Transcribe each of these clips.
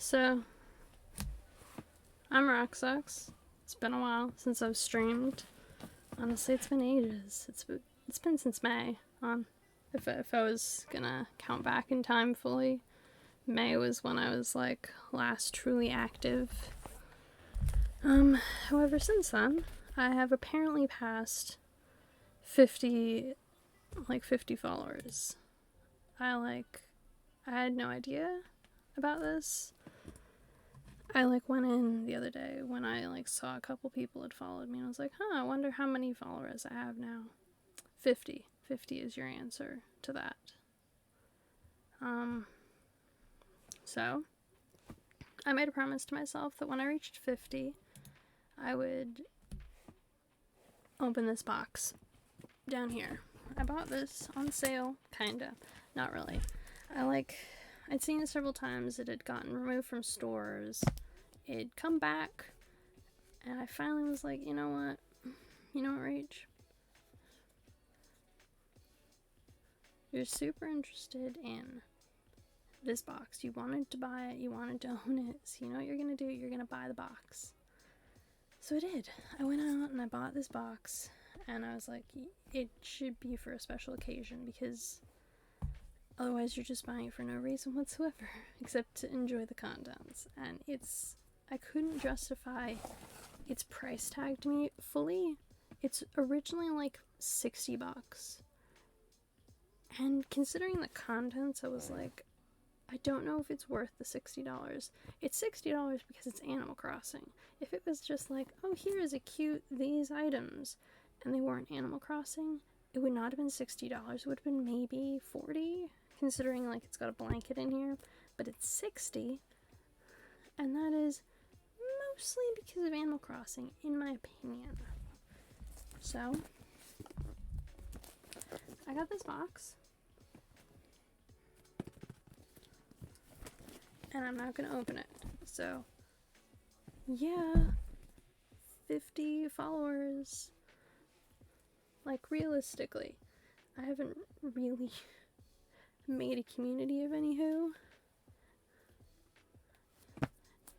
So, I'm Roxox. It's been a while since I've streamed. Honestly, it's been ages. It's been since May. If I was gonna count back in time fully, May was when I was like last truly active. However, since then, I have apparently passed 50 followers. I had no idea about this. I went in the other day when I saw a couple people had followed me and I was like, I wonder how many followers I have now. 50. 50 is your answer to that. So I made a promise to myself that when I reached 50, I would open this box down here. I bought this on sale, kinda. Not really. I'd seen it several times. It had gotten removed from stores. It'd come back. And I finally was like, you know what? You know what, Rach? You're super interested in this box. You wanted to buy it. You wanted to own it. So you know what you're going to do? You're going to buy the box. So I did. I went out and I bought this box. And I was like, it should be for a special occasion because otherwise you're just buying it for no reason whatsoever except to enjoy the contents. And I couldn't justify its price tag to me fully. It's originally like $60. And considering the contents, I was like, I don't know if it's worth the $60. It's $60 because it's Animal Crossing. If it was just like, oh, here is these items, and they weren't Animal Crossing, it would not have been $60. It would have been maybe $40, considering it's got a blanket in here. But it's $60, and that is mostly because of Animal Crossing, in my opinion. So, I got this box. And I'm not gonna open it. So, yeah, 50 followers. Realistically, I haven't really made a community of any who.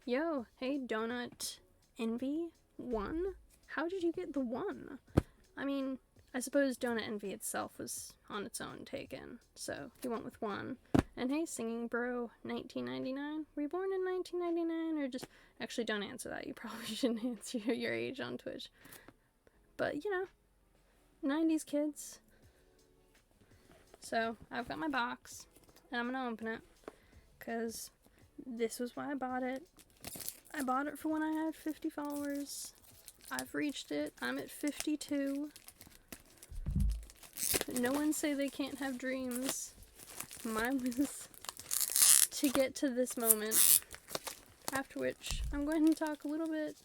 Yo, hey, Donut Envy 1? How did you get the 1? I mean, I suppose Donut Envy itself was on its own taken, so he went with 1. And hey, Singing Bro 1999, were you born in 1999 or just... Actually, don't answer that. You probably shouldn't answer your age on Twitch. But, 90s kids. So, I've got my box, and I'm gonna open it, because this was why I bought it. I bought it for when I had 50 followers. I've reached it. I'm at 52. No one say they can't have dreams. Mine was to get to this moment, after which I'm going to talk a little bit.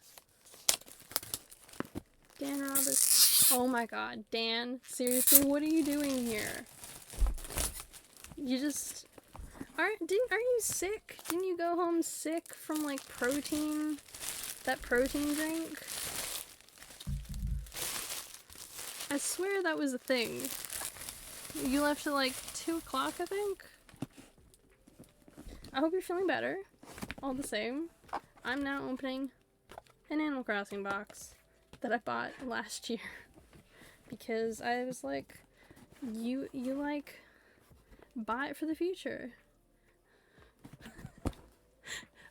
Dan Roberts. Oh my god, Dan, seriously, what are you doing here? You just... Aren't you sick? Didn't you go home sick from, protein? That protein drink? I swear that was a thing. You left at 2 o'clock, I think? I hope you're feeling better. All the same, I'm now opening an Animal Crossing box that I bought last year. Because I was like, you buy it for the future.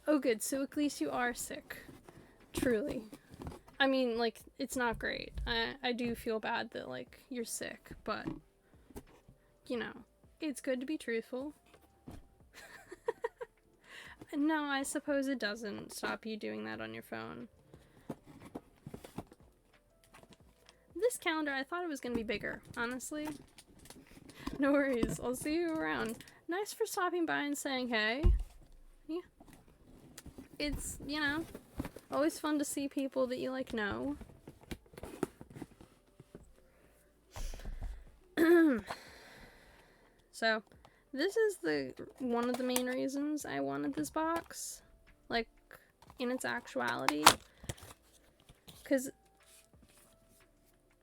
Oh good, so at least you are sick. Truly. I mean, it's not great. I do feel bad that, you're sick, but... it's good to be truthful. No, I suppose it doesn't stop you doing that on your phone. This calendar, I thought it was gonna be bigger, honestly. No worries, I'll see you around. Nice for stopping by and saying hey. Yeah. It's, always fun to see people that you, know. So, this is one of the main reasons I wanted this box, in its actuality, because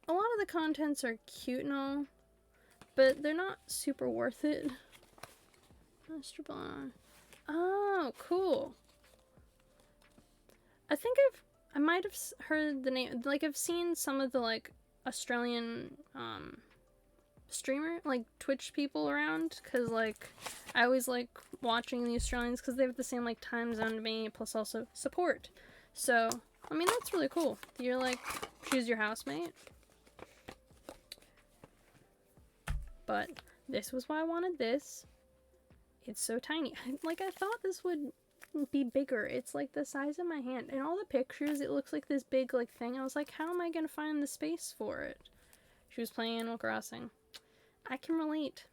a lot of the contents are cute and all, but they're not super worth it. Mr. Blah. Oh, cool. I think I might have heard the name, like I've seen some of the like Australian streamer, like Twitch people around, because like I always like watching the Australians because they have the same like time zone to me, plus also support. So I mean that's really cool. You're like choose your housemate. But this was why I wanted this. It's so tiny. I thought this would be bigger. It's like the size of my hand. In all the pictures, it looks like this big like thing. I was like, how am I gonna find the space for it? She was playing Animal Crossing. I can relate.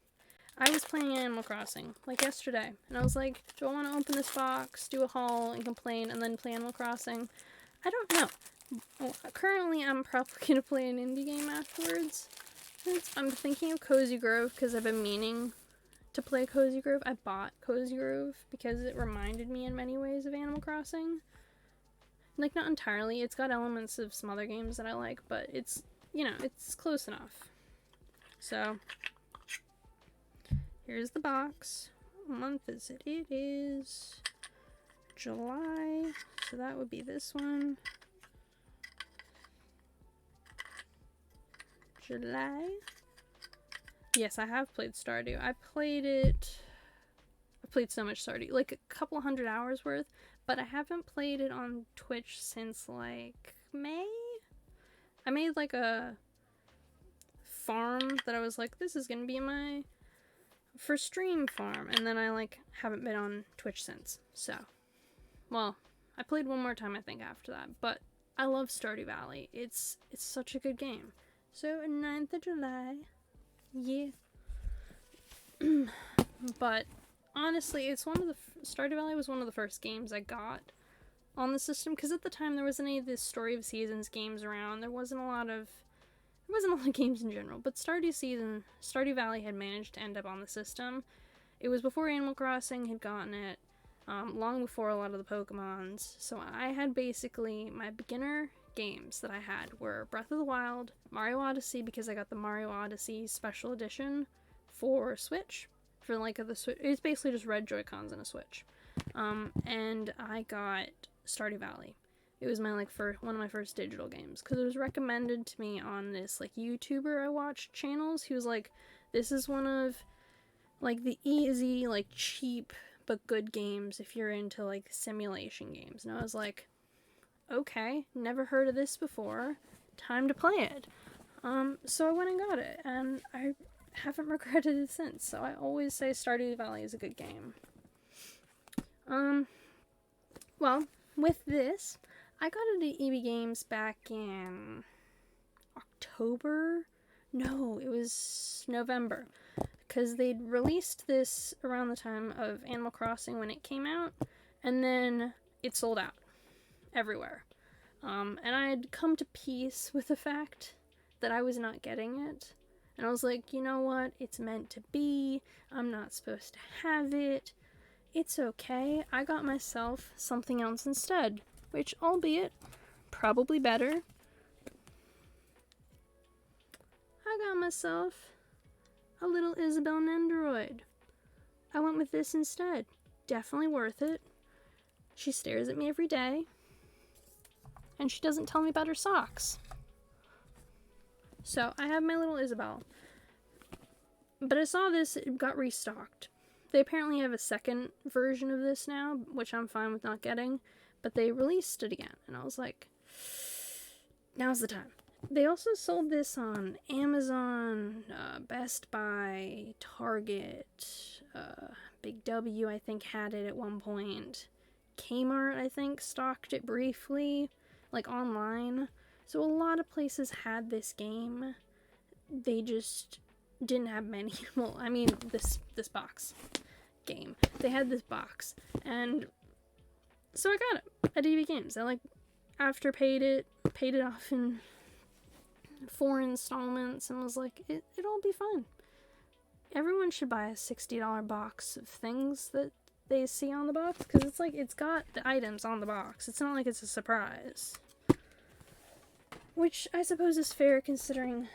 I was playing Animal Crossing, like yesterday, and I was like, do I want to open this box, do a haul, and complain, and then play Animal Crossing? I don't know. Well, currently, I'm probably gonna play an indie game afterwards. I'm thinking of Cozy Grove because I've been meaning to play Cozy Grove. I bought Cozy Grove because it reminded me in many ways of Animal Crossing. Like, not entirely. It's got elements of some other games that I like, but it's, you know, it's close enough. So, here's the box. What month is it? It is July. So that would be this one. July. Yes, I have played Stardew. I played so much Stardew, like a couple hundred hours worth, but I haven't played it on Twitch since like May. I made like a farm that I was like, this is gonna be my first stream farm, and then I like haven't been on Twitch since. So, well, I played one more time I think after that, but I love Stardew Valley. It's such a good game. So 9th of July, yeah. But honestly, it's one of the Stardew Valley was one of the first games I got on the system, because at the time there wasn't any of this Story of Seasons games around. There wasn't a lot of games in general, but Stardew Valley had managed to end up on the system. It was before Animal Crossing had gotten it, long before a lot of the Pokemons. So I had basically my beginner games that I had were Breath of the Wild, Mario Odyssey, because I got the Mario Odyssey Special Edition for Switch. For like the Switch, it's basically just red Joy-Cons and a Switch. And I got Stardew Valley. It was my one of my first digital games, because it was recommended to me on this like YouTuber I watched channels. He was like, this is one of like the easy, like cheap but good games if you're into like simulation games. And I was like, okay, never heard of this before, time to play it. So I went and got it, and I haven't regretted it since. So I always say Stardew Valley is a good game. Well, with this, I got it at EB Games back in October? No, it was November. Because they'd released this around the time of Animal Crossing when it came out, and then it sold out everywhere. And I had come to peace with the fact that I was not getting it. And I was like, you know what? It's meant to be. I'm not supposed to have it. It's okay. I got myself something else instead, which, albeit, probably better. I got myself a little Isabelle Nendoroid. I went with this instead. Definitely worth it. She stares at me every day. And she doesn't tell me about her socks. So, I have my little Isabelle. But I saw this, it got restocked. They apparently have a second version of this now, which I'm fine with not getting. But they released it again. And I was like, now's the time. They also sold this on Amazon, Best Buy, Target, Big W, I think, had it at one point. Kmart, I think, stocked it briefly, like online. So a lot of places had this game. They just didn't have many. Well, I mean, this box game. They had this box. And so I got it at EB Games. I, after paid it off in 4 installments, and was like, it'll be fun. Everyone should buy a $60 box of things that they see on the box, because it's got the items on the box. It's not like it's a surprise. Which I suppose is fair, considering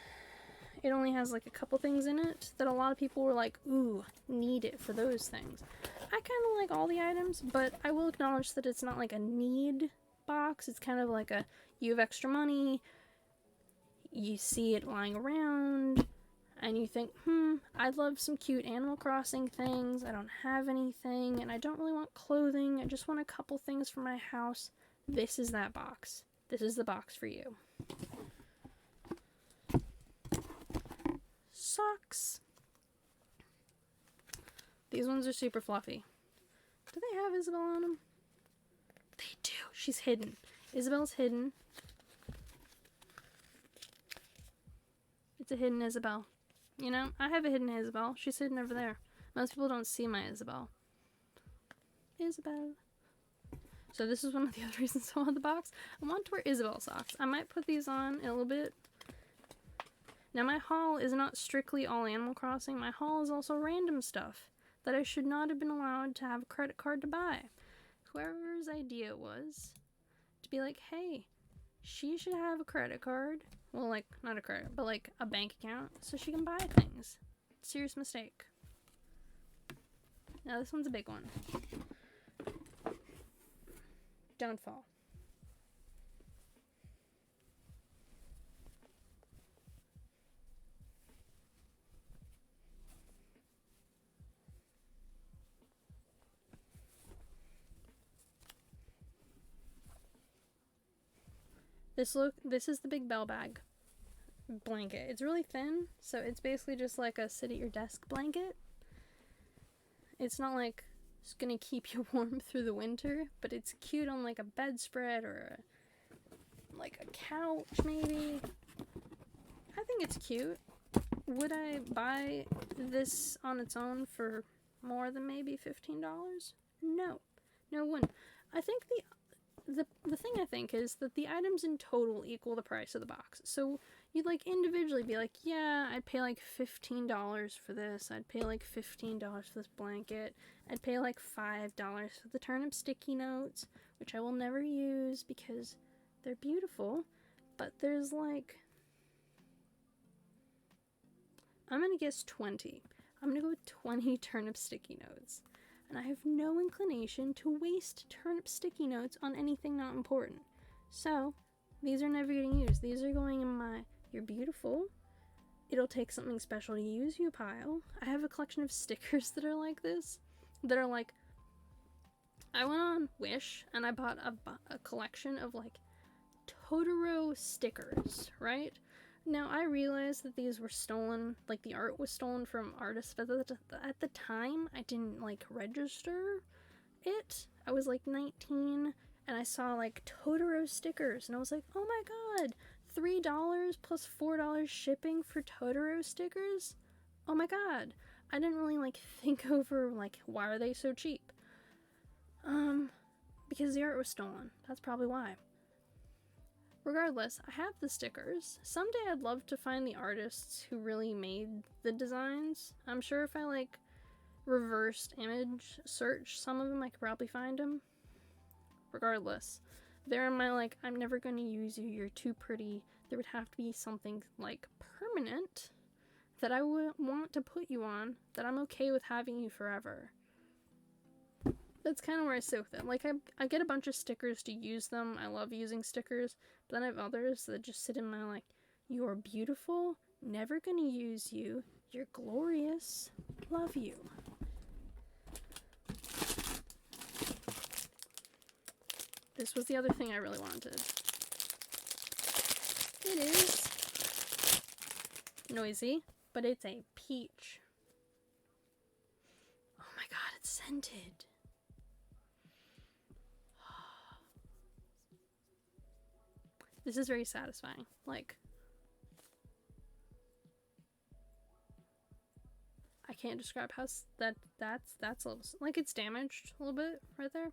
it only has a couple things in it that a lot of people were like, ooh, need it for those things. I kind of like all the items, but I will acknowledge that it's not a need box. It's kind of like a, you have extra money, you see it lying around, and you think, I'd love some cute Animal Crossing things. I don't have anything, and I don't really want clothing. I just want a couple things for my house. This is that box. This is the box for you. Socks. These ones are super fluffy. Do they have Isabel on them? They do. She's hidden. Isabel's hidden. It's a hidden Isabel. You know, I have a hidden Isabel. She's hidden over there. Most people don't see my Isabel. Isabel. So this is one of the other reasons I want the box. I want to wear Isabel socks. I might put these on in a little bit. Now my haul is not strictly all Animal Crossing. My haul is also random stuff that I should not have been allowed to have a credit card to buy. Whoever's idea it was to be like, hey, she should have a credit card. Well, like, not a credit, but like a bank account so she can buy things. Serious mistake. Now this one's a big one. Don't fall. This is the Big Bell Bag blanket. It's really thin, so it's basically just like a sit at your desk blanket. It's not like it's gonna keep you warm through the winter, but it's cute on like a bedspread or like a couch maybe. I think it's cute. Would I buy this on its own for more than maybe $15? No. No, I wouldn't. I think the thing I think is that the items in total equal the price of the box. So you'd like individually be like, yeah, I'd pay like $15 for this. I'd pay like $15 for this blanket. I'd pay like $5 for the turnip sticky notes, which I will never use because they're beautiful. But there's like, I'm gonna guess 20. I'm gonna go with 20 turnip sticky notes. And I have no inclination to waste turnip sticky notes on anything not important. So, these are never getting used. These are going in my, you're beautiful, it'll take something special to use you pile. I have a collection of stickers that are like this. That are like, I went on Wish and I bought a collection of like Totoro stickers, right? Now, I realized that these were stolen, like the art was stolen from artists, but at the time, I didn't, like, register it. I was, like, 19, and I saw, like, Totoro stickers, and I was like, oh my god, $3 plus $4 shipping for Totoro stickers? Oh my god. I didn't really, like, think over, like, why are they so cheap? Because the art was stolen. That's probably why. Regardless, I have the stickers. Someday I'd love to find the artists who really made the designs. I'm sure if I like reversed image search some of them, I could probably find them. Regardless, they're in my like, I'm never going to use you, you're too pretty. There would have to be something like permanent that I would want to put you on, that I'm okay with having you forever. That's kind of where I sit with it. Like, I get a bunch of stickers to use them. I love using stickers. But then I have others that just sit in my, like, you're beautiful, never gonna use you, you're glorious, love you. This was the other thing I really wanted. It is noisy, but it's a peach. Oh my god, it's scented. This is very satisfying. Like, I can't describe how that's like, it's damaged a little bit right there.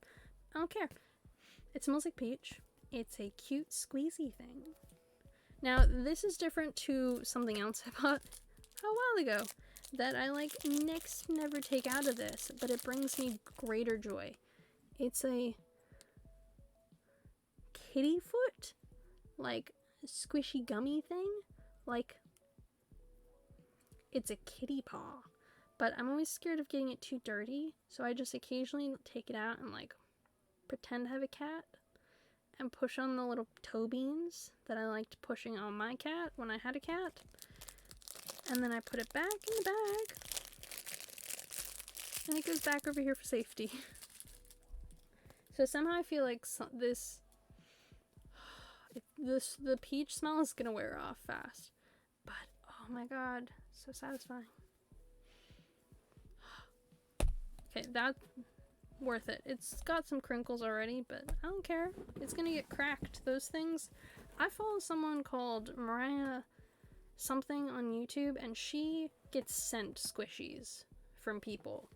I don't care. It smells like peach. It's a cute squeezy thing. Now, this is different to something else I bought a while ago that I like never take out of this, but it brings me greater joy. It's a kitty foot, like squishy gummy thing. Like, it's a kitty paw, but I'm always scared of getting it too dirty, so I just occasionally take it out and like pretend to have a cat. and push on the little toe beans that I liked pushing on my cat when I had a cat. And then I put it back in the bag. And it goes back over here for safety. So somehow I feel like the peach smell is gonna wear off fast. But, oh my god, so satisfying. Okay, that's worth it. It's got some crinkles already, but I don't care. It's gonna get cracked. Those things. I follow someone called Mariah something on YouTube, and she gets sent squishies from people.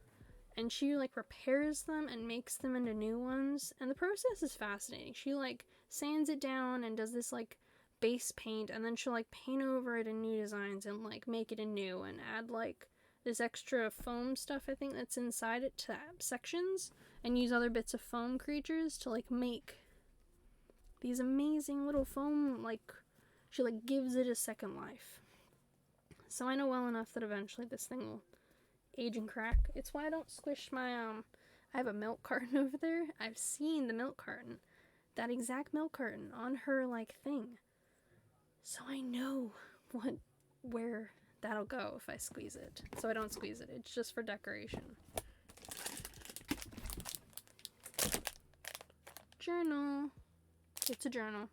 And she, like, repairs them and makes them into new ones. And the process is fascinating. She, like, sands it down and does this, like, base paint. And then she'll, like, paint over it in new designs and, like, make it anew and add, like, this extra foam stuff, I think, that's inside it to sections. And use other bits of foam creatures to, like, make these amazing little foam, like, she, like, gives it a second life. So I know well enough that eventually this thing will age and crack. It's why I don't squish my, I have a milk carton over there. I've seen the milk carton. That exact milk carton on her, like, thing. So I know where that'll go if I squeeze it. So I don't squeeze it. It's just for decoration. Journal. It's a journal.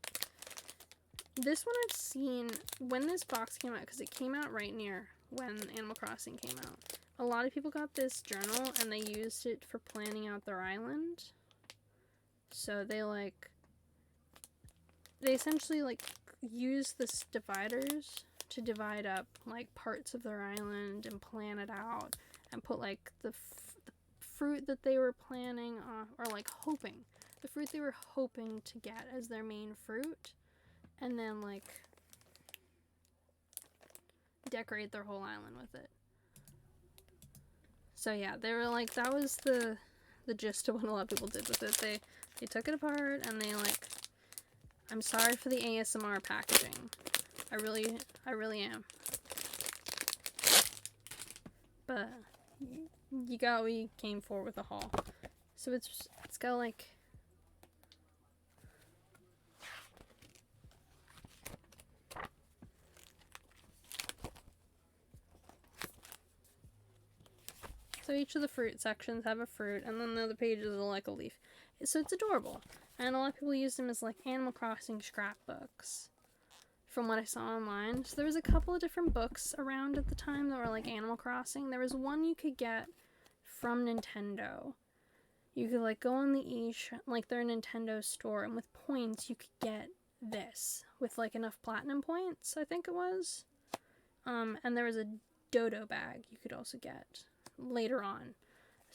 This one I've seen when this box came out, because it came out right near when Animal Crossing came out. A lot of people got this journal and they used it for planning out their island. So they essentially, like, use this dividers to divide up, like, parts of their island and plan it out and put, like, the fruit that they were planning on, or, like, hoping. The fruit they were hoping to get as their main fruit. And then, like, decorate their whole island with it. So yeah, they were like, that was the gist of what a lot of people did with it. They took it apart and they, like, I'm sorry for the ASMR packaging. I really am. But you got what you came for with the haul. So it's got, like, so each of the fruit sections have a fruit, and then the other pages are like a leaf. So it's adorable. And a lot of people use them as, like, Animal Crossing scrapbooks, from what I saw online. So there was a couple of different books around at the time that were, like, Animal Crossing. There was one you could get from Nintendo. You could, like, go on the like, their Nintendo store, and with points you could get this. With, like, enough platinum points, I think it was. And there was a dodo bag you could also get later on.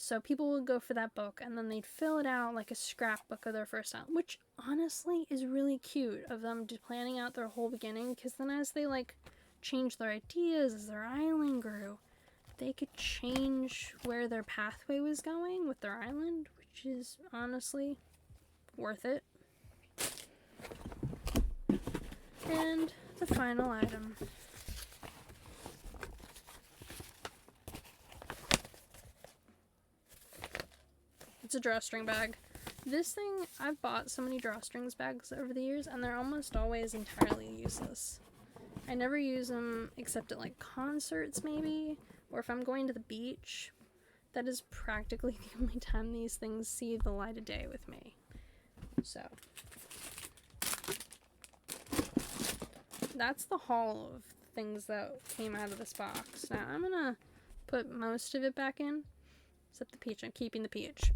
So people would go for that book, and then they'd fill it out like a scrapbook of their first time, which honestly is really cute of them just planning out their whole beginning, because then as they, like, changed their ideas, as their island grew, they could change where their pathway was going with their island, which is honestly worth it. And the final item. It's a drawstring bag. This thing, I've bought so many drawstrings bags over the years, and they're almost always entirely useless. I never use them except at, like, concerts maybe, or if I'm going to the beach. That is practically the only time these things see the light of day with me. So that's the haul of things that came out of this box. Now I'm gonna put most of it back in, except the peach. I'm keeping the peach.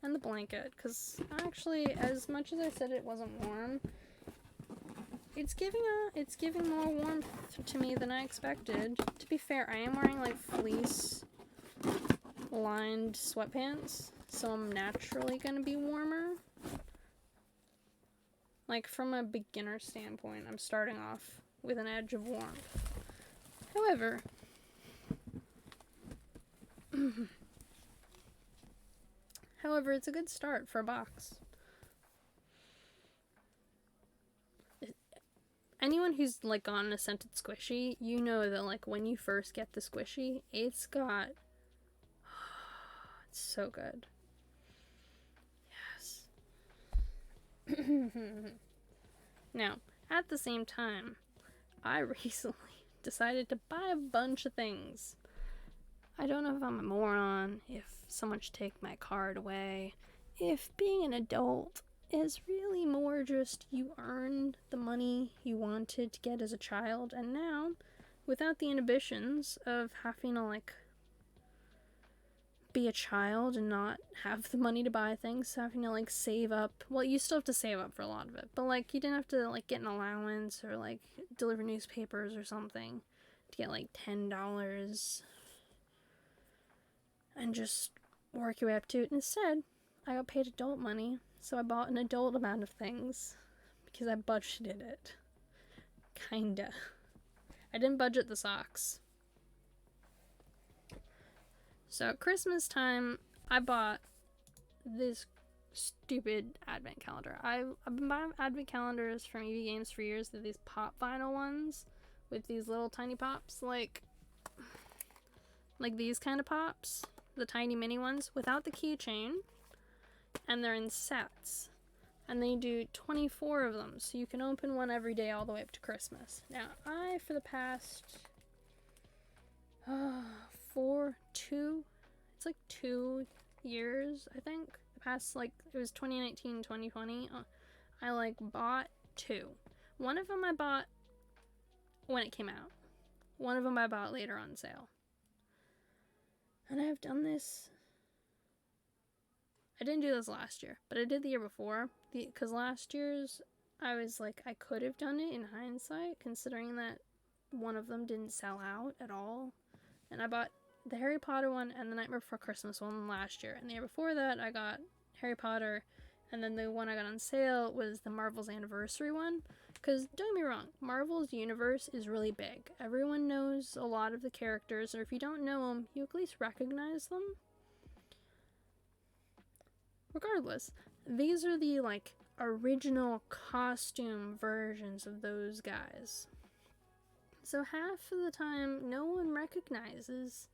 And the blanket, because actually, as much as I said it wasn't warm, it's giving more warmth to me than I expected. To be fair, I am wearing, like, fleece lined sweatpants, so I'm naturally gonna be warmer. Like, from a beginner standpoint, I'm starting off with an edge of warmth. However, it's a good start for a box. Anyone who's, like, gotten a scented squishy, you know that, like, when you first get the squishy, it's so good. Now, at the same time, I recently decided to buy a bunch of things. I don't know if I'm a moron, if someone should take my card away, if being an adult is really more just you earned the money you wanted to get as a child, and now, without the inhibitions of having to, like, be a child and not have the money to buy things, having to, like, save up. Well, you still have to save up for a lot of it, but, like, you didn't have to, like, get an allowance or, like, deliver newspapers or something to get, like, $10 and just work your way up to it. Instead, I got paid adult money, so I bought an adult amount of things because I budgeted it. Kinda. I didn't budget the socks. So at Christmas time, I bought this stupid advent calendar. I've been buying advent calendars from EV Games for years. They're these pop vinyl ones with these little tiny pops, like these kind of pops, the tiny mini ones without the keychain, and they're in sets. And they do 24 of them, so you can open one every day all the way up to Christmas. Now, for the past 2 years, I think. The past, it was 2019, 2020. I, bought 2. One of them I bought when it came out. One of them I bought later on sale. And I've done this. I didn't do this last year, but I did the year before. Because last year's, I was like, I could have done it in hindsight, considering that one of them didn't sell out at all. And I bought the Harry Potter one and the Nightmare Before Christmas one last year. And the year before that, I got Harry Potter, and then the one I got on sale was the Marvel's Anniversary one. Because, don't get me wrong, Marvel's universe is really big. Everyone knows a lot of the characters, or if you don't know them, you at least recognize them. Regardless, these are the, original costume versions of those guys. So half of the time, no one recognizes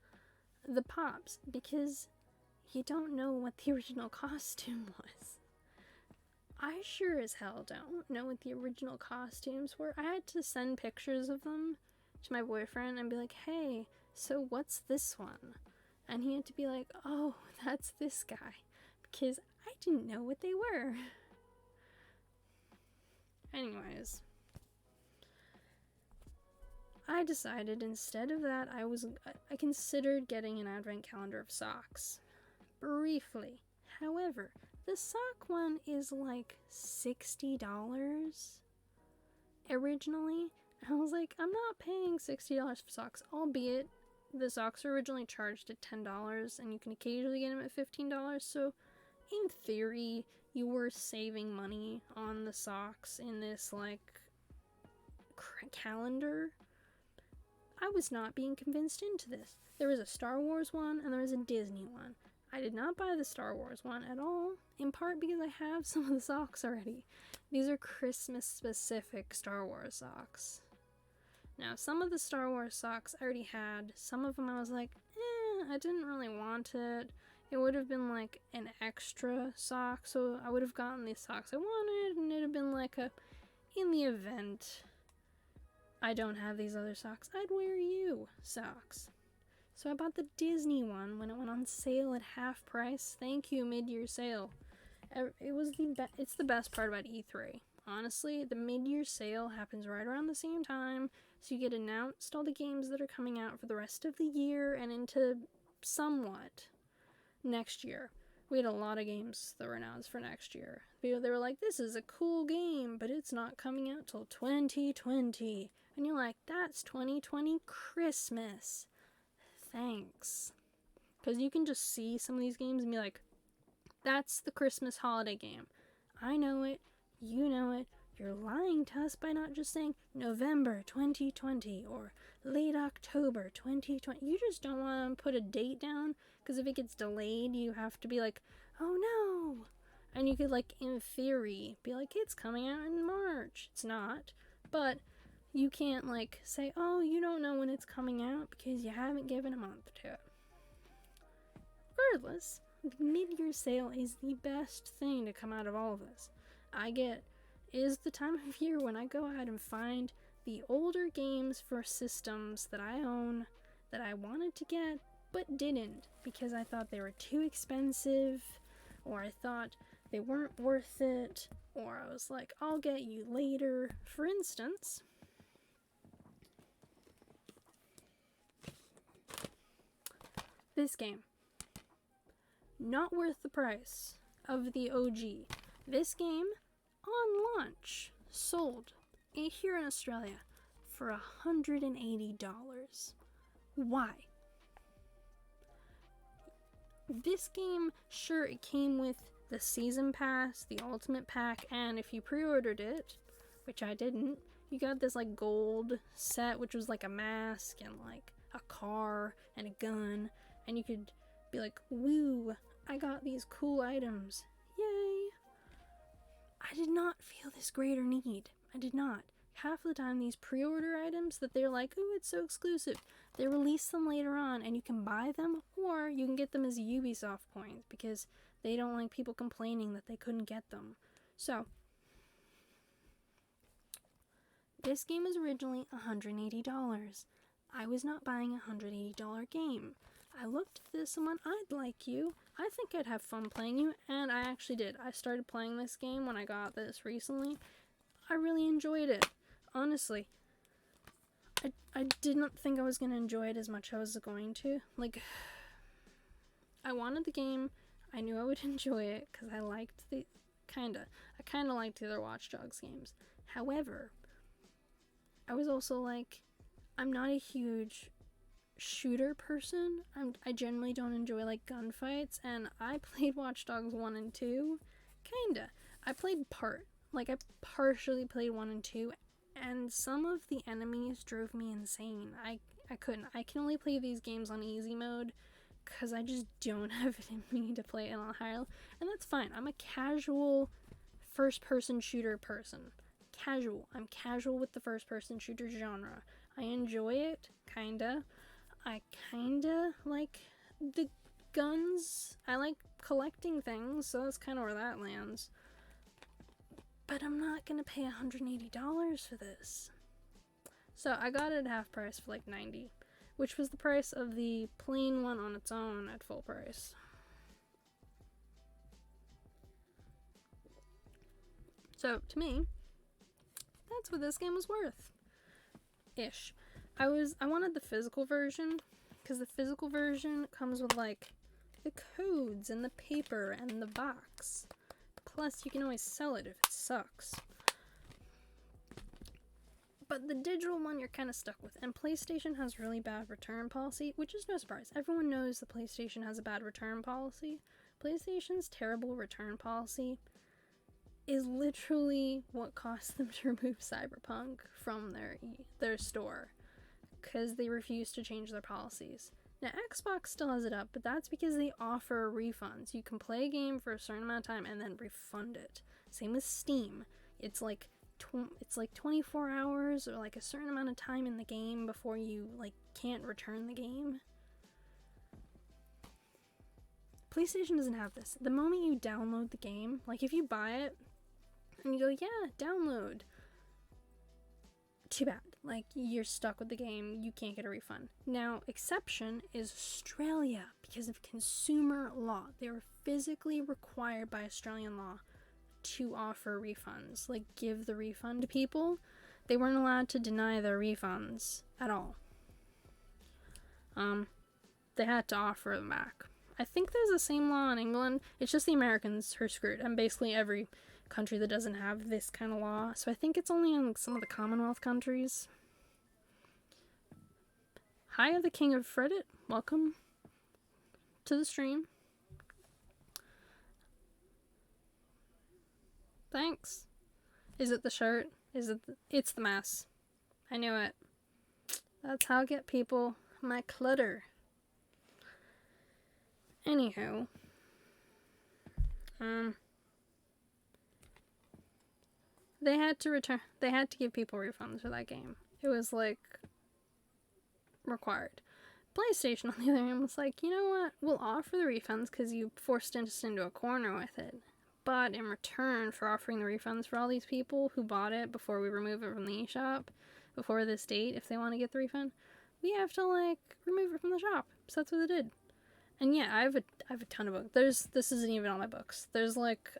the pops because you don't know what the original costume was. I sure as hell don't know what the original costumes were. I had to send pictures of them to my boyfriend and be like, hey, so what's this one? And he had to be like, oh, that's this guy. Because I didn't know what they were. Anyways, I decided instead of that, I considered getting an advent calendar of socks. Briefly. However, the sock one is like $60 originally. I was like, I'm not paying $60 for socks, albeit the socks were originally charged at $10 and you can occasionally get them at $15. So in theory, you were saving money on the socks in this calendar. I was not being convinced into this. There was a Star Wars one and there was a Disney one. I did not buy the Star Wars one at all, in part because I have some of the socks already. These are Christmas-specific Star Wars socks. Now, some of the Star Wars socks I already had. Some of them I was like, I didn't really want it. It would have been like an extra sock, so I would have gotten these socks I wanted, and it would have been like in the event I don't have these other socks, I'd wear you socks. So I bought the Disney one when it went on sale at half price. Thank you, mid-year sale. It's the best part about E3. Honestly, the mid-year sale happens right around the same time, so you get announced all the games that are coming out for the rest of the year and into somewhat next year. We had a lot of games that were announced for next year. They were like, this is a cool game, but it's not coming out till 2020. And you're like, that's 2020 Christmas. Thanks. Because you can just see some of these games and be like, that's the Christmas holiday game. I know it. You know it. You're lying to us by not just saying November 2020 or late October 2020. You just don't want to put a date down, because if it gets delayed, you have to be like, oh no. And you could, in theory, be like, it's coming out in March. It's not. But you can't, say, oh, you don't know when it's coming out because you haven't given a month to it. Regardless, the mid-year sale is the best thing to come out of all of this. is the time of year when I go out and find the older games for systems that I own that I wanted to get but didn't because I thought they were too expensive, or I thought they weren't worth it, or I was like, I'll get you later. For instance, this game, not worth the price of the OG. This game, on launch, sold here in Australia for $180. Why? This game, sure, it came with the season pass, the ultimate pack, and if you pre-ordered it, which I didn't, you got this like gold set, which was like a mask and like a car and a gun, and you could be like, woo, I got these cool items, yay. I did not feel this greater need. I did not. Half the time these pre-order items that they're like, oh, it's so exclusive, they release them later on and you can buy them, or you can get them as Ubisoft points because they don't like people complaining that they couldn't get them. So this game was originally $180. I was not buying a $180 game. I looked at this and went, I'd like you. I think I'd have fun playing you, and I actually did. I started playing this game when I got this recently. I really enjoyed it. Honestly, I didn't think I was going to enjoy it as much as I was going to. Like, I wanted the game. I knew I would enjoy it because I liked I kind of liked the other Watch Dogs games. However, I was also like, I'm not a huge shooter person. I generally don't enjoy like gunfights, and I played Watch Dogs 1 and 2. Kinda. I partially played 1 and 2, and some of the enemies drove me insane. I couldn't. I can only play these games on easy mode because I just don't have it in me to play it on higher, and that's fine. I'm a casual first-person shooter person. Casual. I'm casual with the first-person shooter genre. I enjoy it, kinda. I kinda like the guns. I like collecting things, so that's kind of where that lands. But I'm not gonna pay $180 for this. So I got it at half price for like $90, which was the price of the plain one on its own at full price. So to me, that's what this game was worth. Ish. I wanted the physical version because the physical version comes with like the codes and the paper and the box. Plus, you can always sell it if it sucks. But the digital one you're kind of stuck with, and PlayStation has really bad return policy, which is no surprise. Everyone knows the PlayStation has a bad return policy. PlayStation's terrible return policy is literally what caused them to remove Cyberpunk from their store, because they refuse to change their policies. Now, Xbox still has it up, but that's because they offer refunds. You can play a game for a certain amount of time and then refund it. Same with Steam. It's like 24 hours or like a certain amount of time in the game before you like can't return the game. PlayStation doesn't have this. The moment you download the game, like if you buy it and you go, yeah, download, too bad. Like, you're stuck with the game, you can't get a refund. Now, exception is Australia because of consumer law. They were physically required by Australian law to offer refunds, like give the refund to people. They weren't allowed to deny their refunds at all. They had to offer them back. I think there's the same law in England. It's just the Americans who are screwed, and basically every country that doesn't have this kind of law. So I think it's only in some of the Commonwealth countries. Hi, the King of Reddit. Welcome to the stream. Thanks. Is it the shirt? It's the mess. I knew it. That's how I get people my clutter. Anywho. They had to give people refunds for that game. It was like required. PlayStation, on the other hand, was like, you know what? We'll offer the refunds because you forced us into a corner with it. But in return for offering the refunds for all these people who bought it before we remove it from the eShop, before this date, if they want to get the refund, we have to, like, remove it from the shop. So that's what they did. And yeah, I have a ton of books. This isn't even all my books. There's, like,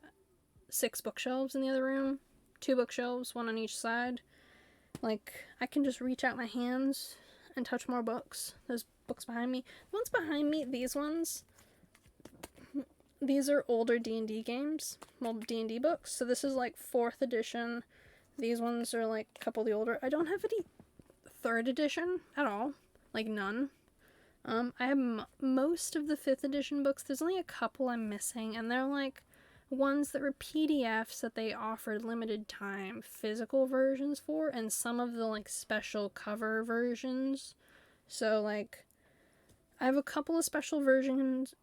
6 bookshelves in the other room. 2 bookshelves, 1 on each side. Like, I can just reach out my hands and touch more books. There's books behind me. The ones behind me, these ones, these are older D&D games. Well, D&D books. So this is, like, 4th edition. These ones are, like, a couple of the older. I don't have any 3rd edition at all. Like, none. I have most of the 5th edition books. There's only a couple I'm missing, and they're, like, ones that were PDFs that they offered limited time physical versions for, and some of the, like, special cover versions. So, like, I have a couple of special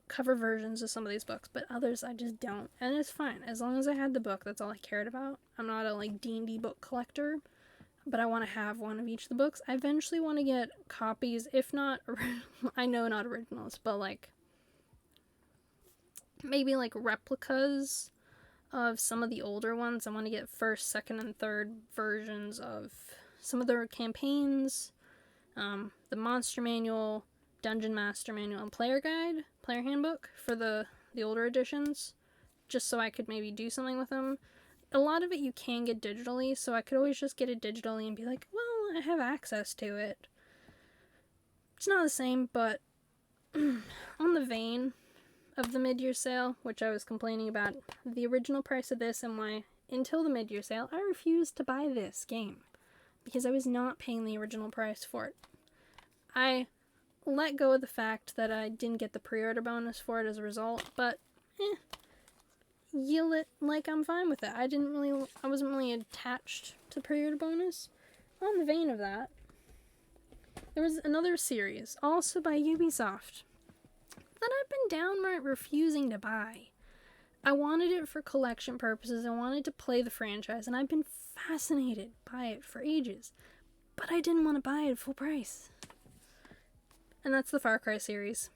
cover versions of some of these books, but others I just don't. And it's fine. As long as I had the book, that's all I cared about. I'm not a, like, D&D book collector, but I want to have one of each of the books. I eventually want to get copies, if not, I know not originals, but, like, maybe, like, replicas of some of the older ones. I want to get 1st, 2nd, and 3rd versions of some of their campaigns, the Monster Manual, Dungeon Master Manual, and Player Guide, Player Handbook for the older editions, just so I could maybe do something with them. A lot of it you can get digitally, so I could always just get it digitally and be like, well, I have access to it. It's not the same, but on the vein of the mid-year sale, which I was complaining about, the original price of this and why, until the mid-year sale, I refused to buy this game, because I was not paying the original price for it. I let go of the fact that I didn't get the pre-order bonus for it as a result, but yield it, like, I'm fine with it. I wasn't really attached to pre-order bonus. On the vein of that, there was another series, also by Ubisoft, that I've been downright refusing to buy. I wanted it for collection purposes, I wanted to play the franchise, and I've been fascinated by it for ages, but I didn't want to buy it at full price. And that's the Far Cry series.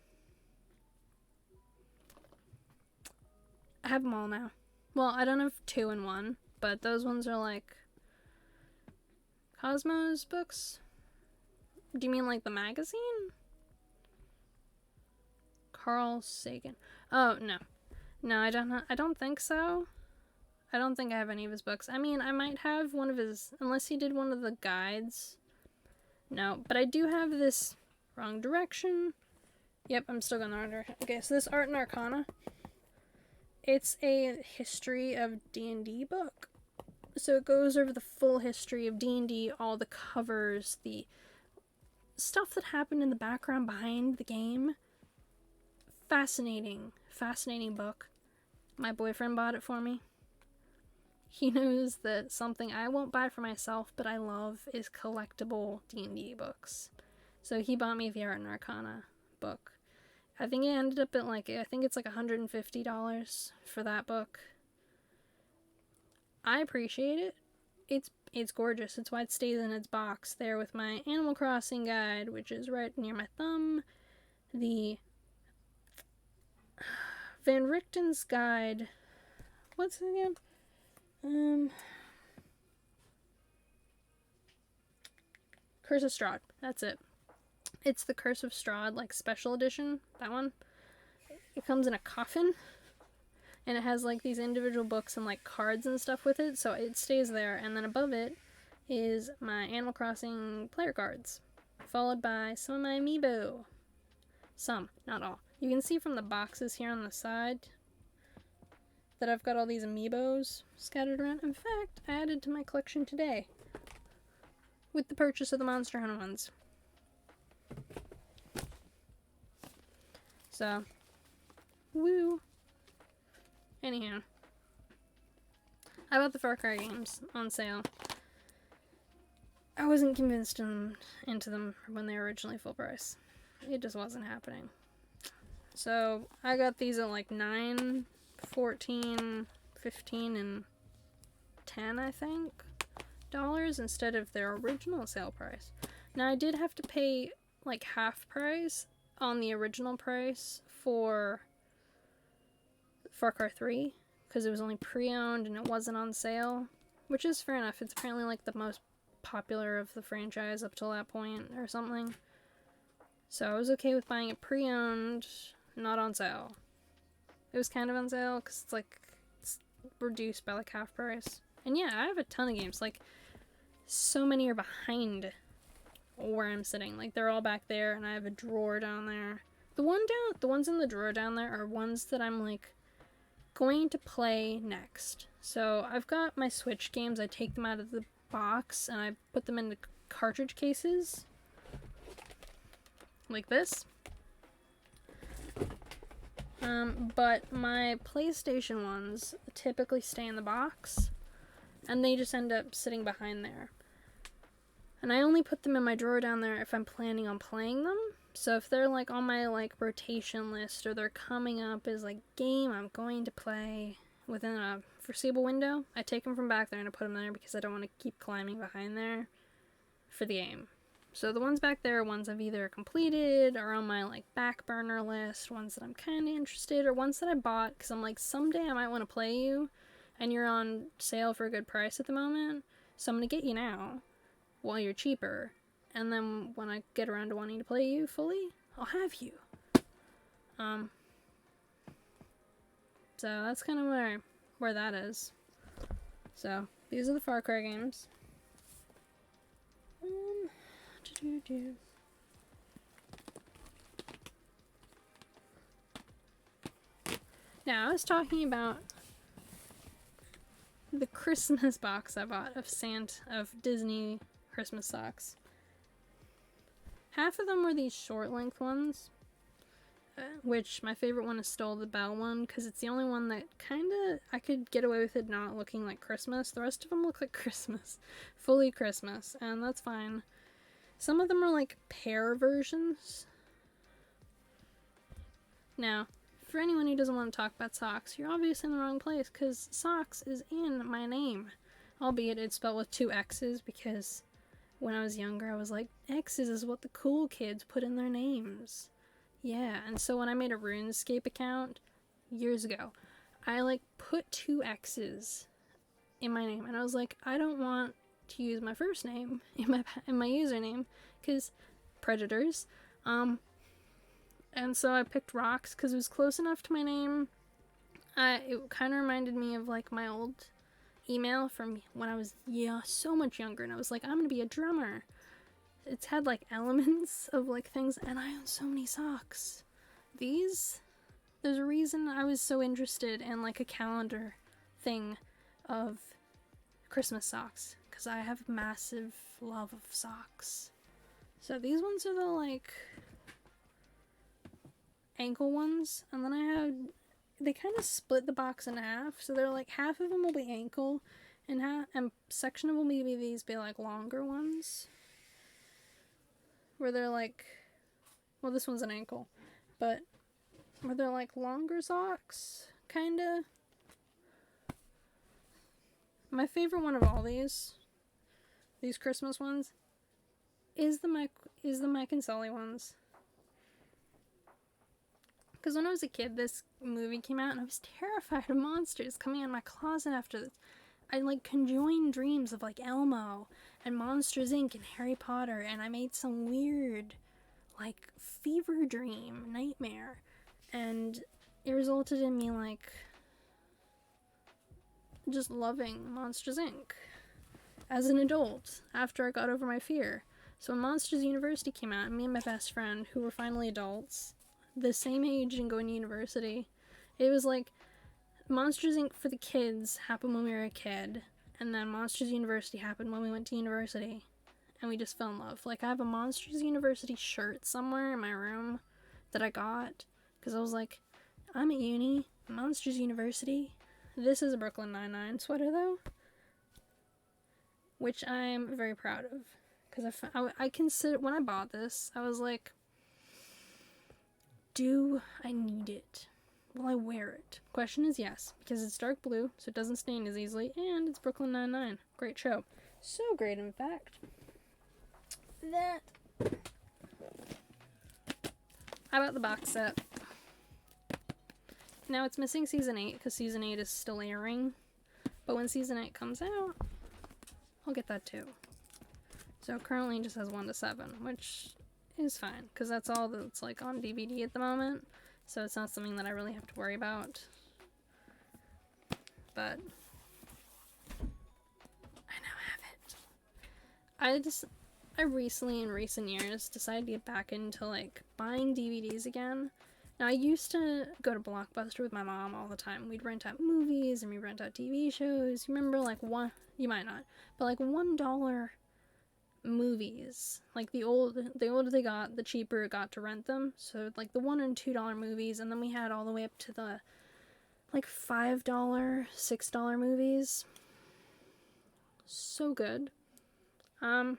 I have them all now. Well, I don't have 2 and 1, but those ones are, like, Cosmos books? Do you mean, like, the magazine? Carl Sagan. Oh, no. No, I don't think so. I don't think I have any of his books. I mean, I might have one of his, unless he did one of the guides. No, but I do have this Wrong Direction. Yep, I'm still going the wrong direction. Okay, so this Art and Arcana. It's a history of D&D book. So it goes over the full history of D&D, all the covers, the stuff that happened in the background behind the game. Fascinating book. My boyfriend bought it for me. He knows that something I won't buy for myself, but I love, is collectible D&D books. So he bought me the Art and Arcana book. I think it ended up at, like, I think it's like $150 for that book. I appreciate it. It's gorgeous. It's why it stays in its box there with my Animal Crossing guide, which is right near my thumb. The Van Richten's guide. What's it again? Curse of Strahd. That's it. It's the Curse of Strahd, like, special edition. That one. It comes in a coffin. And it has, like, these individual books and, like, cards and stuff with it. So it stays there. And then above it is my Animal Crossing player cards. Followed by some of my amiibo. Some, not all. You can see from the boxes here on the side that I've got all these amiibos scattered around. In fact, I added to my collection today with the purchase of the Monster Hunter ones. So, woo. Anyhow, I bought the Far Cry games on sale. I wasn't convinced into them when they were originally full price. It just wasn't happening. So, I got these at like $9, $14, $15, and $10, I think, instead of their original sale price. Now, I did have to pay like half price on the original price for Far Cry 3, because it was only pre-owned and it wasn't on sale, which is fair enough. It's apparently like the most popular of the franchise up till that point or something. So I was okay with buying it pre-owned, not on sale. It was kind of on sale because it's reduced by like half price. And yeah, I have a ton of games. Like, so many are behind where I'm sitting. Like, they're all back there, and I have a drawer down there. The ones in the drawer down there are ones that I'm like going to play next. So I've got my Switch games. I take them out of the box and I put them into cartridge cases like this. But my PlayStation ones typically stay in the box, and they just end up sitting behind there. And I only put them in my drawer down there if I'm planning on playing them. So if they're like on my like rotation list, or they're coming up as like game I'm going to play within a foreseeable window, I take them from back there and I put them there because I don't want to keep climbing behind there for the game. So the ones back there are ones I've either completed or on my like back burner list, ones that I'm kind of interested, or ones that I bought because I'm like, someday I might want to play you and you're on sale for a good price at the moment, so I'm going to get you now while you're cheaper, and then when I get around to wanting to play you fully, I'll have you. So that's kind of where that is. So these are the Far Cry games. Now, I was talking about the Christmas box I bought of Disney Christmas socks. Half of them were these short length ones, which my favorite one is still the Belle one, because it's the only one that kinda, I could get away with it not looking like Christmas. The rest of them look like Christmas. Fully Christmas, and that's fine. Some of them are like pear versions. Now, for anyone who doesn't want to talk about socks, you're obviously in the wrong place, because socks is in my name. Albeit it's spelled with 2 X's, because when I was younger I was like, X's is what the cool kids put in their names. Yeah, and so when I made a RuneScape account years ago, I like put 2 X's in my name, and I was like, I don't want to use my first name in my username because predators. And so I picked Rocks because it was close enough to my name. It kind of reminded me of like my old email from when I was so much younger, and I was like, I'm gonna be a drummer. It's had like elements of like things, and I own so many socks. There's a reason I was so interested in like a calendar thing of Christmas socks, because I have massive love of socks. So these ones are the like ankle ones, and then they kind of split the box in half, so they're like half of them will be ankle, and section of them will be these like longer ones, where they're like, well, this one's an ankle, but where they're like longer socks, kinda. My favorite one of all these Christmas ones is the Mike and Sully ones. Because when I was a kid, this movie came out, and I was terrified of monsters coming out of my closet after this. I like conjoined dreams of like Elmo and Monsters Inc. and Harry Potter, and I made some weird like fever dream nightmare, and it resulted in me like just loving Monsters Inc. as an adult after I got over my fear. So when Monsters University came out, and me and my best friend, who were finally adults, the same age and going to university, it was like Monsters Inc. for the kids happened when we were a kid, and then Monsters University happened when we went to university, and we just fell in love. Like, I have a Monsters University shirt somewhere in my room that I got, because I was like, I'm at uni, Monsters University. This is a Brooklyn Nine-Nine sweater, though, which I'm very proud of, because I consider, when I bought this, I was like, do I need it? Will I wear it? Question is yes, because it's dark blue, so it doesn't stain as easily, and it's Brooklyn Nine-Nine. Great show. So great, in fact, that I bought the box set. Now it's missing season 8 because season 8 is still airing. But when season 8 comes out, I'll get that too. So currently it just has 1 to 7, which is fine because that's all that's like on DVD at the moment. So it's not something that I really have to worry about. But I now have it. I recently, in recent years, decided to get back into like buying DVDs again. Now I used to go to Blockbuster with my mom all the time. We'd rent out movies and we'd rent out TV shows. You remember like you might not, but like $1 movies. Like the older they got, the cheaper it got to rent them. So like the $1 and $2 movies, and then we had all the way up to the like $5, $6 movies. So good. So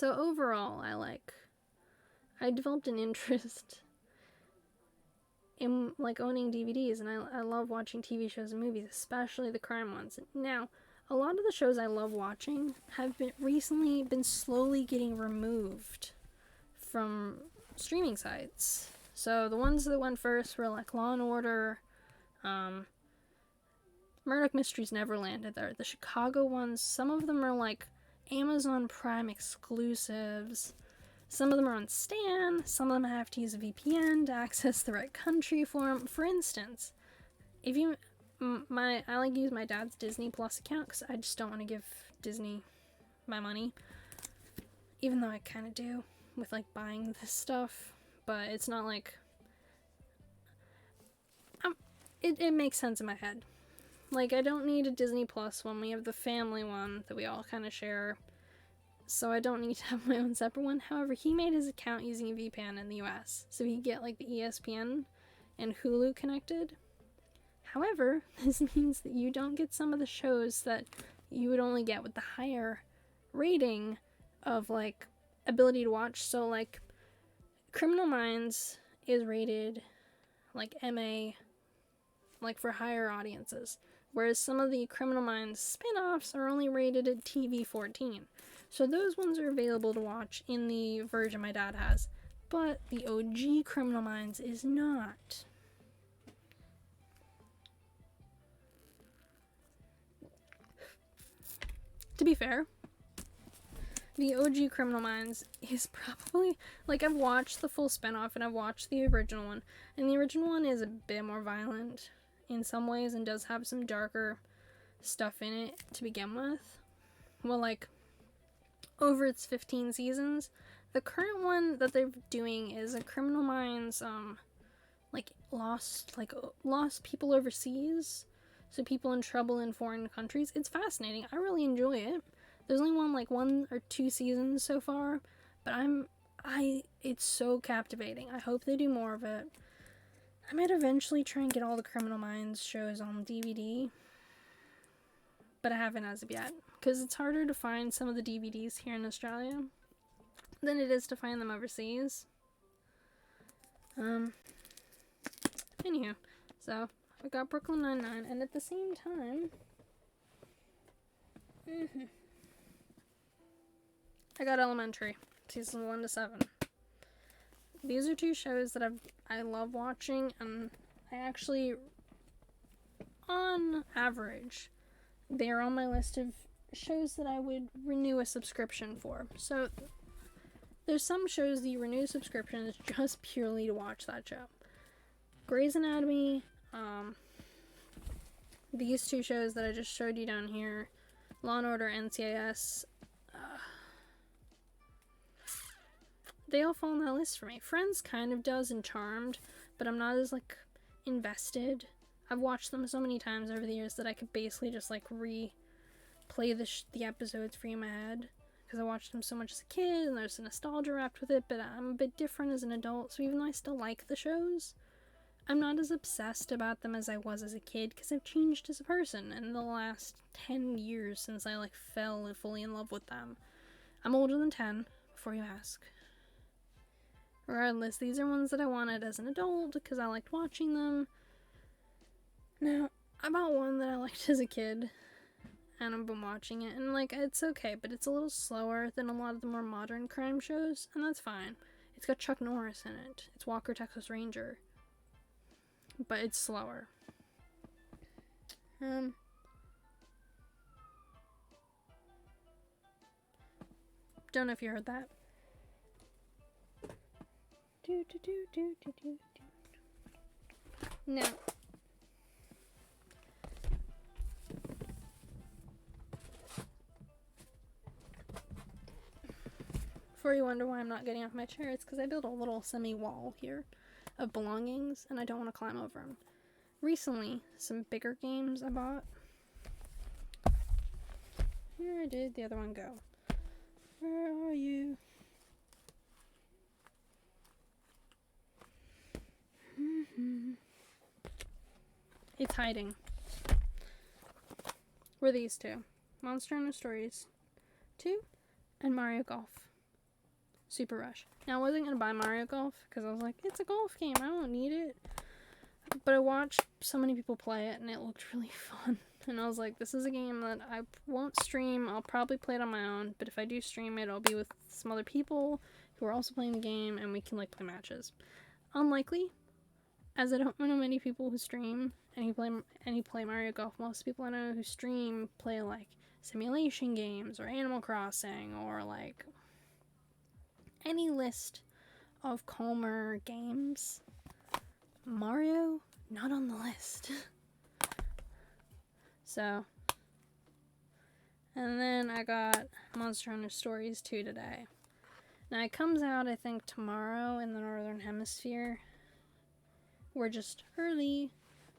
overall, I developed an interest in like owning DVDs, and I love watching TV shows and movies, especially the crime ones. Now, a lot of the shows I love watching have recently been slowly getting removed from streaming sites. So the ones that went first were like Law and Order, Murdoch Mysteries Neverland. The Chicago ones, some of them are like Amazon Prime exclusives. Some of them are on Stan. Some of them have to use a VPN to access the right country for them. For instance, I like to use my dad's Disney Plus account because I just don't want to give Disney my money, even though I kind of do with like buying this stuff. But it's not like it makes sense in my head. Like, I don't need a Disney Plus when we have the family one that we all kind of share. So I don't need to have my own separate one. However, he made his account using a VPN in the US. So he could get like the ESPN and Hulu connected. However, this means that you don't get some of the shows that you would only get with the higher rating of like ability to watch. So like Criminal Minds is rated like MA, like for higher audiences. Whereas some of the Criminal Minds spin-offs are only rated at TV-14. So those ones are available to watch in the version my dad has. But the OG Criminal Minds is not. To be fair, the OG Criminal Minds is probably, like, I've watched the full spin-off and I've watched the original one. And the original one is a bit more violent in some ways and does have some darker stuff in it to begin with. Well, like, over its 15 seasons, the current one that they're doing is a Criminal Minds, lost people overseas. So people in trouble in foreign countries. It's fascinating. I really enjoy it. There's only one or two seasons so far, but it's so captivating. I hope they do more of it. I might eventually try and get all the Criminal Minds shows on DVD, but I haven't as of yet, because it's harder to find some of the DVDs here in Australia than it is to find them overseas. Anywho, so I got Brooklyn Nine-Nine, and at the same time, I got Elementary, seasons 1 to 7. These are two shows that I love watching, and I actually, on average, they're on my list of shows that I would renew a subscription for. So, there's some shows that you renew subscriptions just purely to watch that show. Grey's Anatomy, these two shows that I just showed you down here, Law & Order, NCIS, they all fall on that list for me. Friends kind of does, and Charmed, but I'm not as, like, invested. I've watched them so many times over the years that I could basically just, like, replay the episodes for you in my head, because I watched them so much as a kid, and there's a nostalgia wrapped with it, but I'm a bit different as an adult, so even though I still like the shows, I'm not as obsessed about them as I was as a kid, because I've changed as a person in the last 10 years since I, like, fell fully in love with them. I'm older than 10, before you ask. Regardless, these are ones that I wanted as an adult because I liked watching them. Now, I bought one that I liked as a kid, and I've been watching it, and, like, it's okay, but it's a little slower than a lot of the more modern crime shows, and that's fine. It's got Chuck Norris in it. It's Walker, Texas Ranger. but it's slower. Don't know if you heard that. Now, before you wonder why I'm not getting off my chair, it's because I built a little semi-wall here of belongings, and I don't want to climb over them. Recently, some bigger games I bought. Where did the other one go? Where are you? It's hiding. Were these two. Monster Hunter Stories 2 and Mario Golf Super Rush. Now, I wasn't going to buy Mario Golf because I was like, it's a golf game, I don't need it. But I watched so many people play it and it looked really fun. And I was like, this is a game that I won't stream. I'll probably play it on my own. But if I do stream it, I'll be with some other people who are also playing the game and we can like play matches. Unlikely, as I don't know many people who stream and who play Mario Golf. Most people I know who stream play like simulation games or Animal Crossing or like any list of calmer games. Mario, not on the list. So, and then I got Monster Hunter Stories 2 today. Now it comes out, I think, tomorrow in the Northern Hemisphere. We're just early,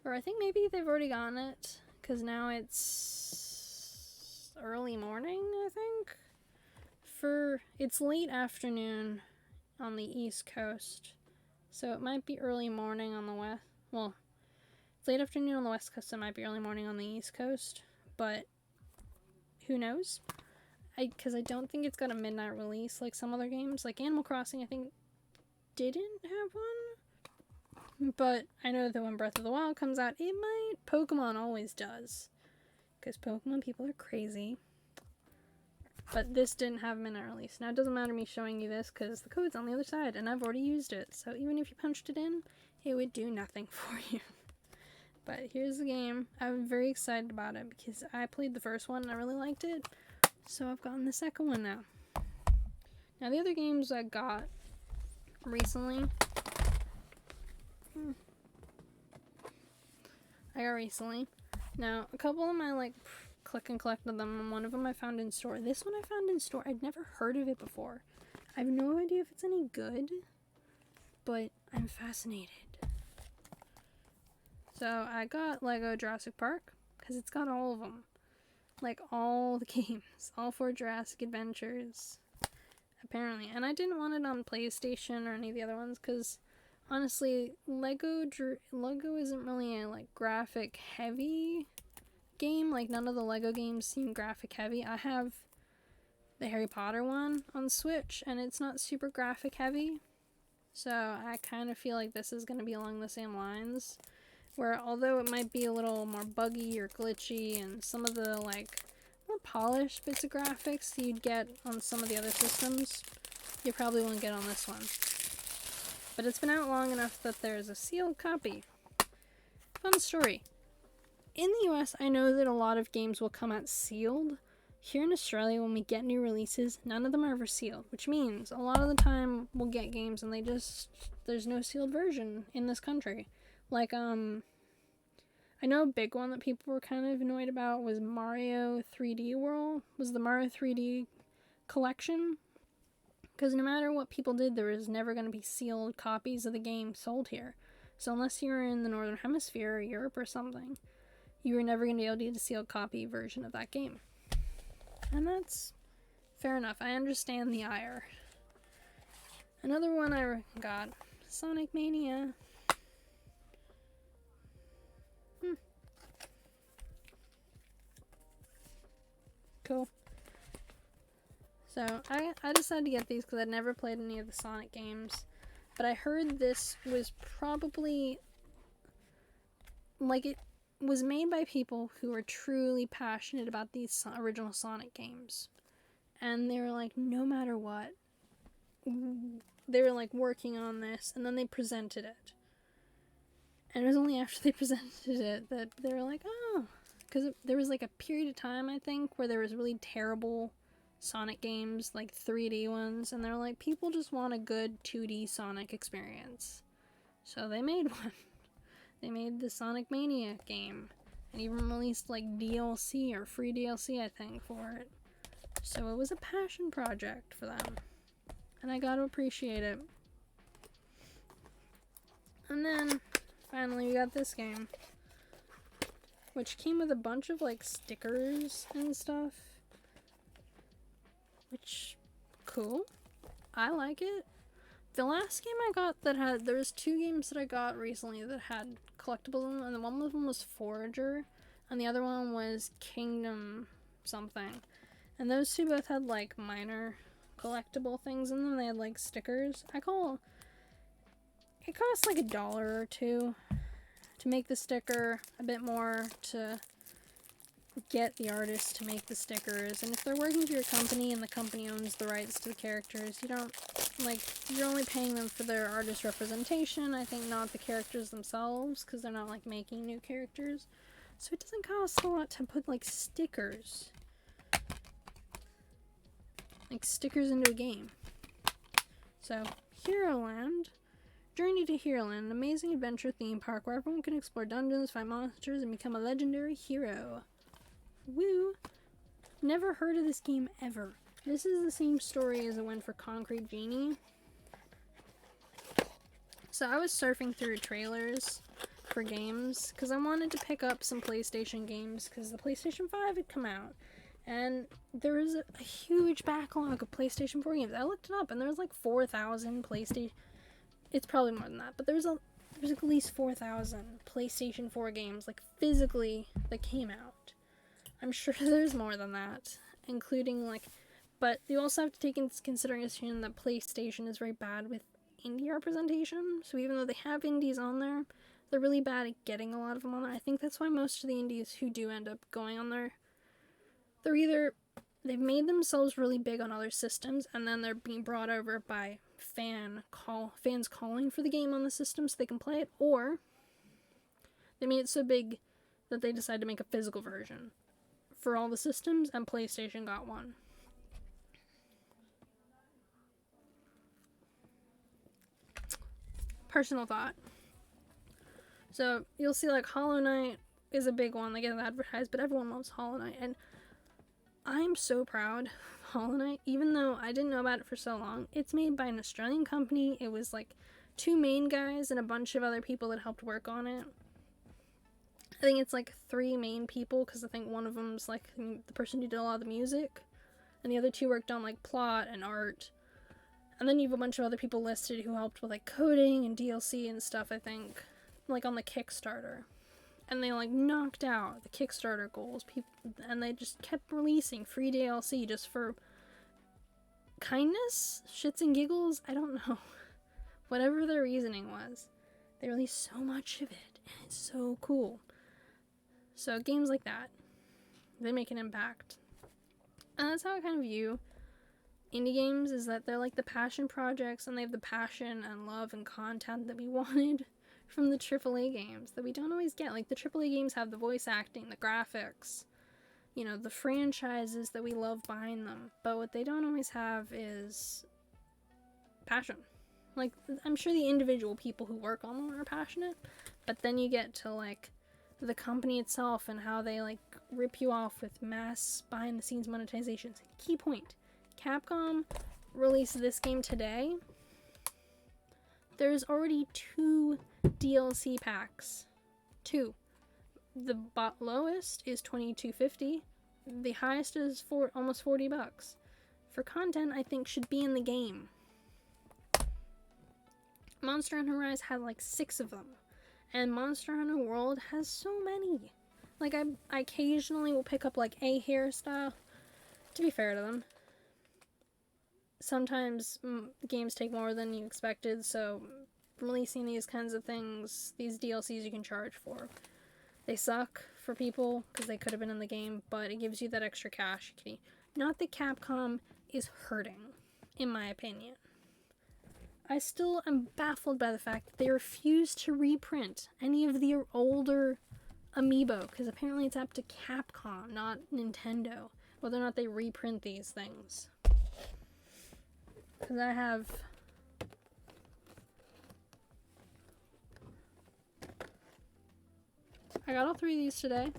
or I think maybe they've already gotten it, because now it's early morning, I think. It's late afternoon on the East Coast, so it might be early morning on the West. Well, it's late afternoon on the West Coast, so it might be early morning on the East Coast, but who knows? Because I don't think it's got a midnight release like some other games. Like Animal Crossing, I think, didn't have one. But I know that when Breath of the Wild comes out, it might. Pokemon always does. Because Pokemon people are crazy. But this didn't have a midnight release. Now, it doesn't matter me showing you this because the code's on the other side and I've already used it. So even if you punched it in, it would do nothing for you. But here's the game. I'm very excited about it because I played the first one and I really liked it. So I've gotten the second one now. Now the other games I got recently. Now a couple of them I like click and collected them, and one of them I found in store. This one I found in store. I'd never heard of it before. I have no idea if it's any good, but I'm fascinated. So I got Lego Jurassic Park because it's got all of them. Like all the games, all 4 Jurassic Adventures, apparently. And I didn't want it on PlayStation or any of the other ones because, honestly, Lego isn't really a like graphic heavy game. Like none of the Lego games seem graphic heavy. I have the Harry Potter one on Switch, and it's not super graphic heavy. So I kind of feel like this is going to be along the same lines. Where although it might be a little more buggy or glitchy and some of the like more polished bits of graphics you'd get on some of the other systems, you probably won't get on this one. But it's been out long enough that there's a sealed copy. Fun story. In the US, I know that a lot of games will come out sealed. Here in Australia, when we get new releases, none of them are ever sealed, which means a lot of the time we'll get games and there's no sealed version in this country. Like, I know a big one that people were kind of annoyed about was Mario 3D World, was the Mario 3D collection. Because no matter what people did, there was never going to be sealed copies of the game sold here. So unless you were in the Northern Hemisphere or Europe or something, you were never going to be able to get a sealed copy version of that game. And that's fair enough. I understand the ire. Another one I got, Sonic Mania. Cool. So, I decided to get these because I'd never played any of the Sonic games. But I heard this was probably, like, it was made by people who are truly passionate about these original Sonic games. And they were like, no matter what, they were like working on this, and then they presented it. And it was only after they presented it that they were like, oh, because there was like a period of time, I think, where there was really terrible Sonic games, like 3D ones, and they're like, people just want a good 2D Sonic experience. So they made one. They made the Sonic Mania game, and even released like DLC or free DLC, I think, for it. So it was a passion project for them, and I gotta appreciate it. And then finally we got this game, which came with a bunch of like stickers and stuff, which cool. I like it. The last game I got that had, there was 2 games that I got recently that had collectibles in them, and one of them was Forager, and the other one was Kingdom something. And those 2 both had like minor collectible things in them. They had like stickers. It costs like $1 or $2 to make the sticker, a bit more to get the artist to make the stickers. And if they're working for your company and the company owns the rights to the characters, you don't, like, you're only paying them for their artist representation, I think, not the characters themselves, because they're not like making new characters. So it doesn't cost a lot to put like stickers into a game. So Heroland. Journey to Heroland, an amazing adventure theme park where everyone can explore dungeons, fight monsters, and become a legendary hero. Woo! Never heard of this game ever. This is the same story as it went for Concrete Genie. So I was surfing through trailers for games because I wanted to pick up some PlayStation games because the PlayStation 5 had come out. And there was a huge backlog of PlayStation 4 games. I looked it up and there was like 4,000 PlayStation... It's probably more than that, but there's at least 4,000 PlayStation 4 games, like, physically, that came out. I'm sure there's more than that, including, like, but you also have to take into consideration that PlayStation is very bad with indie representation, so even though they have indies on there, they're really bad at getting a lot of them on there. I think that's why most of the indies who do end up going on there, they're either, they've made themselves really big on other systems, and then they're being brought over by fans calling for the game on the system so they can play it, or they made it so big that they decided to make a physical version for all the systems, and PlayStation got one. Personal thought. So you'll see like Hollow Knight is a big one, they get it advertised, but everyone loves Hollow Knight, and I'm so proud of Hollow Knight, even though I didn't know about it for so long. It's made by an Australian company. It was like 2 main guys and a bunch of other people that helped work on it. I think it's like 3 main people, because I think one of them's like the person who did a lot of the music, and the other 2 worked on like plot and art. And then you have a bunch of other people listed who helped with like coding and DLC and stuff, I think, like on the Kickstarter. And they like knocked out the Kickstarter goals, and they just kept releasing free DLC just for kindness, shits and giggles, I don't know. Whatever their reasoning was, they released so much of it, and it's so cool. So games like that, they make an impact. And that's how I kind of view indie games, is that they're like the passion projects, and they have the passion and love and content that we wanted from the AAA games that we don't always get. Like, the AAA games have the voice acting, the graphics, you know, the franchises that we love behind them. But what they don't always have is passion. Like, I'm sure the individual people who work on them are passionate, but then you get to, like, the company itself and how they, like, rip you off with mass behind-the-scenes monetizations. Key point. Capcom released this game today. There's already 2 DLC packs. 2. The lowest is $22.50. The highest is almost $40. For content, I think should be in the game. Monster Hunter Rise had like 6 of them, and Monster Hunter World has so many. Like, I occasionally will pick up like a hairstyle. To be fair to them, sometimes games take more than you expected, so releasing these kinds of things, these DLCs you can charge for, they suck for people because they could have been in the game, but it gives you that extra cash. Not that Capcom is hurting, in my opinion. I still am baffled by the fact that they refuse to reprint any of the older amiibo, because apparently it's up to Capcom, not Nintendo, whether or not they reprint these things. Because I got all 3 of these today.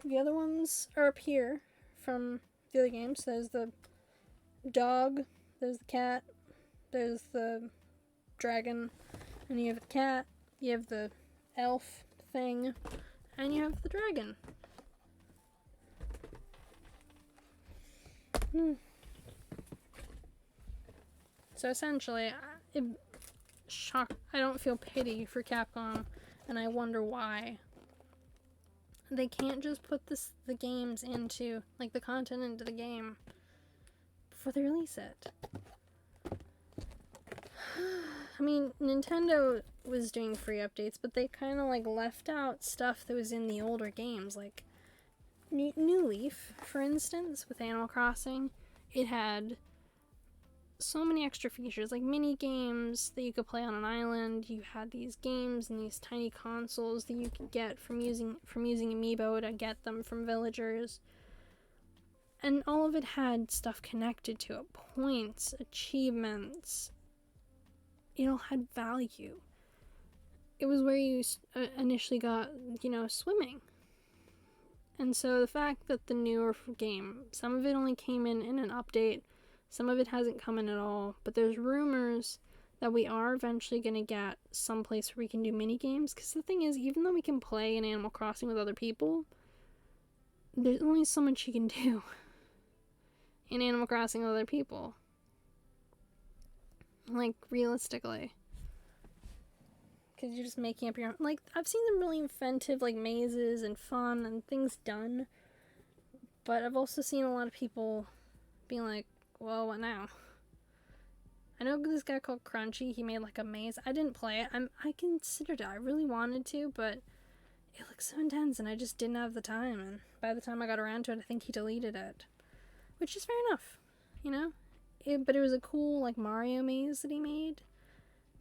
The other ones are up here from the other games. There's the dog, there's the cat, there's the dragon, and you have the cat, you have the elf thing, and you have the dragon. So essentially, I don't feel pity for Capcom, and I wonder why. They can't just put the games into, like, the content into the game before they release it. I mean, Nintendo was doing free updates, but they kind of, like, left out stuff that was in the older games, like New Leaf, for instance, with Animal Crossing. It had so many extra features, like mini games that you could play on an island. You had these games and these tiny consoles that you could get from using amiibo to get them from villagers, and all of it had stuff connected to it, points, achievements. It all had value. It was where you initially got, swimming. And so the fact that the newer game, some of it only came in an update, some of it hasn't come in at all, but there's rumors that we are eventually going to get someplace where we can do mini games, because the thing is, even though we can play in Animal Crossing with other people, there's only so much you can do in Animal Crossing with other people. Like, realistically. Because you're just making up your own. Like, I've seen some really inventive, like, mazes and fun and things done, but I've also seen a lot of people being like, well, what now? I know this guy called Crunchy, he made like a maze. I didn't play it. I considered it. I really wanted to, but it looks so intense and I just didn't have the time. And by the time I got around to it, I think he deleted it. Which is fair enough, But it was a cool, like, Mario maze that he made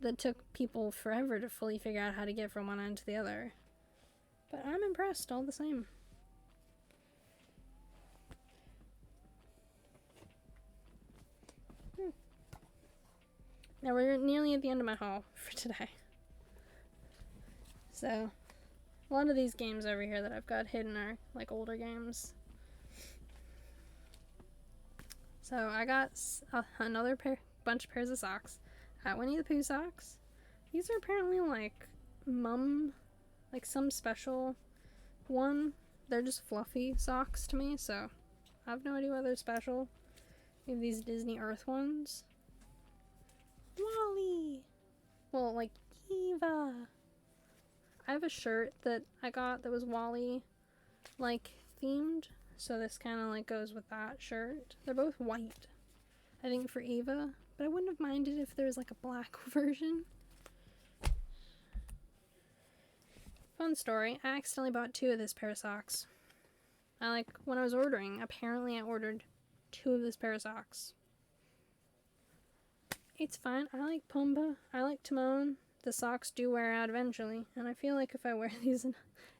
that took people forever to fully figure out how to get from one end to the other. But I'm impressed all the same. Now we're nearly at the end of my haul for today. So, a lot of these games over here that I've got hidden are, like, older games. So I got another bunch of pairs of socks. I got Winnie the Pooh socks. These are apparently, like, some special one. They're just fluffy socks to me, so I have no idea why they're special. We have these Disney Earth ones. Wally! Well, like, Eva! I have a shirt that I got that was Wally, like, themed. So this kind of, like, goes with that shirt. They're both white, I think, for Eva. But I wouldn't have minded if there was, like, a black version. Fun story. I accidentally bought 2 of this pair of socks. When I was ordering, apparently I ordered 2 of this pair of socks. It's fine. I like Pumbaa. I like Timon. The socks do wear out eventually. And I feel like if I wear these,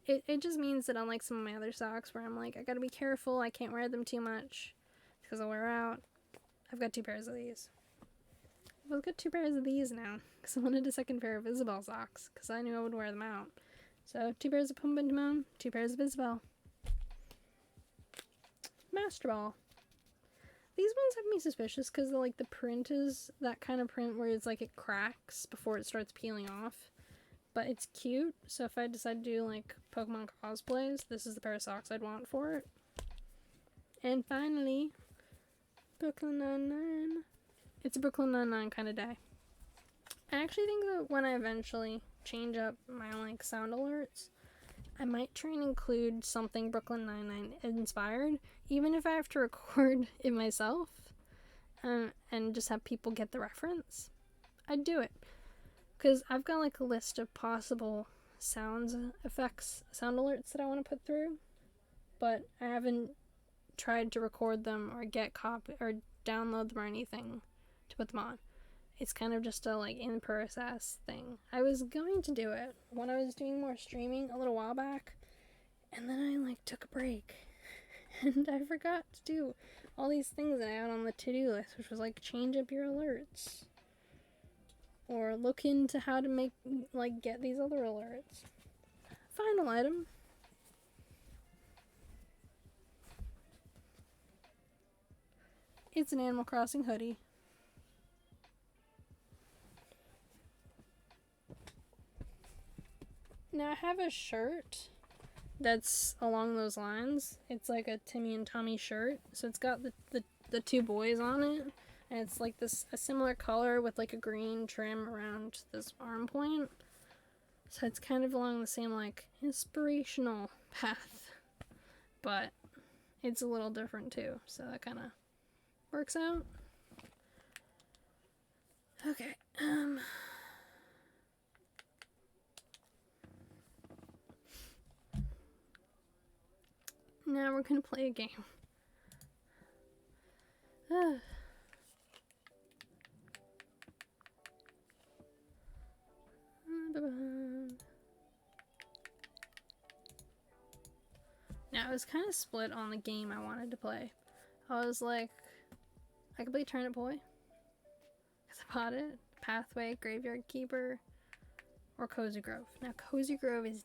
it just means that unlike some of my other socks where I'm like, I gotta be careful, I can't wear them too much because they'll wear out. I've got 2 pairs of these. I've got 2 pairs of these now because I wanted a second pair of Isabelle socks because I knew I would wear them out. So 2 pairs of Pumbaa and Timon, 2 pairs of Isabelle. Master Ball. These ones have me suspicious because the print is that kind of print where it's like it cracks before it starts peeling off. But it's cute, so if I decide to do like Pokemon cosplays, this is the pair of socks I'd want for it. And finally, Brooklyn Nine-Nine. It's a Brooklyn Nine-Nine kind of day. I actually think that when I eventually change up my sound alerts, I might try and include something Brooklyn Nine-Nine inspired, even if I have to record it myself, and just have people get the reference. I'd do it. Because I've got a list of possible sound alerts that I want to put through, but I haven't tried to record them or get copy or download them or anything to put them on. it's kind of just a like in process thing. I was going to do it when I was doing more streaming a little while back, and then I like took a break and I forgot to do all these things that I had on the to-do list, which was like change up your alerts or look into how to make like get these other alerts. Final item. It's an Animal Crossing hoodie. Now I have a shirt that's along those lines. It's like a Timmy and Tommy shirt. So it's got the two boys on it. And it's like a similar color with like a green trim around this arm point. So it's kind of along the same like inspirational path. But it's a little different too. So that kind of works out. Okay. Now we're gonna play a game. Now I was kind of split on the game I wanted to play. I was like, I could play Turnip Boy, because I bought it, Pathway, Graveyard Keeper, or Cozy Grove. Now Cozy Grove is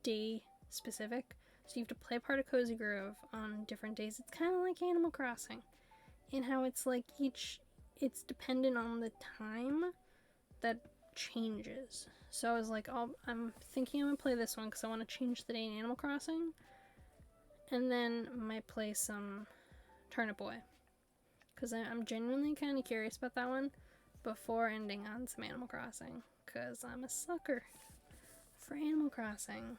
day specific, so you have to play part of Cozy Grove on different days. It's kind of like Animal Crossing, in how it's like it's dependent on the time that changes. So I was like, I'm thinking I'm gonna play this one because I want to change the day in Animal Crossing, and then might play some Turnip Boy, because I'm genuinely kind of curious about that one before ending on some Animal Crossing, because I'm a sucker for Animal Crossing.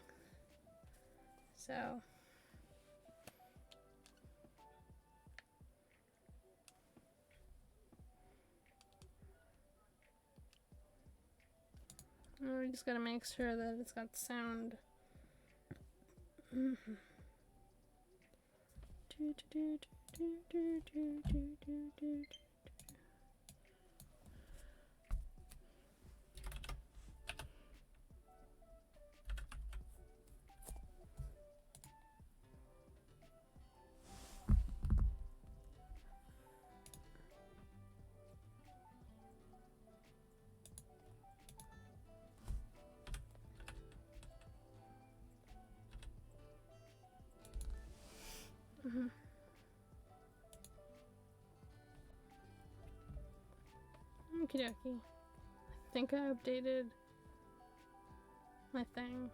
So we just gotta make sure that it's got sound. Okie dokie. I think I updated my thing.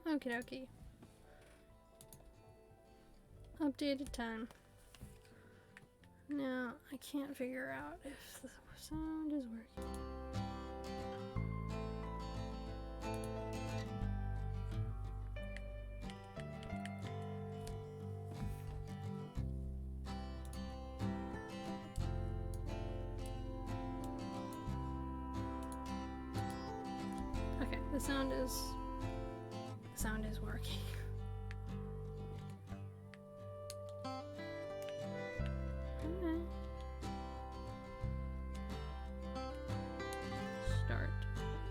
Okie dokie. Updated time. Now, I can't figure out if the sound is working. Okay, the sound is working.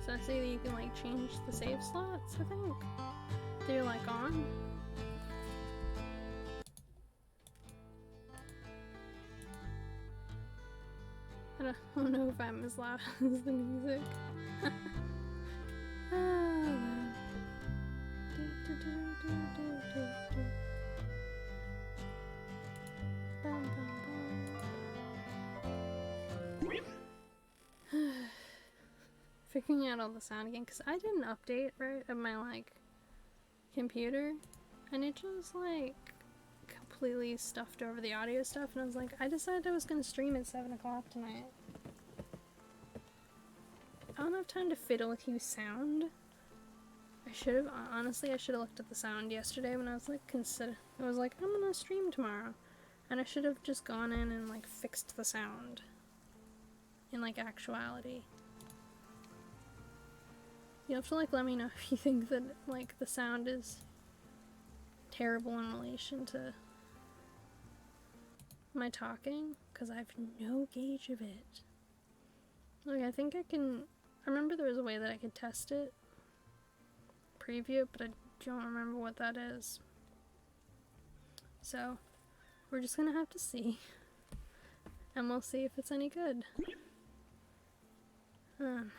So I see that you can like change the save slots, I think. They're like on. I don't know if I'm as loud as the music. Figuring out all the sound again, because I did an update, right, of my, like, computer, and it just, like, completely stuffed over the audio stuff, and I was like, I decided I was going to stream at 7 o'clock tonight. I don't have time to fiddle with you sound. Honestly, I should have looked at the sound yesterday when I was, like, I'm going to stream tomorrow. And I should have just gone in and like fixed the sound in like actuality. You have to like let me know if you think that like the sound is terrible in relation to my talking, because I have no gauge of it. Like I think I remember there was a way that I could test it, preview it, but I don't remember what that is. So we're just gonna have to see, and we'll see if it's any good. I'm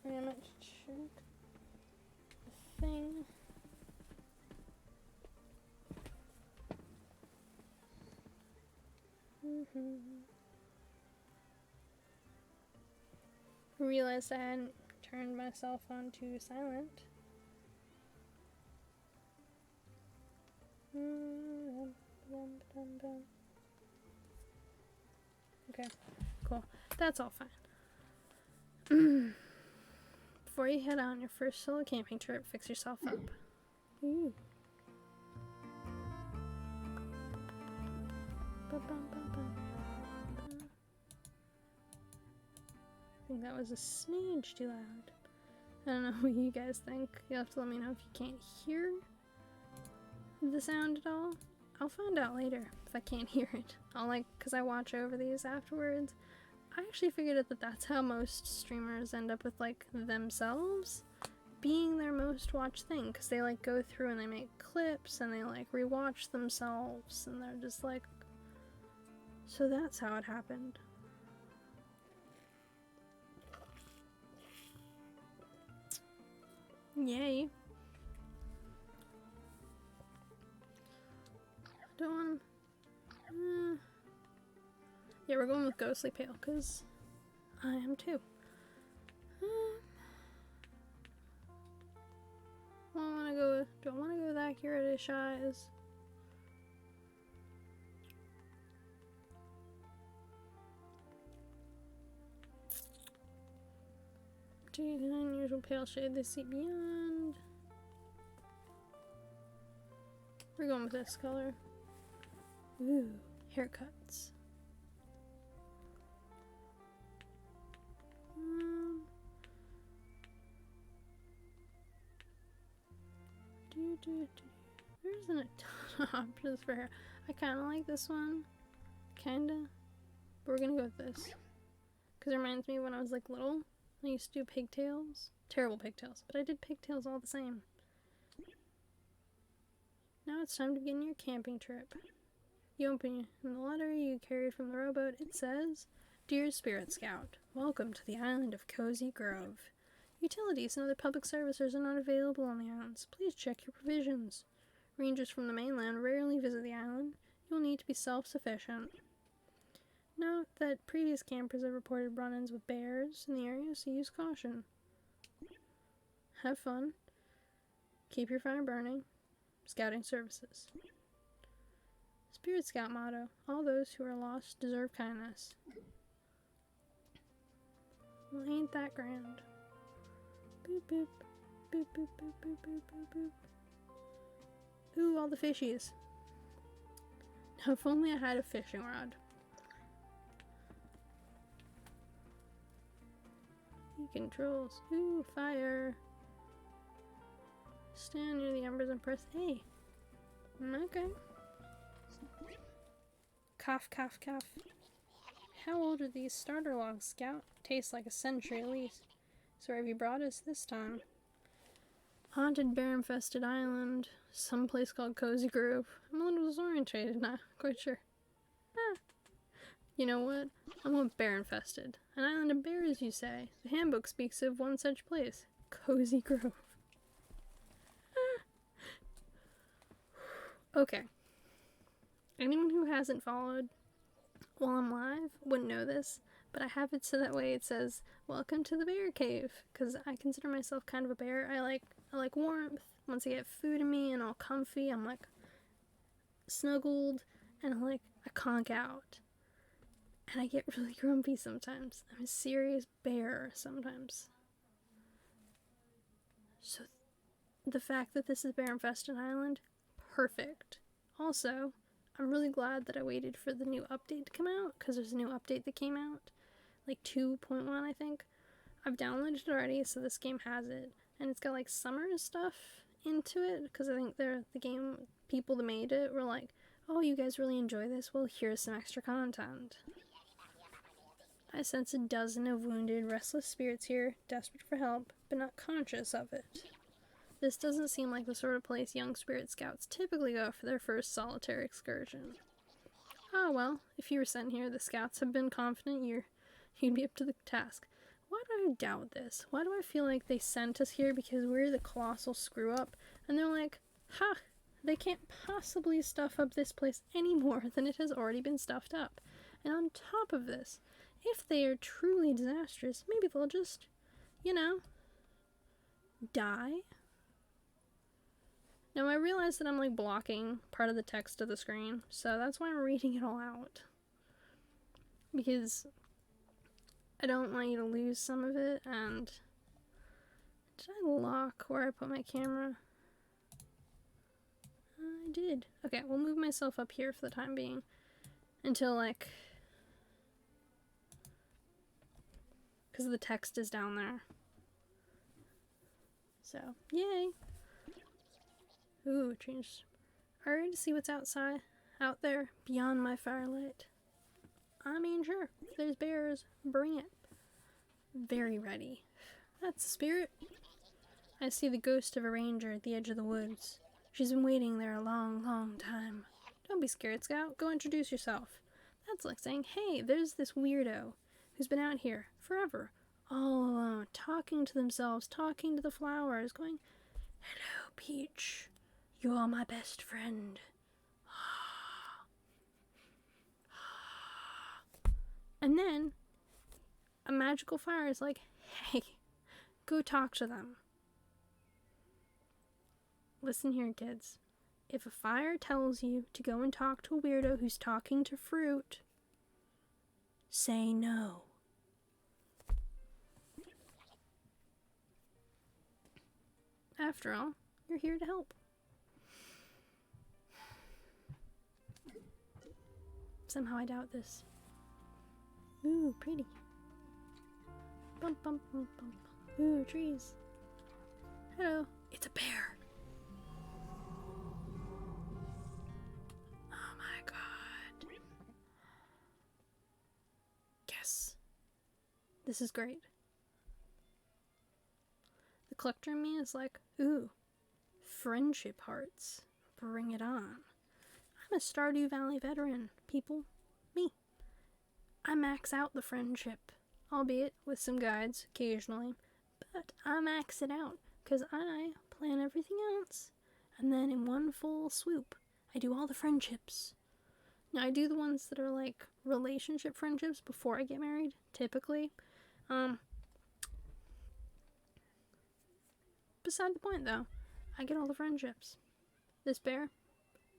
gonna check the thing. I realized I hadn't turned my cell phone to silent. Okay, cool. That's all fine. Before you head on your first solo camping trip, fix yourself up. Ooh. I think that was a smidge too loud. I don't know what you guys think. You'll have to let me know if you can't hear the sound at all. I'll find out later if I can't hear it. Because I watch over these afterwards. I actually figured out that that's how most streamers end up with, like, themselves being their most watched thing. Because they, like, go through and they make clips and they, like, rewatch themselves. And they're just like... So that's how it happened. Yay. Don't want yeah, we're going with Ghostly Pale, because I am too. Do I want to go with Accurate-ish Eyes? To an unusual pale shade they see beyond. We're going with this color. Ooh, haircuts. There isn't a ton of options for hair. I kind of like this one. Kinda. But we're gonna go with this. Because it reminds me of when I was like little. I used to do pigtails. Terrible pigtails. But I did pigtails all the same. Now it's time to begin your camping trip. You open the letter you carried from the rowboat. It says, Dear Spirit Scout, welcome to the island of Cozy Grove. Utilities and other public services are not available on the islands. Please check your provisions. Rangers from the mainland rarely visit the island. You will need to be self-sufficient. Note that previous campers have reported run-ins with bears in the area, so use caution. Have fun. Keep your fire burning. Scouting services. Spirit Scout motto, all those who are lost deserve kindness. Well, ain't that grand. Boop boop. Boop boop boop boop boop boop boop. Ooh, all the fishies. Now, if only I had a fishing rod. Controls. Ooh, fire. Stand near the embers and press A. Okay. Cough, cough, cough. How old are these starter logs, Scout? Tastes like a century at least. So where have you brought us this time? Haunted bear-infested island. Someplace called Cozy Grove. I'm a little disorientated, not quite sure. You know what? I'm going bear-infested. An island of bears, you say. The handbook speaks of one such place. Cozy Grove. Okay. Anyone who hasn't followed while I'm live wouldn't know this, but I have it so that way it says, Welcome to the bear cave, because I consider myself kind of a bear. I like warmth. Once I get food in me and all comfy, I'm like snuggled, and I conk out. And I get really grumpy sometimes. I'm a serious bear sometimes. So the fact that this is bear-infested island, perfect. Also, I'm really glad that I waited for the new update to come out, because there's a new update that came out, like 2.1 I think. I've downloaded it already, so this game has it, and it's got like summer stuff into it, because I think the game people that made it were like, oh, you guys really enjoy this? Well, here's some extra content. I sense a dozen of wounded, restless spirits here, desperate for help, but not conscious of it. This doesn't seem like the sort of place young spirit scouts typically go for their first solitary excursion. Ah, well, if you were sent here, the scouts have been confident you'd be up to the task. Why do I doubt this? Why do I feel like they sent us here because we're the colossal screw-up, and they're like, ha, they can't possibly stuff up this place any more than it has already been stuffed up. And on top of this, if they are truly disastrous, maybe they'll just, die? Now I realize that I'm like blocking part of the text of the screen, so that's why I'm reading it all out. Because I don't want you to lose some of it, and did I lock where I put my camera? I did. Okay, we'll move myself up here for the time being until because the text is down there. So, yay! Ooh, changed. Are you ready to see what's out there, beyond my firelight? I mean, sure. If there's bears, bring it. Very ready. That's the spirit. I see the ghost of a ranger at the edge of the woods. She's been waiting there a long, long time. Don't be scared, Scout. Go introduce yourself. That's like saying, hey, there's this weirdo who's been out here forever, all alone, talking to themselves, talking to the flowers, going, hello, Peach. You're my best friend. And then a magical fire is like, hey, go talk to them. Listen here, kids. If a fire tells you to go and talk to a weirdo who's talking to fruit, say no. After all, you're here to help. Somehow I doubt this. Ooh, pretty. Bump, bump, bump, bump. Ooh, trees. Hello. It's a bear. Oh my god. Yes. This is great. The collector in me is like, ooh, friendship hearts. Bring it on. I'm a Stardew Valley veteran, people. Me. I max out the friendship, albeit with some guides occasionally, but I max it out because I plan everything else, and then in one full swoop, I do all the friendships. Now, I do the ones that are like relationship friendships before I get married, typically. Beside the point, though, I get all the friendships. This bear,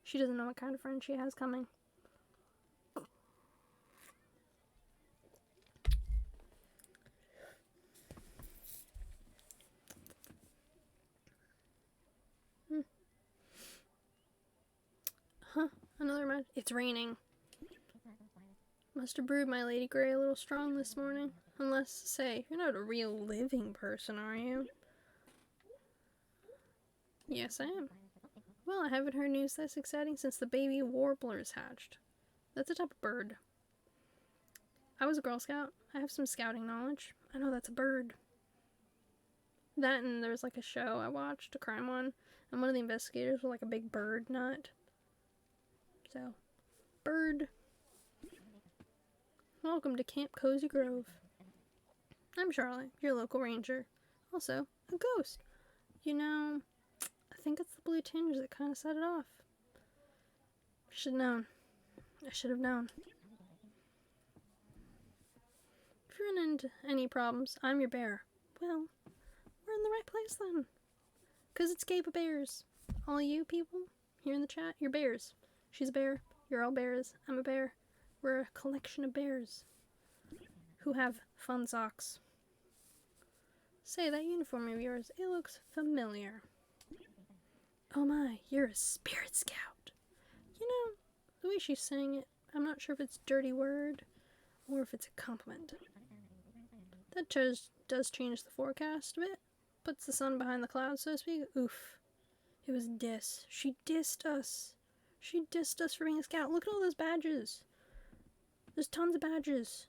she doesn't know what kind of friend she has coming. Huh, another match. It's raining. Must have brewed my Lady Grey a little strong this morning. Unless, say, you're not a real living person, are you? Yes, I am. Well, I haven't heard news that's exciting since the baby warblers hatched. That's a type of bird. I was a Girl Scout. I have some scouting knowledge. I know that's a bird. That, and there's like a show I watched, a crime one, and one of the investigators was like a big bird nut. So, bird. Welcome to Camp Cozy Grove. I'm Charlotte, your local ranger. Also, a ghost. You know, I think it's the blue tinge that kind of set it off. I should have known. I should have known. If you run into any problems, I'm your bear. Well, we're in the right place then. 'Cause it's Cape of Bears. All you people here in the chat, you're bears. She's a bear. You're all bears. I'm a bear. We're a collection of bears who have fun socks. Say, that uniform of yours, it looks familiar. Oh my, you're a spirit scout. You know, the way she's saying it, I'm not sure if it's a dirty word or if it's a compliment. That does change the forecast a bit. Puts the sun behind the clouds, so to speak. Oof. It was diss. She dissed us. She dissed us for being a scout. Look at all those badges. There's tons of badges.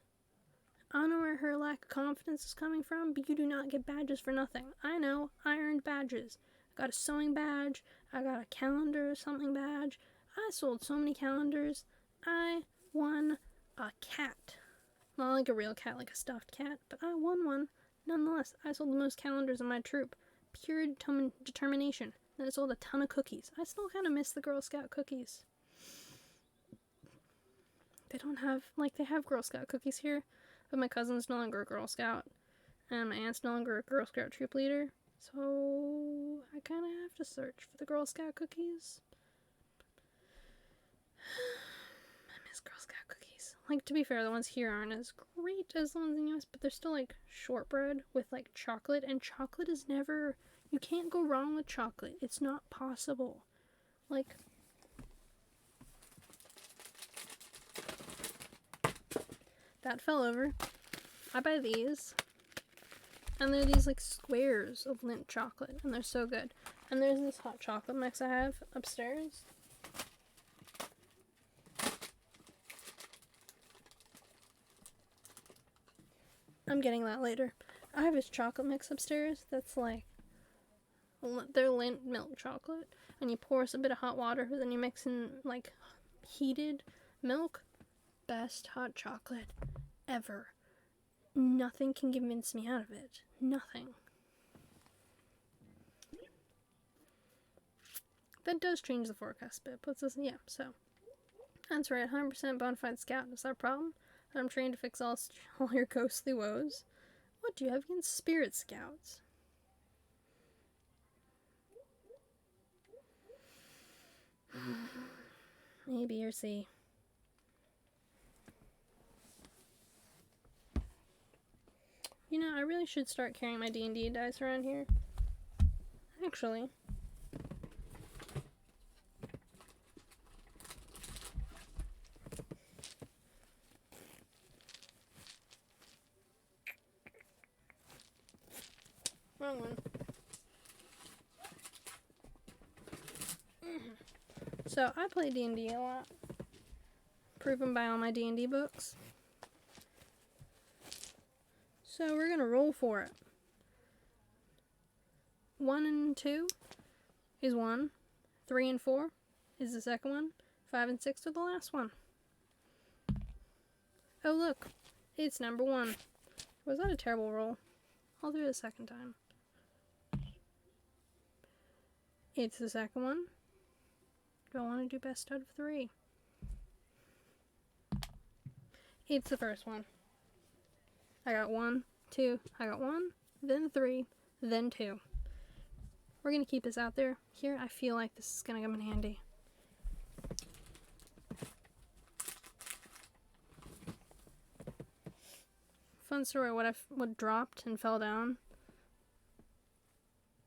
I don't know where her lack of confidence is coming from, but you do not get badges for nothing. I know. I earned badges. I got a sewing badge. I got a calendar or something badge. I sold so many calendars. I won a cat. Not like a real cat, like a stuffed cat, but I won one. Nonetheless, I sold the most calendars in my troop. Pure determination. Then I sold a ton of cookies. I still kind of miss the Girl Scout cookies. They don't have, like, they have Girl Scout cookies here, but my cousin's no longer a Girl Scout, and my aunt's no longer a Girl Scout troop leader, so I kind of have to search for the Girl Scout cookies. I miss Girl Scout cookies. Like, to be fair, the ones here aren't as great as the ones in the US, but they're still, like, shortbread with, like, chocolate, and chocolate is never... You can't go wrong with chocolate. It's not possible. Like... That fell over. I buy these. And they're these, like, squares of Lindt chocolate, and they're so good. And there's this hot chocolate mix I have upstairs. I'm getting that later. I have this chocolate mix upstairs that's like, they're Lindt milk chocolate, and you pour a bit of hot water, then you mix in like heated milk. Best hot chocolate ever. Nothing can convince me out of it. Nothing. That does change the forecast a bit. Puts us, yeah, so. That's right, 100% bona fide scout. Is that a problem? I'm trained to fix all your ghostly woes. What do you have against spirit scouts? A, B, or C. You know, I really should start carrying my D&D dice around here. Actually. Wrong one. So, I play D&D a lot. Proven by all my D&D books. So, we're gonna roll for it. 1 and 2 is 1. 3 and 4 is the second one. 5 and 6 are the last one. Oh, look. It's number 1. Was that a terrible roll? I'll do it a second time. It's the second one. Do I want to do best out of 3? It's the first one. I got 1, 2, I got 1, then 3, then 2. We're going to keep this out there. Here, I feel like this is going to come in handy. Fun story, what dropped and fell down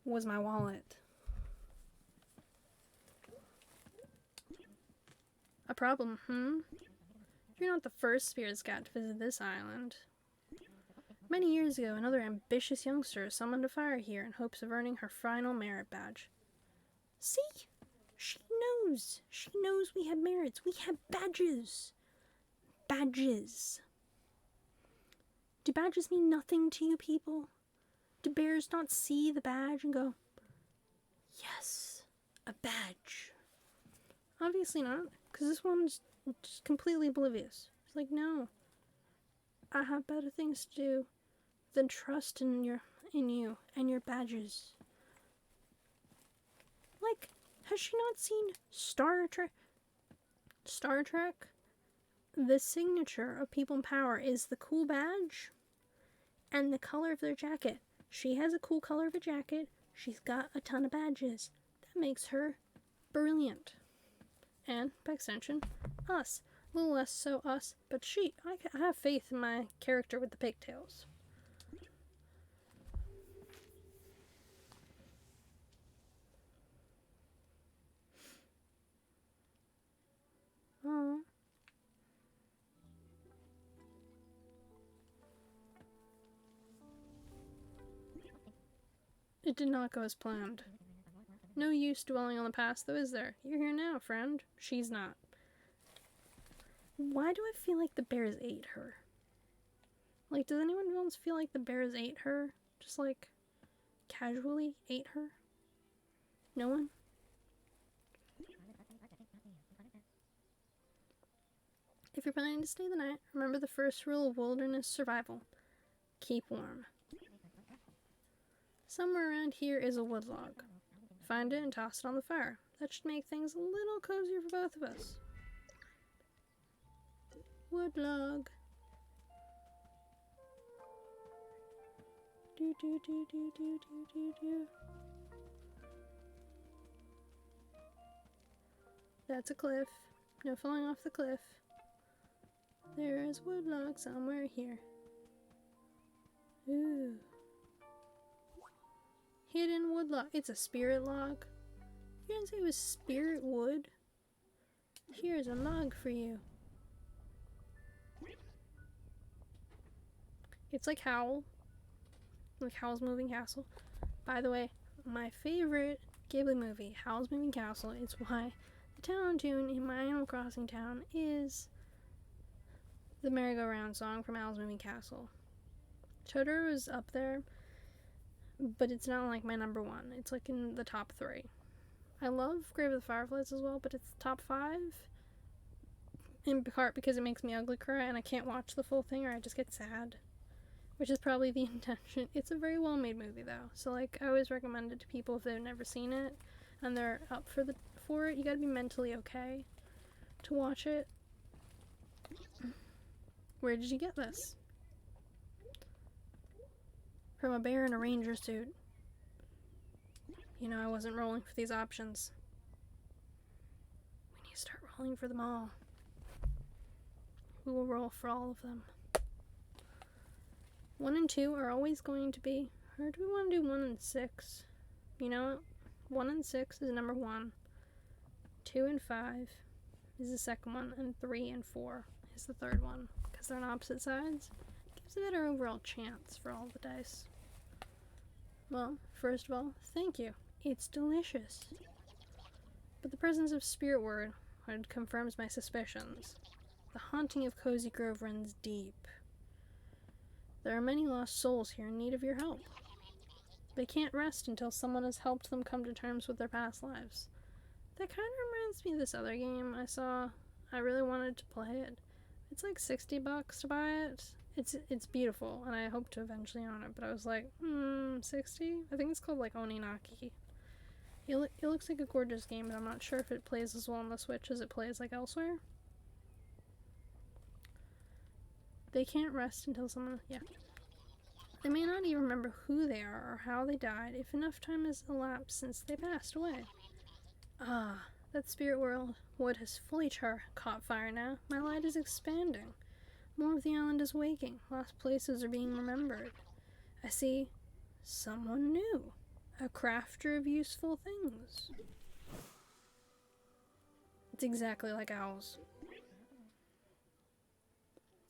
was my wallet. A problem, You're not the first spirit scout to visit this island. Many years ago, another ambitious youngster summoned a fire here in hopes of earning her final merit badge. See? She knows. She knows we have merits. We have badges. Badges. Do badges mean nothing to you people? Do bears not see the badge and go, yes, a badge? Obviously not, because this one's just completely oblivious. It's like, no, I have better things to do than trust in you and your badges. Like, has she not seen Star Trek? Star Trek? The signature of people in power is the cool badge and the color of their jacket. She has a cool color of a jacket. She's got a ton of badges. That makes her brilliant. And, by extension, us. A little less so us, but she. I have faith in my character with the pigtails. It did not go as planned. No use dwelling on the past, though, is there? You're here now, friend. She's not. Why do I feel like the bears ate her? Like, does anyone else feel like the bears ate her? Just, like, casually ate her? No one? If you're planning to stay the night, remember the first rule of wilderness survival. Keep warm. Somewhere around here is a wood log. Find it and toss it on the fire. That should make things a little cozier for both of us. Wood log. Do do do do do do do do. That's a cliff. No falling off the cliff. There is wood log somewhere here. Ooh. Hidden wood log. It's a spirit log. You didn't say it was spirit wood. Here's a log for you. It's like Howl. Like Howl's Moving Castle. By the way, my favorite Ghibli movie, Howl's Moving Castle, is why the town tune in my Animal Crossing town is the merry-go-round song from Howl's Moving Castle. Totoro is up there, but it's not like my number one. It's like in the top 3. I love Grave of the Fireflies as well, but it's top 5. In part because it makes me ugly cry and I can't watch the full thing or I just get sad. Which is probably the intention. It's a very well-made movie though. So like I always recommend it to people if they've never seen it and they're up for it. You gotta be mentally okay to watch it. Where did you get this? From a bear in a ranger suit. You know, I wasn't rolling for these options. We need to start rolling for them all. We will roll for all of them. 1 and 2 are always going to be, or do we want to do 1 and 6? You know what? 1 and 6 is number 1. 2 and 5 is the second one, and 3 and 4 is the third one. Because they're on opposite sides, it gives a better overall chance for all the dice. Well, first of all, thank you. It's delicious. But the presence of Spirit Word confirms my suspicions. The haunting of Cozy Grove runs deep. There are many lost souls here in need of your help. They can't rest until someone has helped them come to terms with their past lives. That kind of reminds me of this other game I saw. I really wanted to play it. It's like $60 to buy it. It's beautiful, and I hope to eventually own it, but I was like, 60? I think it's called like Oninaki. It looks like a gorgeous game, but I'm not sure if it plays as well on the Switch as it plays like elsewhere. They can't rest until someone, yeah. They may not even remember who they are or how they died if enough time has elapsed since they passed away. Ah, that spirit wood has fully caught fire now. My light is expanding. More of the island is waking. Lost places are being remembered. I see someone new. A crafter of useful things. It's exactly like owls.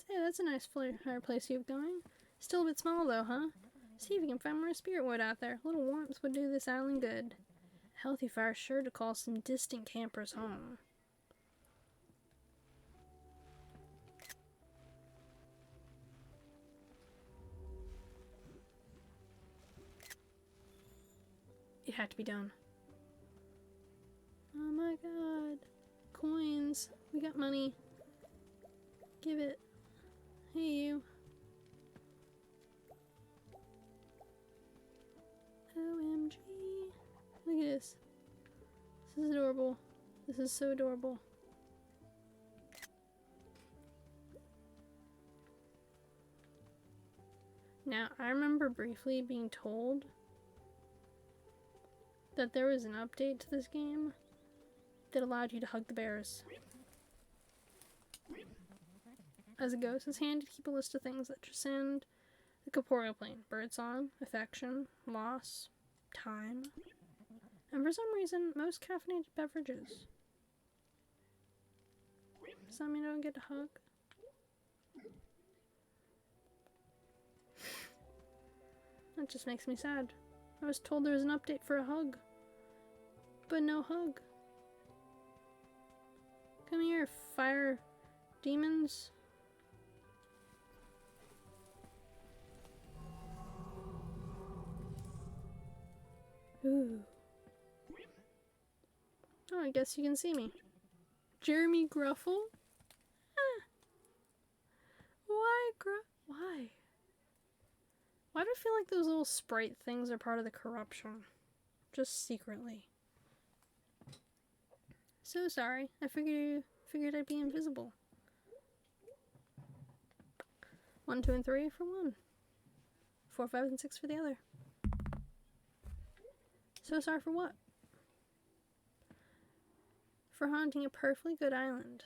Hey, that's a nice fireplace you have going. Still a bit small though, huh? See if you can find more spirit wood out there. A little warmth would do this island good. A healthy fire is sure to call some distant campers home. It had to be done. Oh my god. Coins. We got money. Give it. Hey you. OMG. Look at this. This is adorable. This is so adorable. Now, I remember briefly being told that there was an update to this game that allowed you to hug the bears. As a ghost, it's handy to keep a list of things that transcend the corporeal plane. Birdsong, affection, loss, time, and for some reason, most caffeinated beverages. Does that mean I don't get to hug? That just makes me sad. I was told there was an update for a hug. But no hug. Come here, fire demons. Ooh. Oh, I guess you can see me. Jeremy Gruffle? Ah. Why Why? Why do I feel like those little sprite things are part of the corruption? Just secretly. So sorry. I figured I'd be invisible. 1, 2, and 3 for one. 4, 5, and 6 for the other. So sorry for what? For haunting a perfectly good island.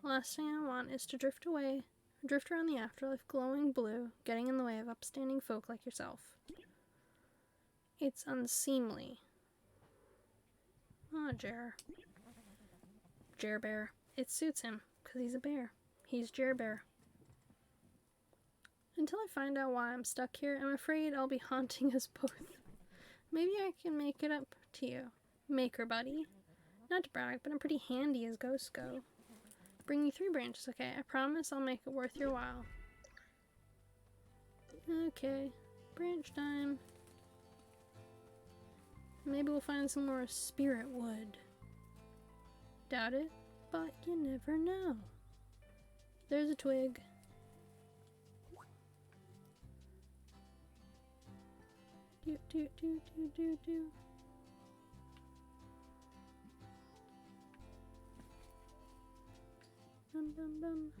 The last thing I want is to drift away, drift around the afterlife glowing blue, getting in the way of upstanding folk like yourself. It's unseemly. Ah, Jer. Jer Bear. It suits him, because he's a bear. He's Jer Bear. Until I find out why I'm stuck here, I'm afraid I'll be haunting us both. Maybe I can make it up to you. Maker buddy. Not to brag, but I'm pretty handy as ghosts go. Bring you 3 branches, okay? I promise I'll make it worth your while. Okay. Branch time. Maybe we'll find some more spirit wood. Doubt it, but you never know. There's a twig. Do do do do do do. Bum bum bum.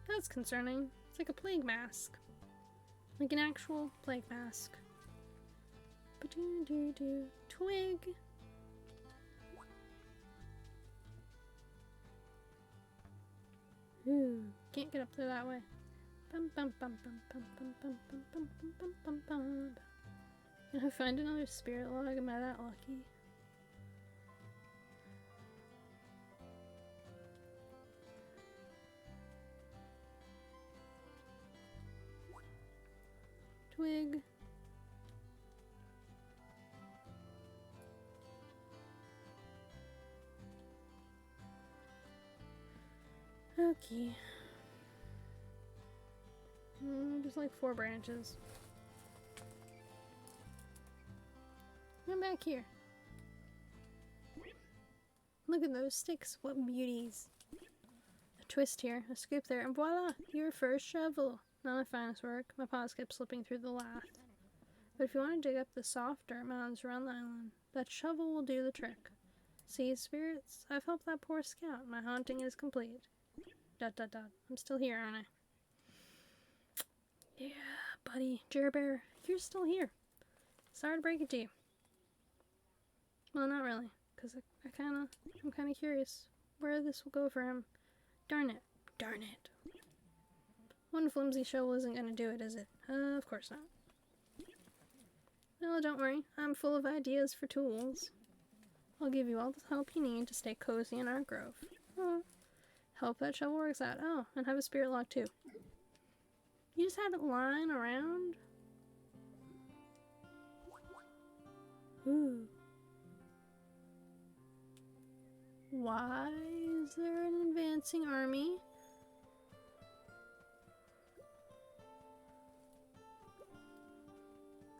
That's concerning. It's like a plague mask. Like an actual plague mask. Ba-do-do-do. Twig. Ooh, can't get up there that way. Bum bum bum bum bum bum bum bum bum bum bum bum bum. Can I find another spirit log? Am I that lucky? Twig. Okay. Just like 4 branches. Come back here. Look at those sticks. What beauties. A twist here, a scoop there, and voila! Your first shovel. Not my finest work. My paws kept slipping through the lath. But if you want to dig up the soft dirt mounds around the island, that shovel will do the trick. See, spirits, I've helped that poor scout. My haunting is complete. ... I'm still here, aren't I? Yeah, buddy. Jer Bear, you're still here. Sorry to break it to you. Well, not really, because I'm kind of curious where this will go for him. Darn it. Darn it. One flimsy shovel isn't going to do it, is it? Of course not. No, don't worry. I'm full of ideas for tools. I'll give you all the help you need to stay cozy in our grove. Oh, hope that shovel works out. Oh, and have a spirit log too. You just had it lying around? Ooh. Why is there an advancing army?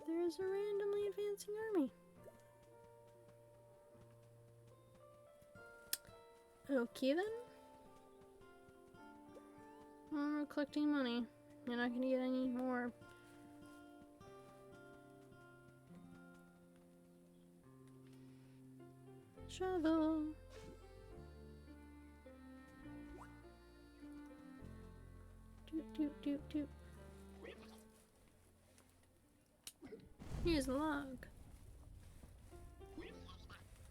There's a randomly advancing army. Okay then. Well, we're collecting money. You're not gonna get any more. Shovel. Doot doot doot doot. Here's a log.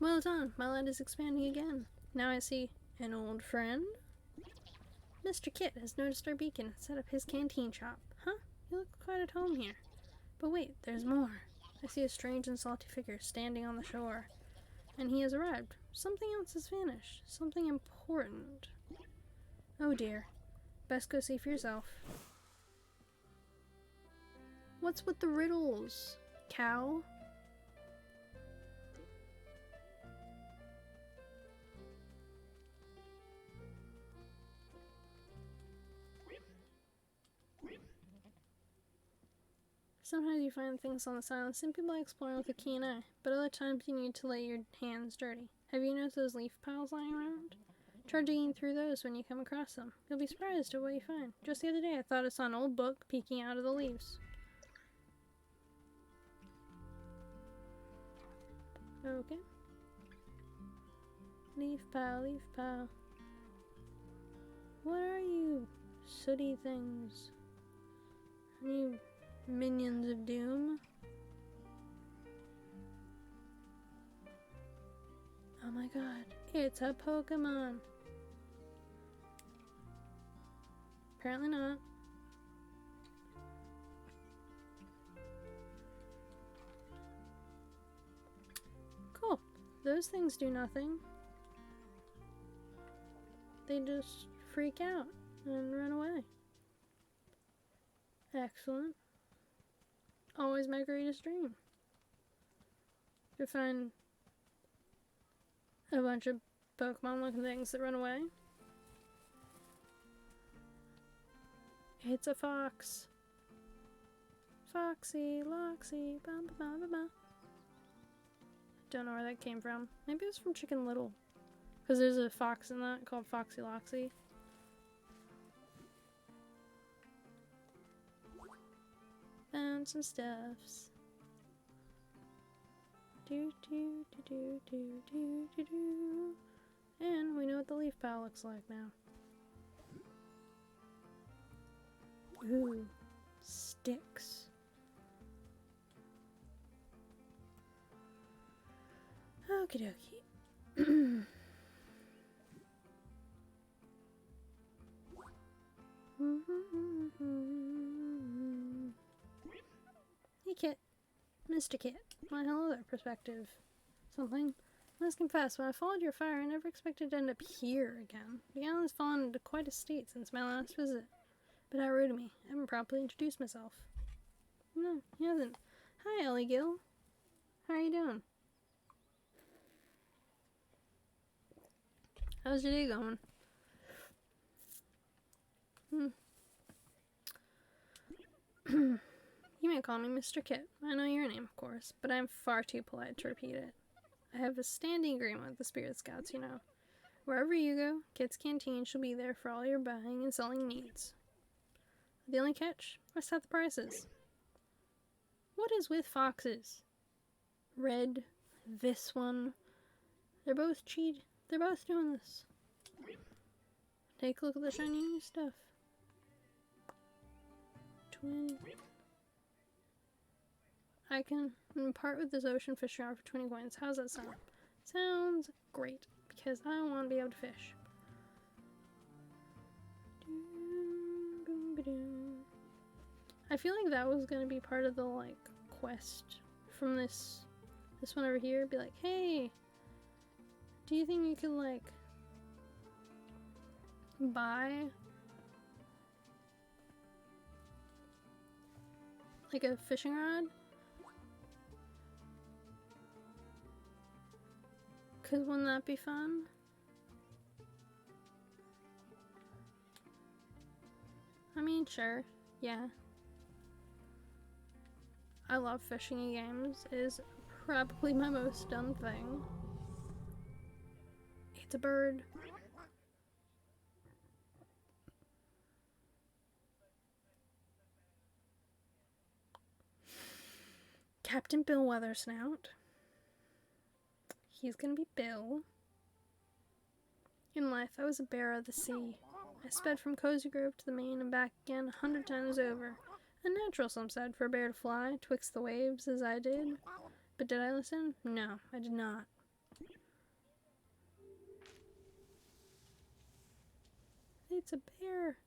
Well done, my land is expanding again. Now I see an old friend. Mr. Kit has noticed our beacon and set up his canteen shop. Huh? You look quite at home here. But wait, there's more. I see a strange and salty figure standing on the shore. and he has arrived. Something else has vanished. Something important. Oh dear. Best go see for yourself. What's with the riddles? Cow? Sometimes you find things on the silent simply by exploring with a keen eye, but other times you need to lay your hands dirty. Have you noticed those leaf piles lying around? Try digging through those when you come across them. You'll be surprised at what you find. Just the other day I thought I saw an old book peeking out of the leaves. Okay. Leaf pile, leaf pile. What are you, sooty things? Are you minions of doom? Oh my god, it's a Pokemon. Apparently not. Cool. Those things do nothing. They just freak out and run away. Excellent. Always my greatest dream. To find a bunch of Pokemon looking things that run away. It's a fox. Foxy, Loxy, ba ba ba ba ba. Don't know where that came from. Maybe it was from Chicken Little. Because there's a fox in that called Foxy Loxy. Found some stuffs. Do do do do do do do do. And we know what the leaf pile looks like now. Ooh, sticks. Okie dokie. Hey Kit. Mr. Kit. My hello there, perspective. Something. I must confess, when I followed your fire, I never expected to end up here again. The island has fallen into quite a state since my last visit. But how rude of me. I haven't properly introduced myself. No, he hasn't. Hi, Ellie Gill. How are you doing? How's your day going? You may call me Mr. Kit. I know your name, of course, but I'm far too polite to repeat it. I have a standing agreement with the Spirit Scouts, you know. Wherever you go, Kit's Canteen shall be there for all your buying and selling needs. The only catch? I set the prices. What is with foxes? Red, this one. They're both cheat. They're both doing this. Take a look at the shiny new stuff. Twin. I can part with this ocean fish jar for 20 coins. How's that sound? Sounds great, because I want to be able to fish. I feel like that was going to be part of the, like, quest from this one over here. Be like, hey, do you think you could, like, buy, like, a fishing rod? Cause wouldn't that be fun? I mean, sure, yeah. I love fishing in games. It is probably my most done thing. It's a bird. Captain Bill Weathersnout. He's gonna be Bill. In life, I was a bear of the sea. I sped from Cozy Grove to the main and back again 100 times over. Unnatural, some said, for a bear to fly twixt the waves as I did. But did I listen? No, I did not. It's a bear.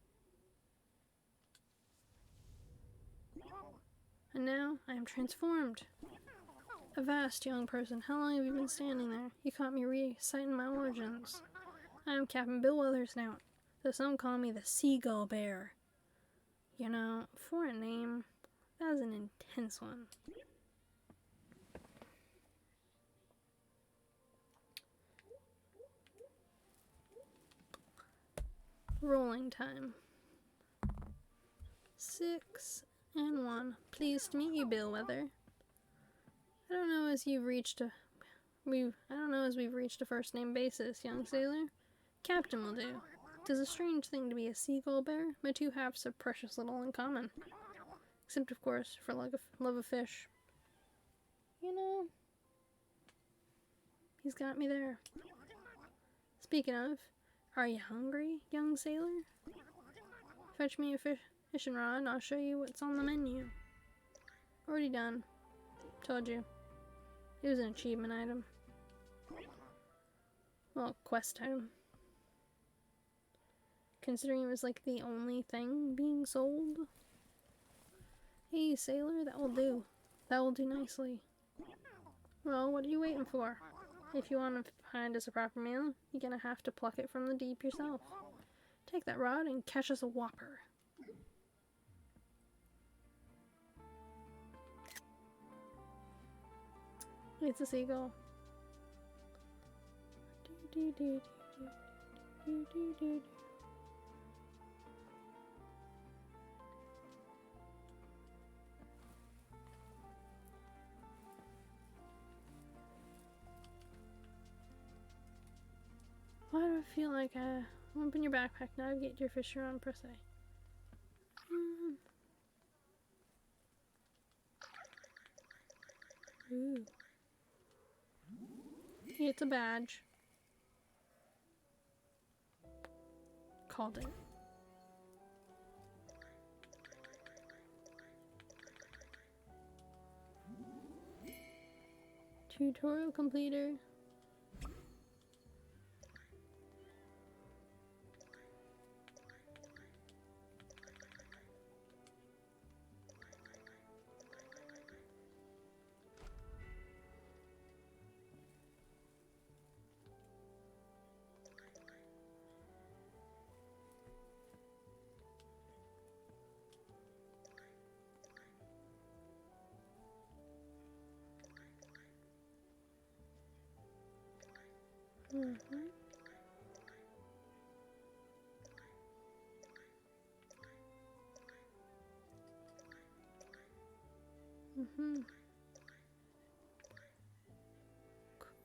And now I am transformed. Avast, young person, how long have you been standing there? You caught me reciting my origins. I am Captain Bill Weathersnout, though some call me the Seagull Bear. You know, for a name, that was an intense one. Rolling time. 6 and 1. Pleased to meet you, Bill Weather. I don't know as we've reached a first name basis, young sailor. Captain will do. 'Tis a strange thing to be a seagull bear, but two halves have precious little in common. Except, of course, for love of fish. You know, he's got me there. Speaking of, are you hungry, young sailor? Fetch me a fishing rod and I'll show you what's on the menu. Already done. Told you. It was an achievement item. Well, quest item. Considering it was like the only thing being sold. Hey, sailor, that will do. That will do nicely. Well, what are you waiting for? If you want to find us a proper meal, you're gonna have to pluck it from the deep yourself. Take that rod and catch us a whopper. It's a seagull. Why do I feel like open your backpack, navigate your fisher on press A. Ooh. It's a badge. Called it. Tutorial completer.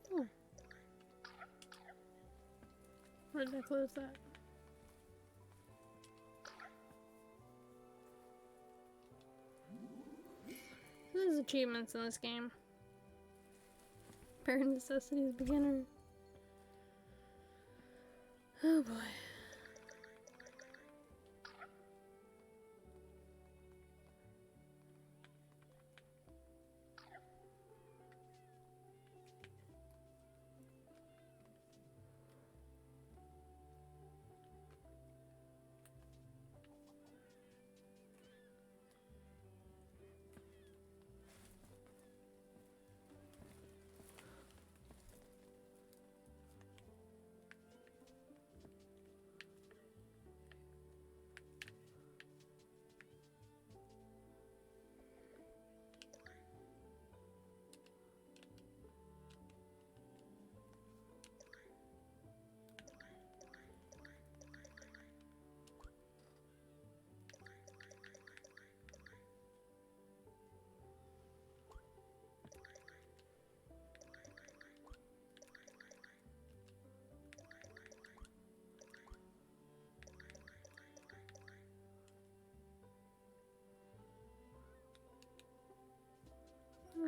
Cool. Where did I close that? There's achievements in this game. Bare necessities beginner. Oh boy.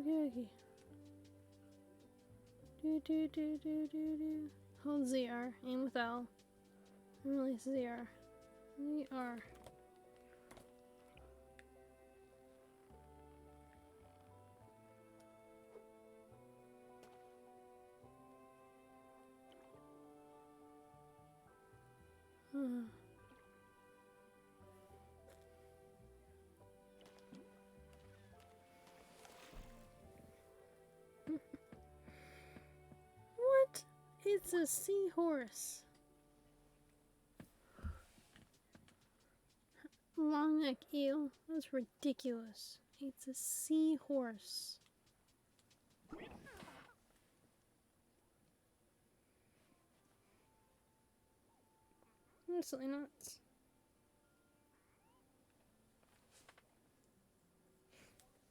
Okay. Hold ZR. Aim with L. And release ZR. ZR. It's a seahorse. Long neck eel. That's ridiculous. It's a seahorse. Absolutely nuts.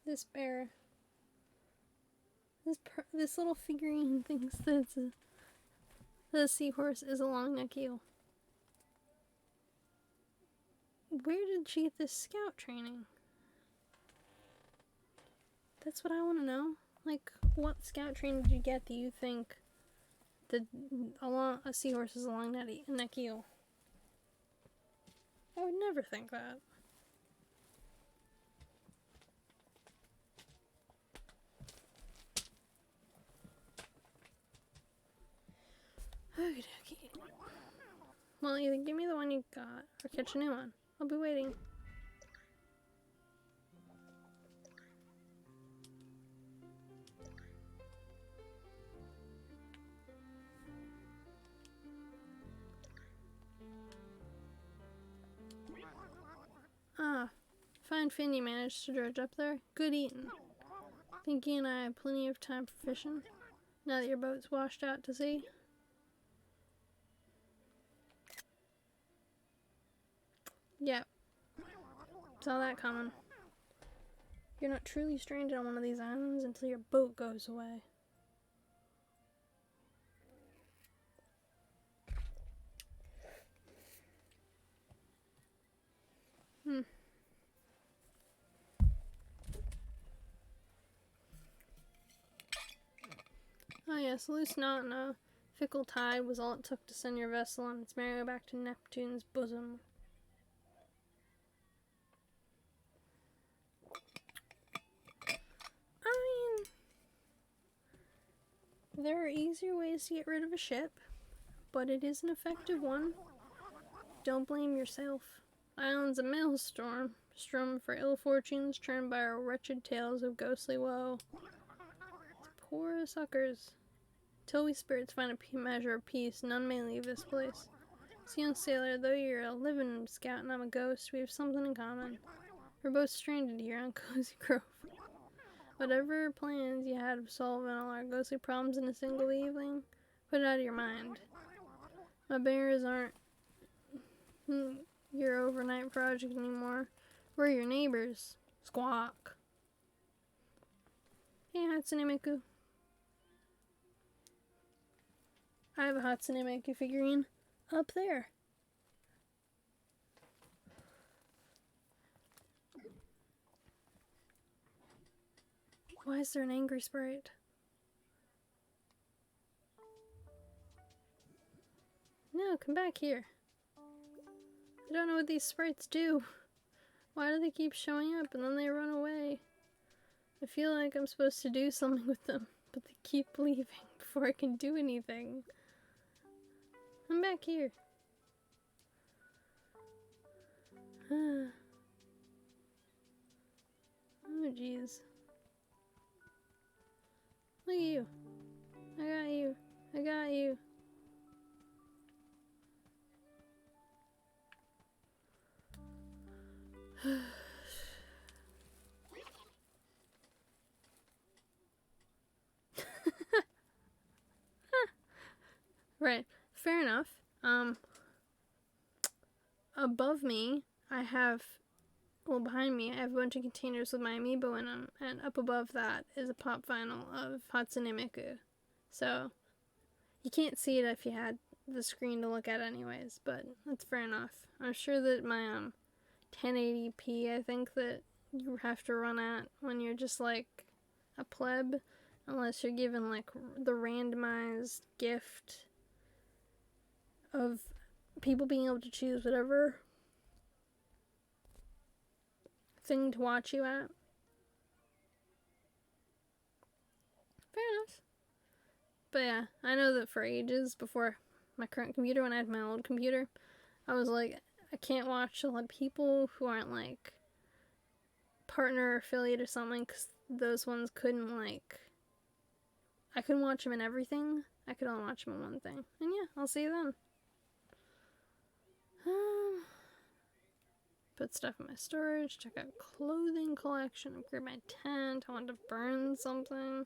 This bear. This little figurine thinks that the seahorse is a long neck eel. Where did she get this scout training? That's what I want to know. Like, what scout training did you get that you think that a seahorse is a long neck eel? I would never think that. Okie dokie. Well, either give me the one you got or catch a new one. I'll be waiting. Ah, fine fin you managed to dredge up there. Good eating. Think you and I have plenty of time for fishing, now that your boat's washed out to sea? Yep. Saw that coming. You're not truly stranded on one of these islands until your boat goes away. Oh yes, loose knot and a fickle tide was all it took to send your vessel on its merry way back to Neptune's bosom. I mean, there are easier ways to get rid of a ship, but it is an effective one. Don't blame yourself. Island's a maelstrom, strewn for ill fortunes churned by our wretched tales of ghostly woe. Poor suckers. Till we spirits find a measure of peace, none may leave this place. So, young sailor, though you're a living scout and I'm a ghost, we have something in common. We're both stranded here on Cozy Grove. Whatever plans you had of solving all our ghostly problems in a single evening, put it out of your mind. My bears aren't your overnight project anymore. We're your neighbors. Squawk. Hey, Hatsune Miku. I have a Hatsune Miku figurine up there. Why is there an angry sprite? No, come back here. I don't know what these sprites do. Why do they keep showing up and then they run away? I feel like I'm supposed to do something with them, but they keep leaving before I can do anything. I'm back here. Oh, jeez. Look at you. I got you. I got you. Right. Fair enough. Above me, I have, well, behind me, I have a bunch of containers with my amiibo in them, and up above that is a pop vinyl of Hatsune Miku. So, you can't see it if you had the screen to look at anyways, but that's fair enough. I'm sure that my, 1080p, I think that you have to run at when you're just, like, a pleb, unless you're given, like, the randomized gift of people being able to choose whatever thing to watch you at. Fair enough. But yeah, I know that for ages before my current computer, when I had my old computer, I was like, I can't watch a lot of people who aren't like partner or affiliate or something, because those ones couldn't, like, I couldn't watch him in everything. I could only watch him in one thing. And yeah, I'll see you then. Put stuff in my storage, check out clothing collection, upgrade my tent, I want to burn something.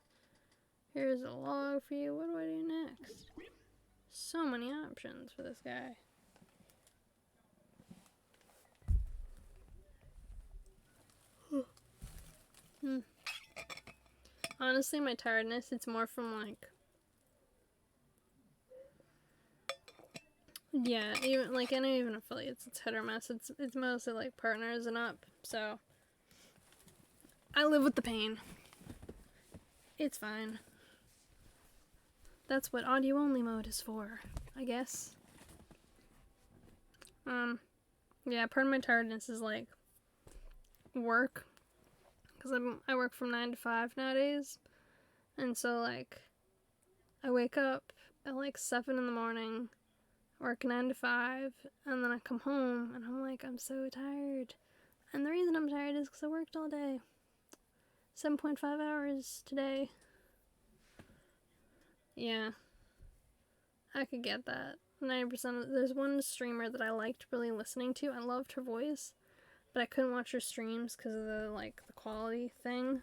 Here's a log for you. What do I do next? So many options for this guy. Honestly, my tiredness, it's more from like, yeah, even like, I know even affiliates, it's hit or miss. It's mostly like partners and up, so I live with the pain. It's fine. That's what audio only mode is for, I guess. Yeah, part of my tiredness is like work, because I work from 9 to 5 nowadays, and so like I wake up at like 7 in the morning, work 9 to 5, and then I come home and I'm like, I'm so tired. And the reason I'm tired is because I worked all day. 7.5 hours today. Yeah, I could get that. 90% of, there's one streamer that I liked really listening to. I loved her voice, but I couldn't watch her streams because of the quality thing.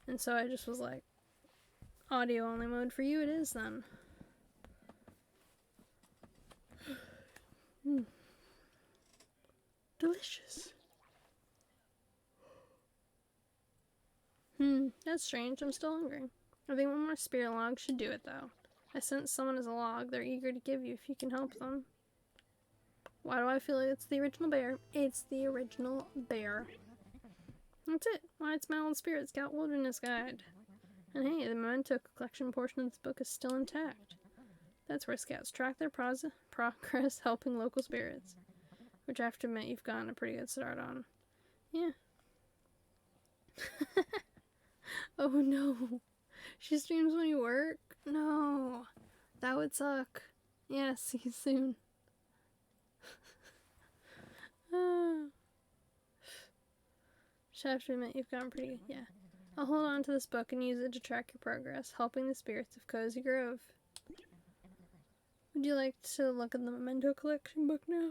And so I just was like, audio only mode for you it is then. Delicious. That's strange. I'm still hungry. I think one more spirit log should do it though. I sent someone as a log. They're eager to give you if you can help them. Why do I feel like it's the original bear? It's the original bear. That's it. Why, it's my old Spirit Scout Wilderness Guide. And hey, the memento collection portion of this book is still intact. That's where scouts track their progress helping local spirits. Which I have to admit you've gotten a pretty good start on. Yeah. Oh no. She streams when you work? No. That would suck. Yeah, see you soon. Should have to admit you've gotten pretty good. Yeah. I'll hold on to this book and use it to track your progress, helping the spirits of Cozy Grove. Would you like to look at the memento collection book now?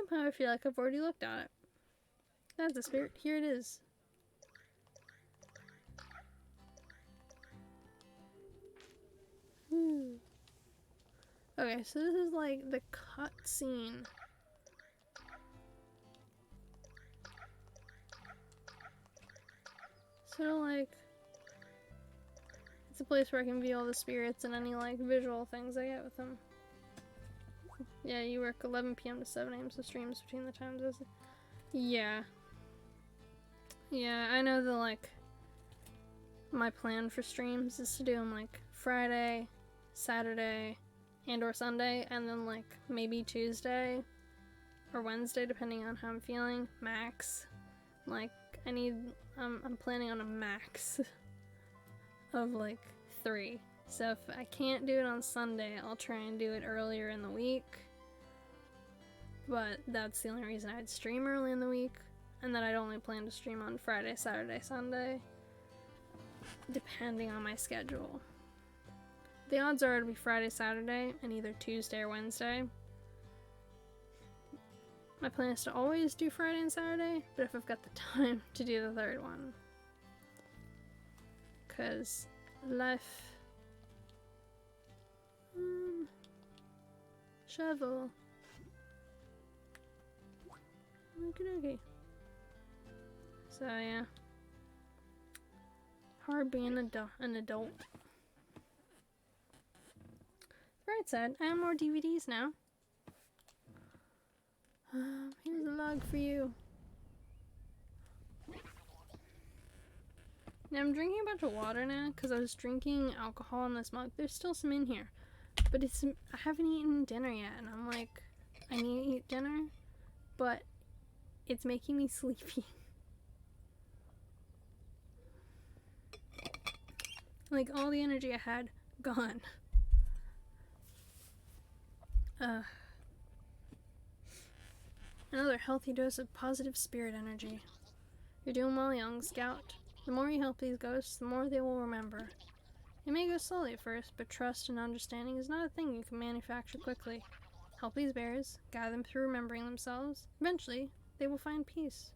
Somehow I feel like I've already looked at it. That's the spirit. Here it is. Okay, so this is like the cutscene. So like, it's a place where I can view all the spirits and any like visual things I get with them. Yeah, you work 11 p.m. to 7 a.m. so streams between the times. Yeah. Yeah, I know that like, my plan for streams is to do them like Friday, Saturday, and or Sunday, and then like maybe Tuesday or Wednesday depending on how I'm feeling, max. Like I'm planning on a max of like 3. So if I can't do it on Sunday, I'll try and do it earlier in the week. But that's the only reason I'd stream early in the week, and then I'd only plan to stream on Friday, Saturday, Sunday, depending on my schedule. The odds are it'll be Friday, Saturday, and either Tuesday or Wednesday. My plan is to always do Friday and Saturday, but if I've got the time to do the third one. Cause life... shovel. Okay. So yeah. Hard being an adult. Right side, I have more DVDs now. Here's a log for you. Now I'm drinking a bunch of water now because I was drinking alcohol in this mug. There's still some in here, but I haven't eaten dinner yet, and I'm like, I need to eat dinner, but it's making me sleepy. Like all the energy I had, gone. Another healthy dose of positive spirit energy. You're doing well, young scout. The more you help these ghosts, the more they will remember. It may go slowly at first, but trust and understanding is not a thing you can manufacture quickly. Help these bears, guide them through remembering themselves. Eventually, they will find peace.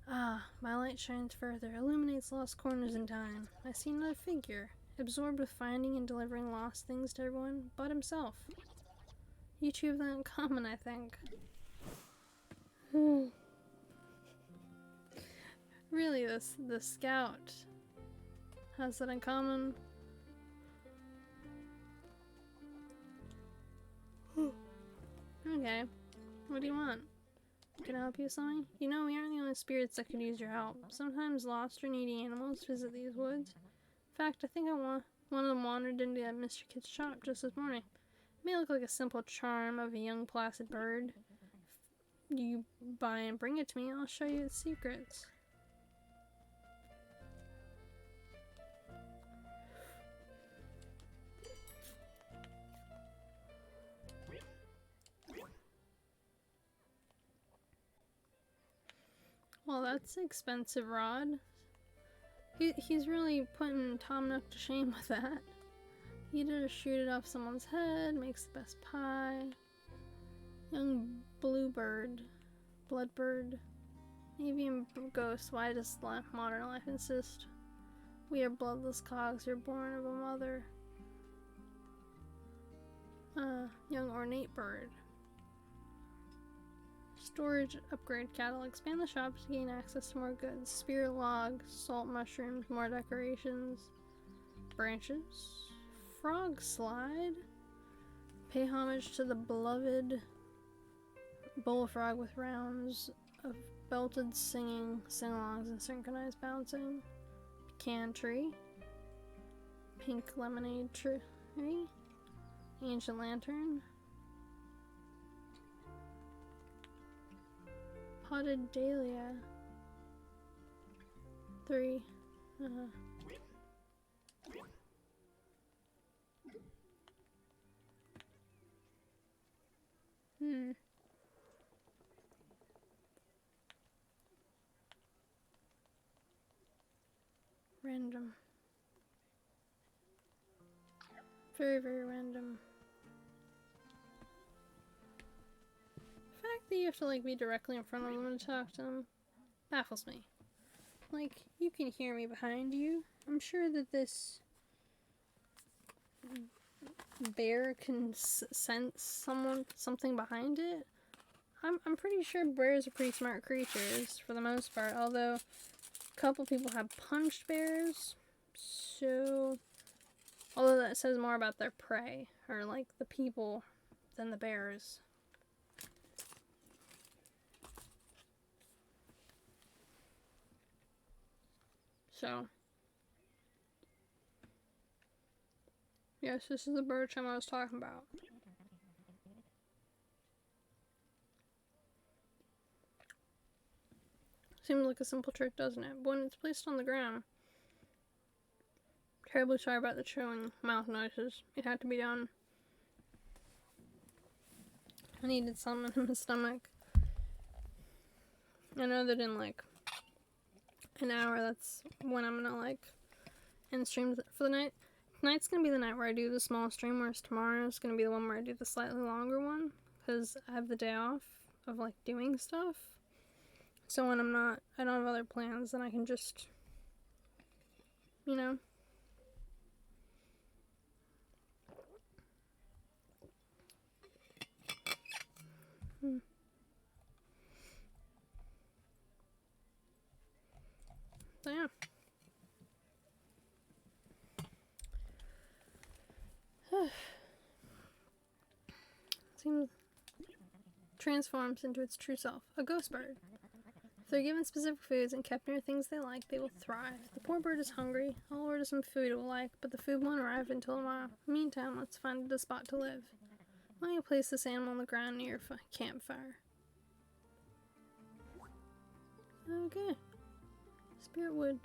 Ah, my light shines further, illuminates lost corners in time. I see another figure, absorbed with finding and delivering lost things to everyone but himself. You two have that in common, I think. Really, the scout has that in common. Okay, what do you want? Can I help you with something? You know, we aren't the only spirits that could use your help. Sometimes lost or needy animals visit these woods. In fact, I think one of them wandered into that Mr. Kid's shop just this morning. It may look like a simple charm of a young placid bird. If you buy and bring it to me, I'll show you its secrets. Well, that's an expensive rod. He's really putting Tom Nook to shame with that. He did shoot it off someone's head, makes the best pie. Young bluebird, bloodbird, avian ghost, why does modern life insist? We are bloodless cogs, you're born of a mother. Young ornate bird. Storage upgrade catalog. Expand the shop to gain access to more goods. Spirit log, salt mushrooms, more decorations. Branches. Frog slide. Pay homage to the beloved bullfrog with rounds of belted singing, sing-alongs, and synchronized bouncing. Pecan tree. Pink lemonade tree. Ancient lantern. Potted dahlia. 3. Random. Very, very random. The fact that you have to like be directly in front of them and talk to them baffles me. Like, you can hear me behind you. I'm sure that this bear can sense something behind it. I'm pretty sure bears are pretty smart creatures for the most part, although a couple people have punched bears, so although that says more about their prey, or like the people, than the bears. So, yes, this is the bird chime I was talking about. Seems like a simple trick, doesn't it? But when it's placed on the ground, terribly sorry about the chewing mouth noises. It had to be done. I needed something in my stomach. I know that in like an hour, that's when I'm gonna like end stream for the night. Tonight's gonna be the night where I do the small stream, whereas tomorrow's gonna be the one where I do the slightly longer one, because I have the day off of like doing stuff. So when I don't have other plans, then I can just, you know. So yeah. Seems transforms into its true self, a ghost bird. If they're given specific foods and kept near things they like, they will thrive. The poor bird is hungry. I'll order some food it will like, but the food won't arrive until tomorrow. Meantime, let's find a spot to live. Why don't you place this animal on the ground near your campfire? Okay. Spirit wood.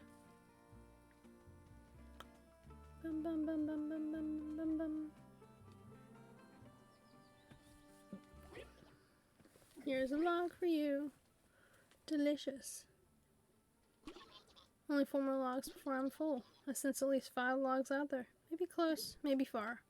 Bum bum bum bum bum bum bum bum. Here's a log for you. Delicious. Only 4 more logs before I'm full. I sense at least 5 logs out there. Maybe close, maybe far.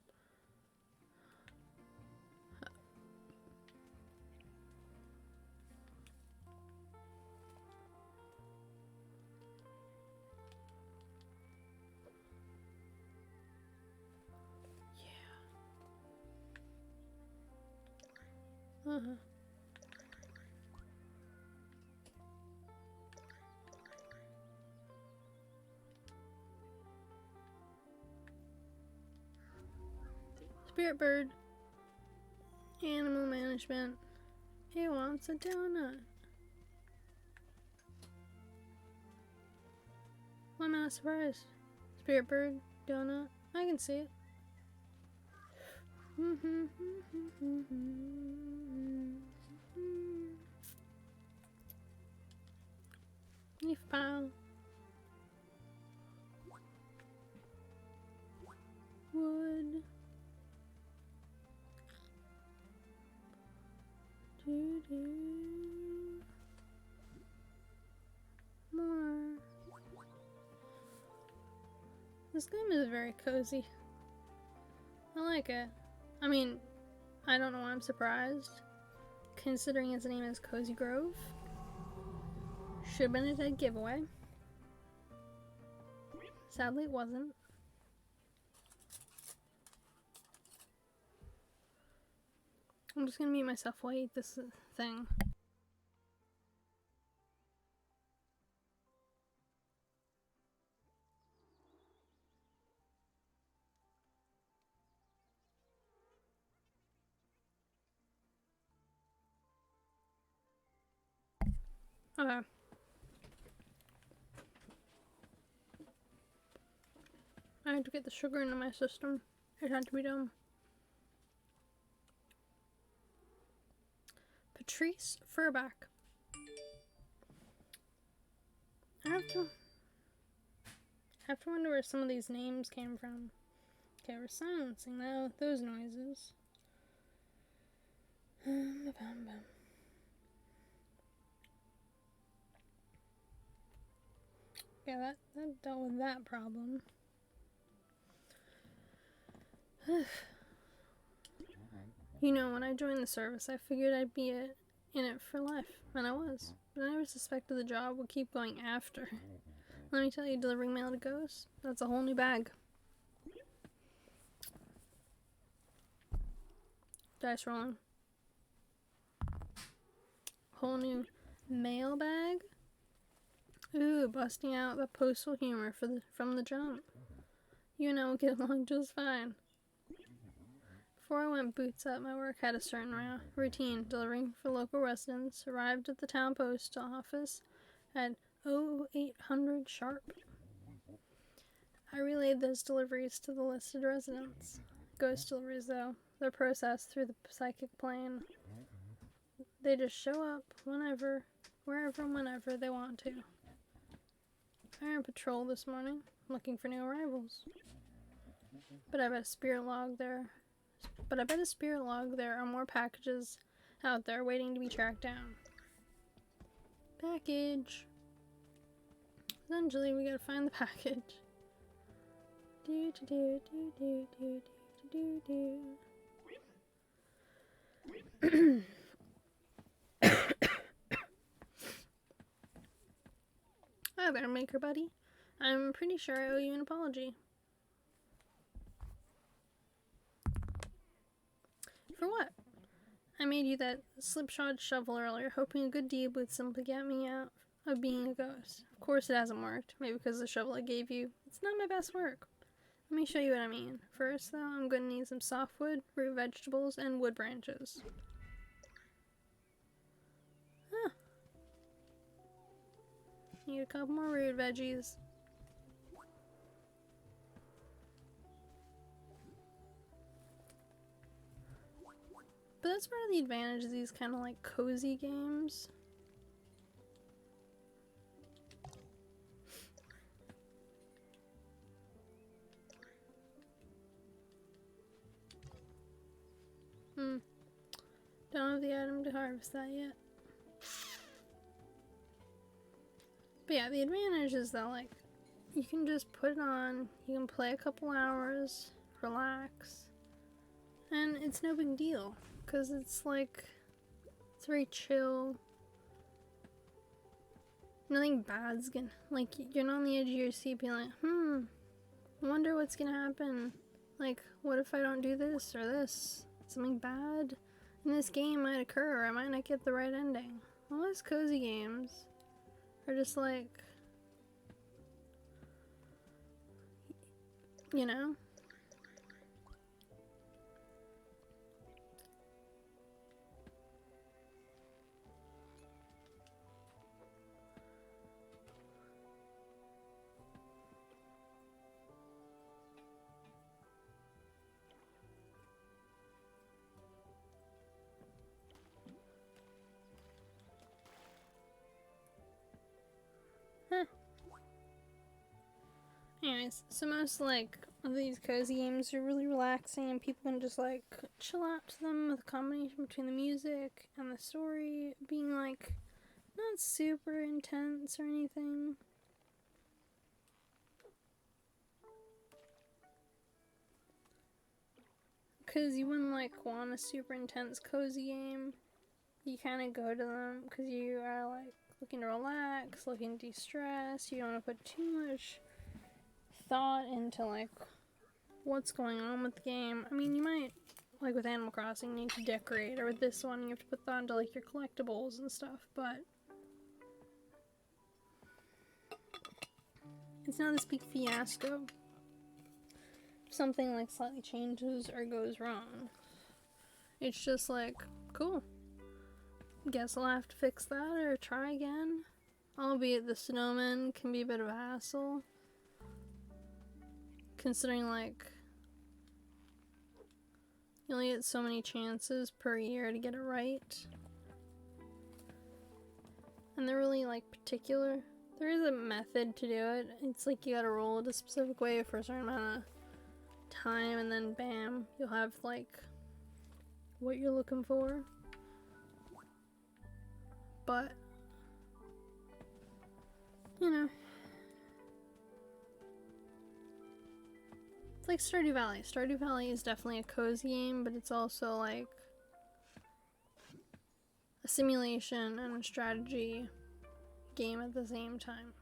Yeah. Spirit bird. Animal management. It wants a donut. Why am I not surprised? Spirit bird, donut. I can see it. Leaf pile. Wood. More. This game is very cozy. I like it. I mean, I don't know why I'm surprised, considering its name is Cozy Grove. Should have been a dead giveaway. Sadly, it wasn't. I'm just gonna mute myself while I eat this thing. Okay. I had to get the sugar into my system. It had to be done. Patrice Furback. I have to wonder where some of these names came from. Okay, we're silencing now those noises. Yeah, that dealt with that problem. You know, when I joined the service, I figured I'd be in it for life, and I was. But I never suspected the job would keep going after. Let me tell you, delivering mail to ghosts, that's a whole new bag. Dice rolling. Whole new mail bag? Ooh, busting out the postal humor from the jump. You and I will get along just fine. Before I went boots up, my work had a certain routine. Delivering for local residents. Arrived at the town post office at 0800 sharp. I relayed those deliveries to the listed residents. Ghost deliveries, though, they're processed through the psychic plane. They just show up whenever, wherever and whenever they want to. I on patrol this morning, looking for new arrivals. But I bet a spirit log there are more packages out there waiting to be tracked down. Package. Eventually, we gotta find the package. Do do do do do do do do. Hi there, Maker Buddy. I'm pretty sure I owe you an apology. For what? I made you that slipshod shovel earlier, hoping a good deed would simply get me out of being a ghost. Of course it hasn't worked. Maybe because the shovel I gave you, it's not my best work. Let me show you what I mean. First, though, I'm going to need some softwood, root vegetables, and wood branches. Huh. Need a couple more root veggies. But that's part of the advantage of these kind of like cozy games. Don't have the item to harvest that yet. But yeah, the advantage is that, like, you can just put it on, you can play a couple hours, relax, and it's no big deal, because it's like, it's very chill. Nothing bad's gonna, like, you're not on the edge of your seat being like, I wonder what's gonna happen. Like, what if I don't do this or this? Something bad in this game might occur, or I might not get the right ending. All those cozy games are just like, you know? Huh. Anyways, so most like of these cozy games are really relaxing and people can just like chill out to them with a combination between the music and the story being like not super intense or anything. Because you wouldn't like want a super intense cozy game. You kind of go to them because you are like looking to relax, looking to de-stress. You don't want to put too much thought into like what's going on with the game. I mean, you might, like with Animal Crossing, need to decorate, or with this one, you have to put that into like your collectibles and stuff, but it's not this big fiasco. If something like slightly changes or goes wrong, it's just like, cool. Guess I'll have to fix that or try again. Albeit the snowman can be a bit of a hassle. Considering like you only get so many chances per year to get it right. And they're really like particular. There is a method to do it. It's like you gotta roll it a specific way for a certain amount of time and then bam, you'll have like what you're looking for. But you know, it's like Stardew Valley. Stardew Valley is definitely a cozy game, but it's also like a simulation and a strategy game at the same time.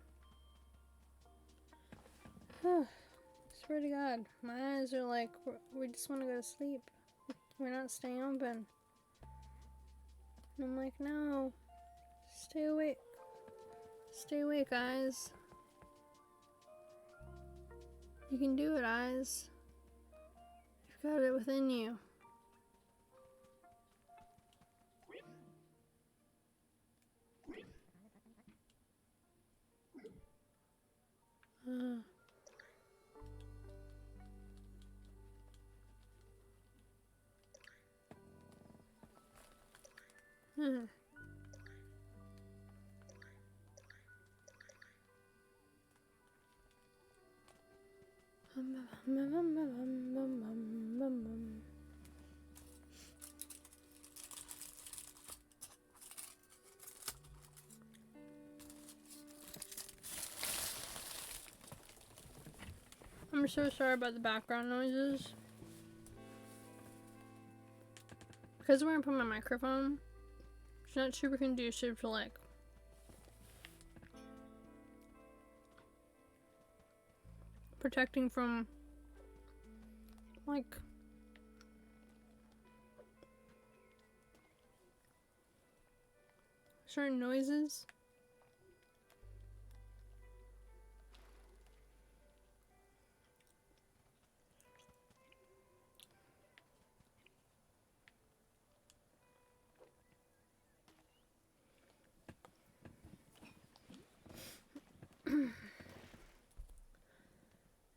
Swear to God, my eyes are like, we just want to go to sleep. We're not staying open. And I'm like, no, stay awake. Stay awake, eyes. You can do it, eyes. You've got it within you. I'm so sorry about the background noises. Because we're gonna put my microphone, it's not super conducive to like protecting from like certain noises.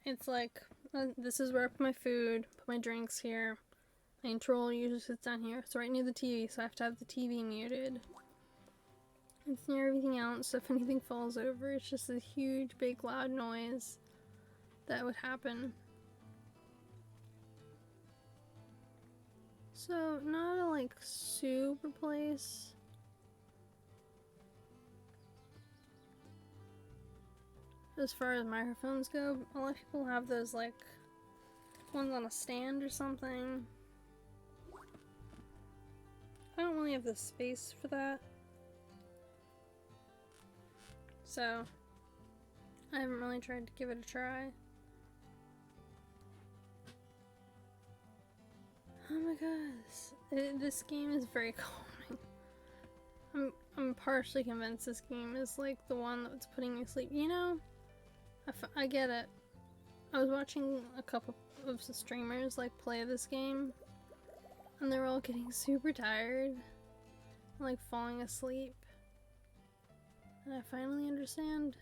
It's like, this is where I put my food, put my drinks here. My controller usually sits down here. It's right near the TV, so I have to have the TV muted. It's near everything else, so if anything falls over, it's just a huge, big, loud noise that would happen. So, not a, like, super place. as far as microphones go. A lot of people have those like ones on a stand or something. I don't really have the space for that, so I haven't really tried to give it a try. Oh my gosh, this game is very calming. I'm partially convinced this game is like the one that's putting me to sleep. You know, I get it. I was watching a couple of the streamers like play this game, and they were all getting super tired, like falling asleep. And I finally understand.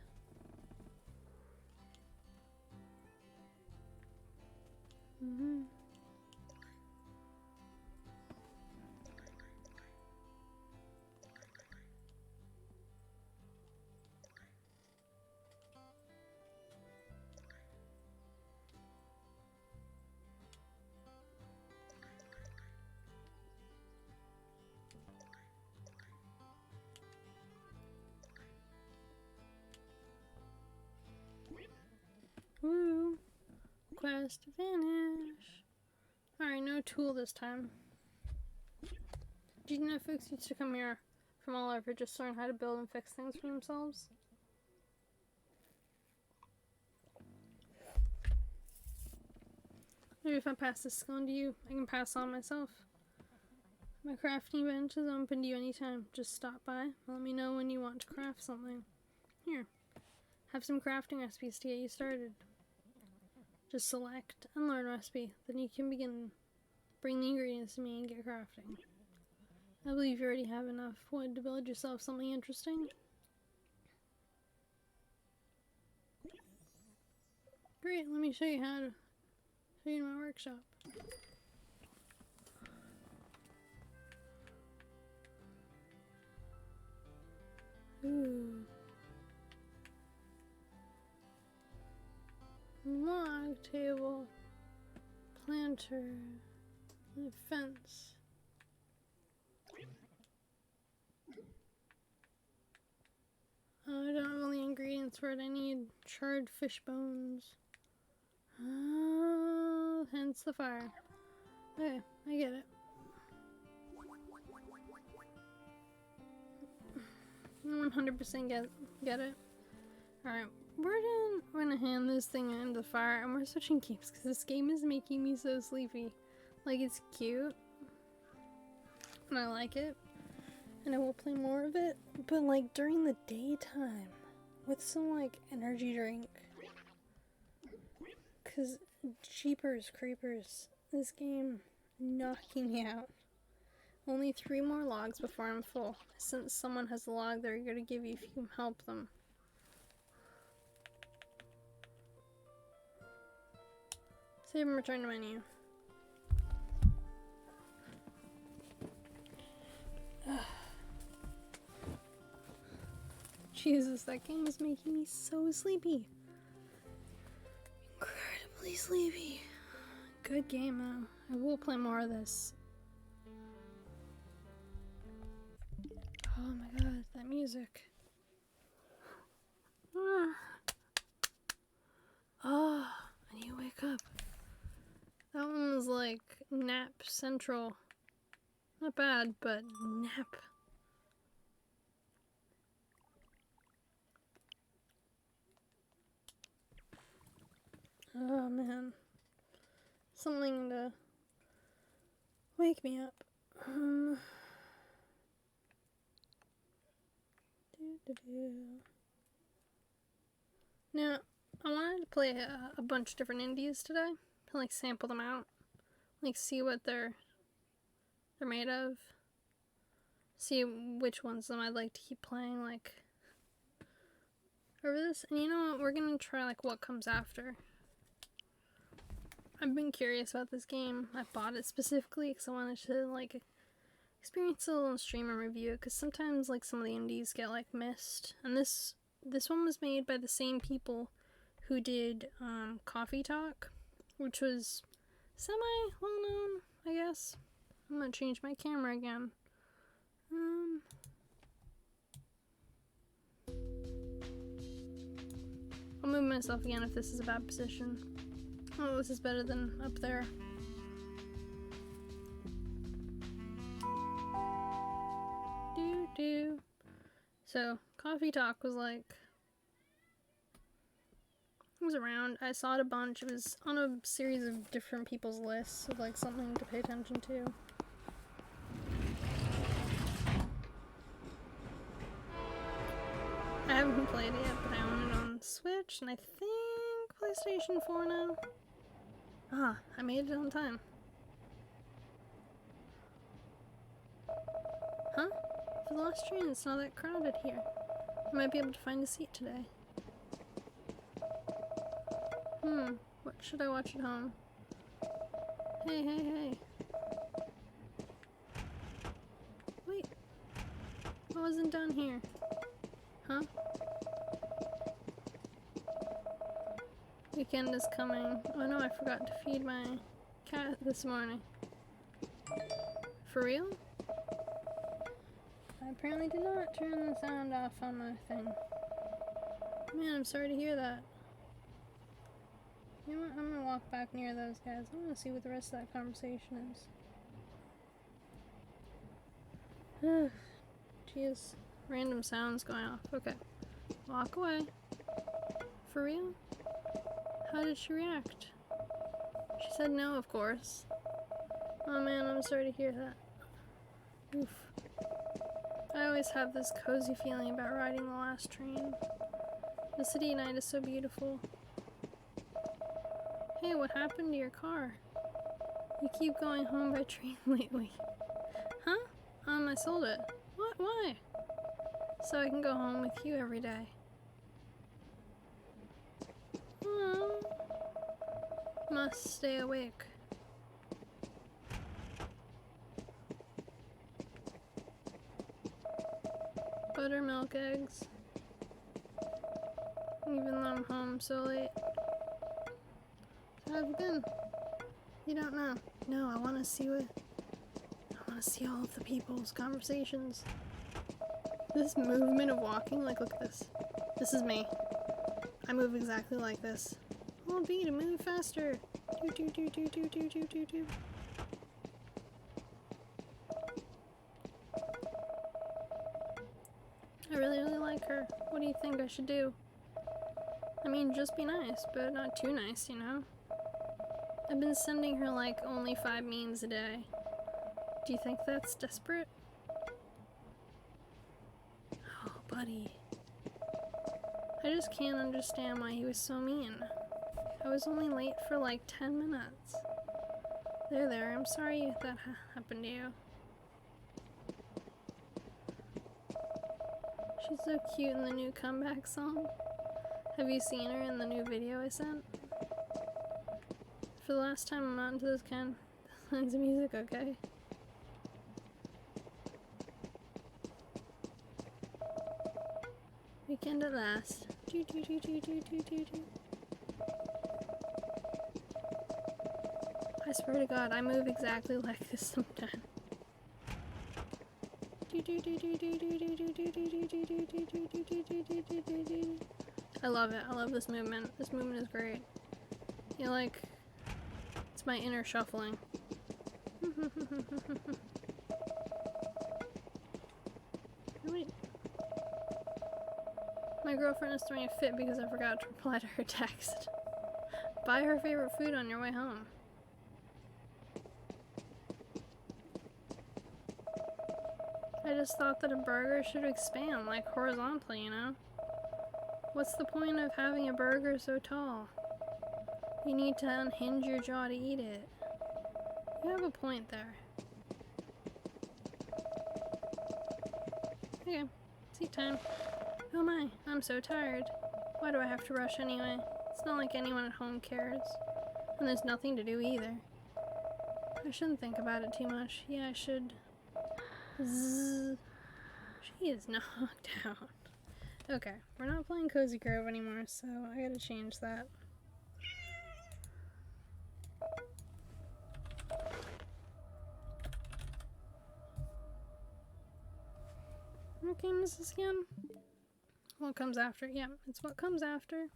Woo! Quest finish. Alright, no tool this time. Did you know folks used to come here from all over just to learn how to build and fix things for themselves? Maybe if I pass this skill on to you, I can pass on myself. My crafting bench is open to you anytime. Just stop by and let me know when you want to craft something. Here, have some crafting recipes to get you started. Just select and learn a recipe, then you can begin. Bring the ingredients to me and get crafting. I believe you already have enough wood to build yourself something interesting. Great, let me show you how to show you my workshop. Ooh. Log table, planter, and a fence. I don't have all the ingredients for it. I need charred fish bones. Hence the fire. Okay, I get it. 100% get it. Alright, we're gonna hand this thing into the fire and we're switching games because this game is making me so sleepy. Like, it's cute and I like it and I will play more of it, but like during the daytime with some like energy drink, because jeepers creepers, this game knocking me out. Only 3 more logs before I'm full. Since someone has a log they're going to give you if you can help them. Save and return to menu. Jesus, that game is making me so sleepy. Incredibly sleepy. Good game though. I will play more of this. Oh my god, that music. Oh, I need to wake up. That one was like nap central. Not bad, but nap. Oh man. Something to wake me up. Now, I wanted to play a bunch of different indies today, to like sample them out, like see what they're made of, see which ones of them I'd like to keep playing like over this. And you know what, we're gonna try like what comes after. I've been curious about this game. I bought it specifically because I wanted to like experience it on stream and review it, because sometimes like some of the indies get like missed, and this one was made by the same people who did Coffee Talk, which was semi well known, I guess. I'm gonna change my camera again. move myself again if this is a bad position. Oh, this is better than up there. So, Coffee Talk was like, it was around. I saw it a bunch. It was on a series of different people's lists of like something to pay attention to. I haven't played it yet, but I own it on Switch, and I think PlayStation 4 now. Ah, I made it on time. Huh? For the last train, it's not that crowded here. I might be able to find a seat today. What should I watch at home? Hey. Wait. I wasn't down here. Huh? Weekend is coming. Oh no, I forgot to feed my cat this morning. For real? I apparently did not turn the sound off on my thing. Man, I'm sorry to hear that. You know what? I'm gonna walk back near those guys. I wanna see what the rest of that conversation is. Jeez. Random sounds going off. Okay. Walk away. For real? How did she react? She said no, of course. Oh man, I'm sorry to hear that. Oof. I always have this cozy feeling about riding the last train. The city at night is so beautiful. Hey, what happened to your car? You keep going home by train lately. Huh? I sold it. What? Why? So I can go home with you every day. Oh, must stay awake. Buttermilk eggs. Even though I'm home so late. So how have you been? You don't know. No, I want to see all of the people's conversations. This movement of walking, like, look at this. This is me. I move exactly like this. Oh, B, to move faster. Do. I really like her. What do you think I should do? I mean, just be nice, but not too nice, you know? I've been sending her, like, only 5 memes a day. Do you think that's desperate? Oh, buddy. I just can't understand why he was so mean. I was only late for like 10 minutes. There, I'm sorry that happened to you. She's so cute in the new comeback song. Have you seen her in the new video I sent? For the last time, I'm not into those kinds of music, okay? Weekend at last. Do. I swear to God, I move exactly like this sometimes. I love it. I love this movement. This movement is great. You know, like, it's my inner shuffling. Wait. My girlfriend is throwing a fit because I forgot to reply to her text. Buy her favorite food on your way home. I just thought that a burger should expand, like, horizontally, you know? What's the point of having a burger so tall? You need to unhinge your jaw to eat it. You have a point there. Okay, seat time. Oh my, I'm so tired. Why do I have to rush anyway? It's not like anyone at home cares. And there's nothing to do either. I shouldn't think about it too much. Yeah, I should. Zzz. She is knocked out. Okay, we're not playing Cozy Grove anymore, so I gotta change that. What game is this again? What comes after? Yeah, it's what comes after.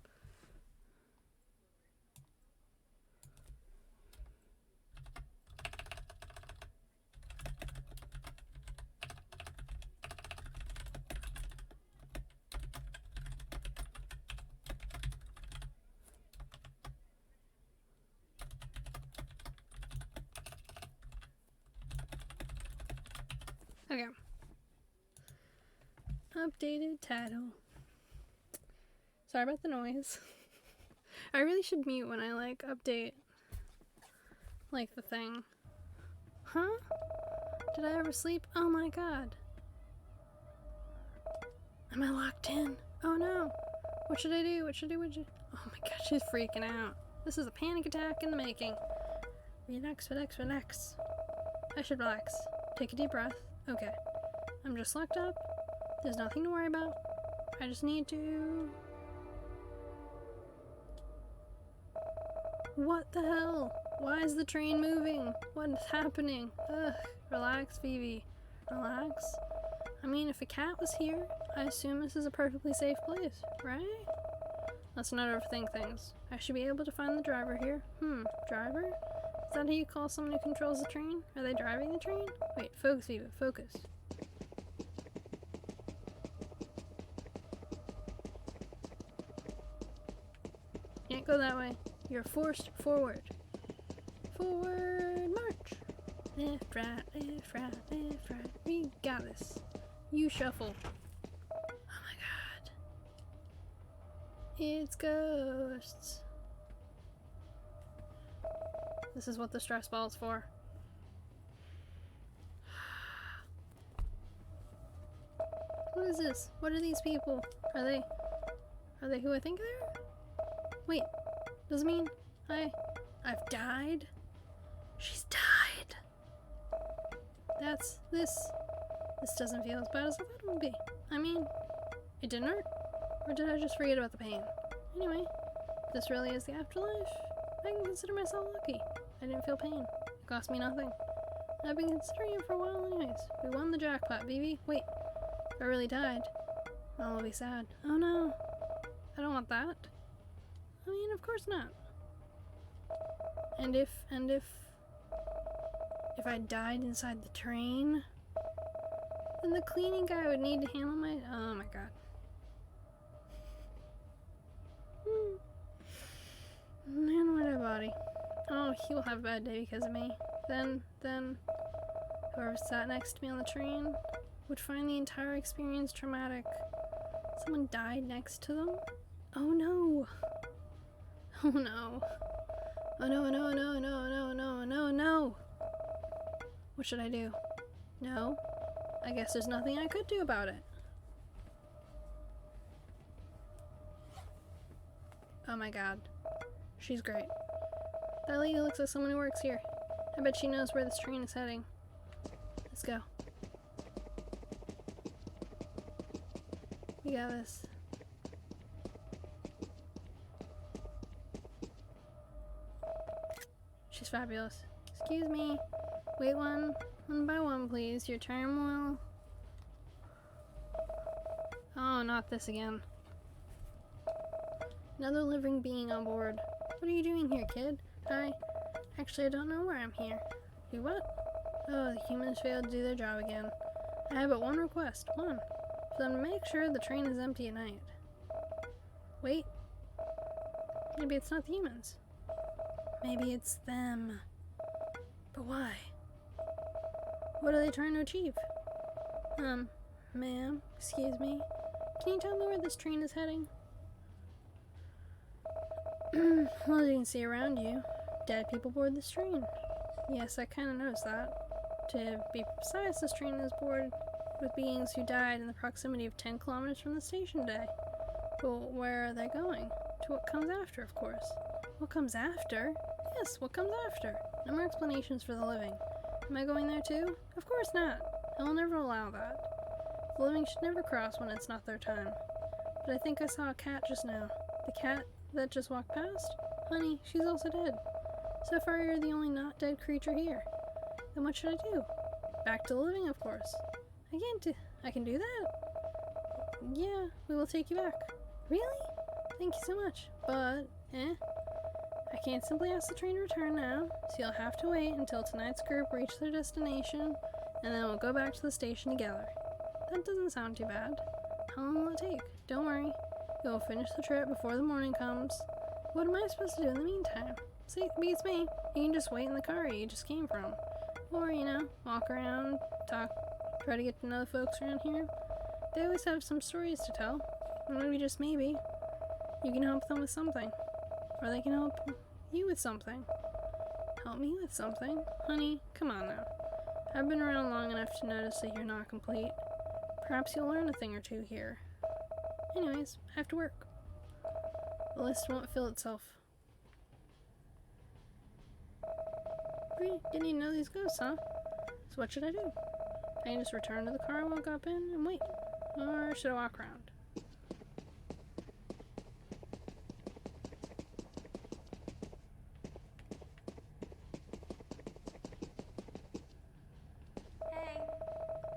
Okay. Updated title. Sorry about the noise. I really should mute when I like update like the thing. Huh? Did I ever sleep? Oh my god. Am I locked in? Oh no. What should I do? What should I do? Oh my god, she's freaking out. This is a panic attack in the making. Relax, relax, relax. I should relax. Take a deep breath. Okay. I'm just locked up. There's nothing to worry about. I just need to... What the hell? Why is the train moving? What is happening? Ugh. Relax, Phoebe. Relax. I mean, if a cat was here, I assume this is a perfectly safe place, right? Let's not overthink things. I should be able to find the driver here. Driver? Is that who you call someone who controls the train? Are they driving the train? Wait, focus, Phoebe, focus. Can't go that way. You're forced forward. Forward march. Left, right, left, right, left, right. We got this. You shuffle. Oh my god. It's ghosts. This is what the stress ball's for. What is this? What are these people? Are they who I think they are? Wait, does it mean I've died? She's died. This doesn't feel as bad as I thought it would be. I mean, it didn't hurt. Or did I just forget about the pain? Anyway, if this really is the afterlife, I can consider myself lucky. I didn't feel pain. It cost me nothing. I've been considering it for a while anyways. We won the jackpot, baby. Wait, if I really died, I'll be sad. Oh no, I don't want that. I mean, of course not. And if I died inside the train, then the cleaning guy would need to handle my... Oh my god. Man, my dead body. Oh, he will have a bad day because of me. Then, whoever sat next to me on the train would find the entire experience traumatic. Someone died next to them? Oh no. Oh no. Oh no, no, no, no, no, no, no, no. What should I do? No? I guess there's nothing I could do about it. Oh my god. She's great. That lady looks like someone who works here. I bet she knows where this train is heading. Let's go. We got this. She's fabulous. Excuse me. Wait one by one, please. Your turn will... Oh, not this again. Another living being on board. What are you doing here, kid? Actually, I don't know where I'm here. Do what? Oh, the humans failed to do their job again. I have but one request. One. For them to make sure the train is empty at night. Wait. Maybe it's not the humans. Maybe it's them. But why? What are they trying to achieve? Ma'am, excuse me. Can you tell me where this train is heading? Well, as you can see around you, dead people board this train. Yes, I kind of noticed that. To be precise, this train is boarded with beings who died in the proximity of 10 kilometers from the station today. But where are they going? To what comes after, of course. What comes after? Yes, what comes after? No more explanations for the living. Am I going there too? Of course not. I will never allow that. The living should never cross when it's not their time. But I think I saw a cat just now. The cat that just walked past? Honey, she's also dead. So far you're the only not dead creature here. Then what should I do? Back to the living, of course. I can do that? Yeah, we will take you back. Really? Thank you so much. But, I can't simply ask the train to return now, so you'll have to wait until tonight's group reach their destination, and then we'll go back to the station together. That doesn't sound too bad. How long will it take? Don't worry. We'll finish the trip before the morning comes. What am I supposed to do in the meantime? See, beats me. You can just wait in the car you just came from. Or, walk around, talk Try to get to know the folks around here. They always have some stories to tell. And maybe, just maybe, you can help them with something. Or they can help you with something. Help me with something? Honey, come on now. I've been around long enough to notice that you're not complete. Perhaps you'll learn a thing or two here. Anyways, I have to work. The list won't fill itself. Didn't even know these ghosts, huh? So what should I do? I can just return to the car I woke up in and wait. Or should I walk around? Hey.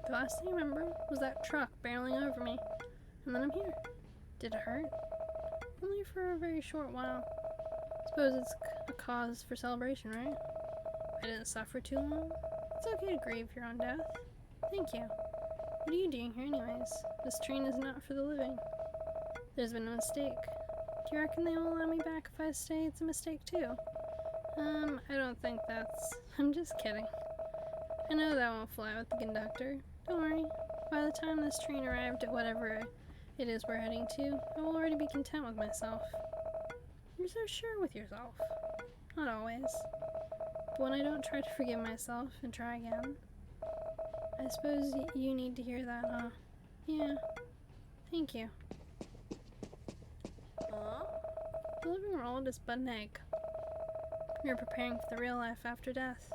The last thing I remember was that truck barreling over me. And then I'm here. Did it hurt? Only for a very short while. Suppose it's a cause for celebration, right? I didn't suffer too long. It's okay to grieve your own death. Thank you. What are you doing here anyways? This train is not for the living. There's been a mistake. Do you reckon they will allow me back if I say it's a mistake too? I don't think that's... I'm just kidding. I know that won't fly with the conductor. Don't worry. By the time this train arrived at whatever it is we're heading to, I will already be content with myself. You're so sure with yourself. Not always. But when I don't try to forgive myself and try again, I suppose you need to hear that, huh? Yeah. Thank you. The living world is but an egg. You're preparing for the real life after death.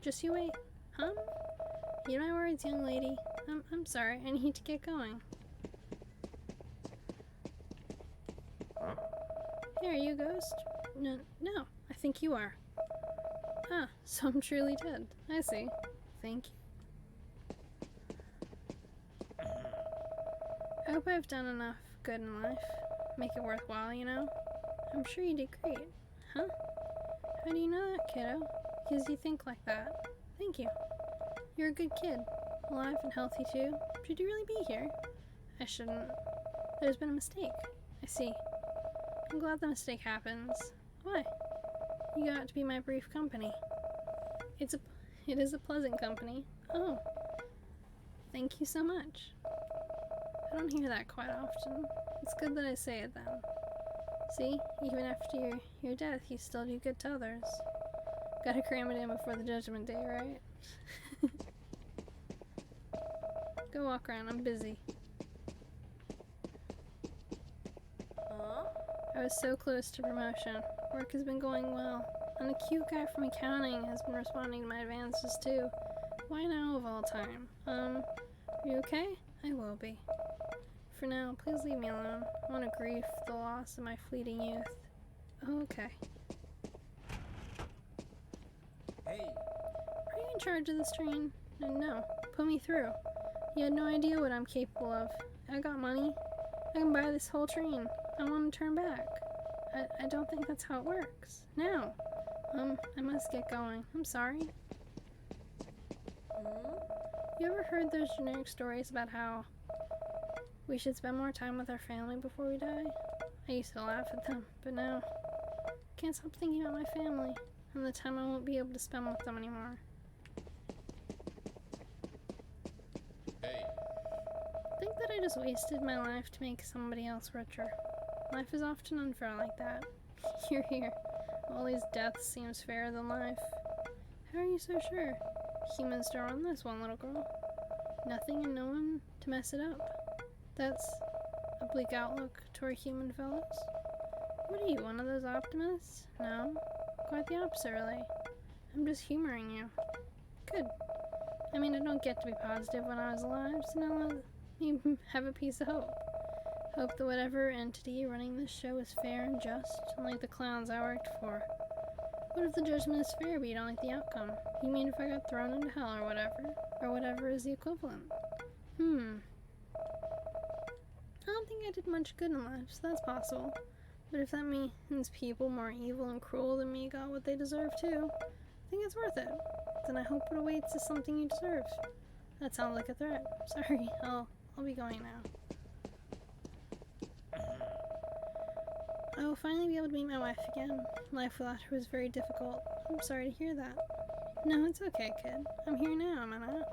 Just you wait. Heed my words, young lady. I'm sorry, I need to get going. Hey, are you a ghost? No, I think you are. Ah, so I'm truly dead. I see. Thank you. I hope I've done enough good in life. Make it worthwhile, you know? I'm sure you did great. Huh? How do you know that, kiddo? Because you think like that. Thank you. You're a good kid. Alive and healthy too. Should you really be here? I shouldn't. There's been a mistake. I see. I'm glad the mistake happens. Why? You got to be my brief company. It is a pleasant company. Oh. Thank you so much. I don't hear that quite often. It's good that I say it then. See, even after your death, you still do good to others. Gotta cram it in before the judgment day, right? Go walk around, I'm busy. I was so close to promotion. Work has been going well. And the cute guy from accounting has been responding to my advances too. Why now of all time? Are you okay? I will be. For now, please leave me alone. I want to grieve the loss of my fleeting youth. Okay. Hey. Are you in charge of this train? No. Put me through. You had no idea what I'm capable of. I got money. I can buy this whole train. I want to turn back. I don't think that's how it works. Now. I must get going. I'm sorry. You ever heard those generic stories about how we should spend more time with our family before we die? I used to laugh at them, but now I can't stop thinking about my family and the time I won't be able to spend with them anymore. Hey. I think that I just wasted my life to make somebody else richer. Life is often unfair like that. You're here. All these deaths seems fairer than life. How are you so sure? Humans don't run this one, little girl. Nothing and no one to mess it up. That's a bleak outlook toward human fellows. What are you, one of those optimists? No, quite the opposite, really. I'm just humoring you. Good. I mean, I don't get to be positive when I was alive, so now I'll have a piece of hope. Hope that whatever entity running this show is fair and just, unlike the clowns I worked for. What if the judgment is fair but you don't like the outcome? You mean if I got thrown into hell or whatever is the equivalent? I don't think I did much good in life, so that's possible. But if that means people more evil and cruel than me got what they deserve too, I think it's worth it. Then I hope what awaits is something you deserve. That sounds like a threat. Sorry, I'll be going now. I will finally be able to meet my wife again. Life without her was very difficult. I'm sorry to hear that. No, it's okay, kid. I'm here now, am I not?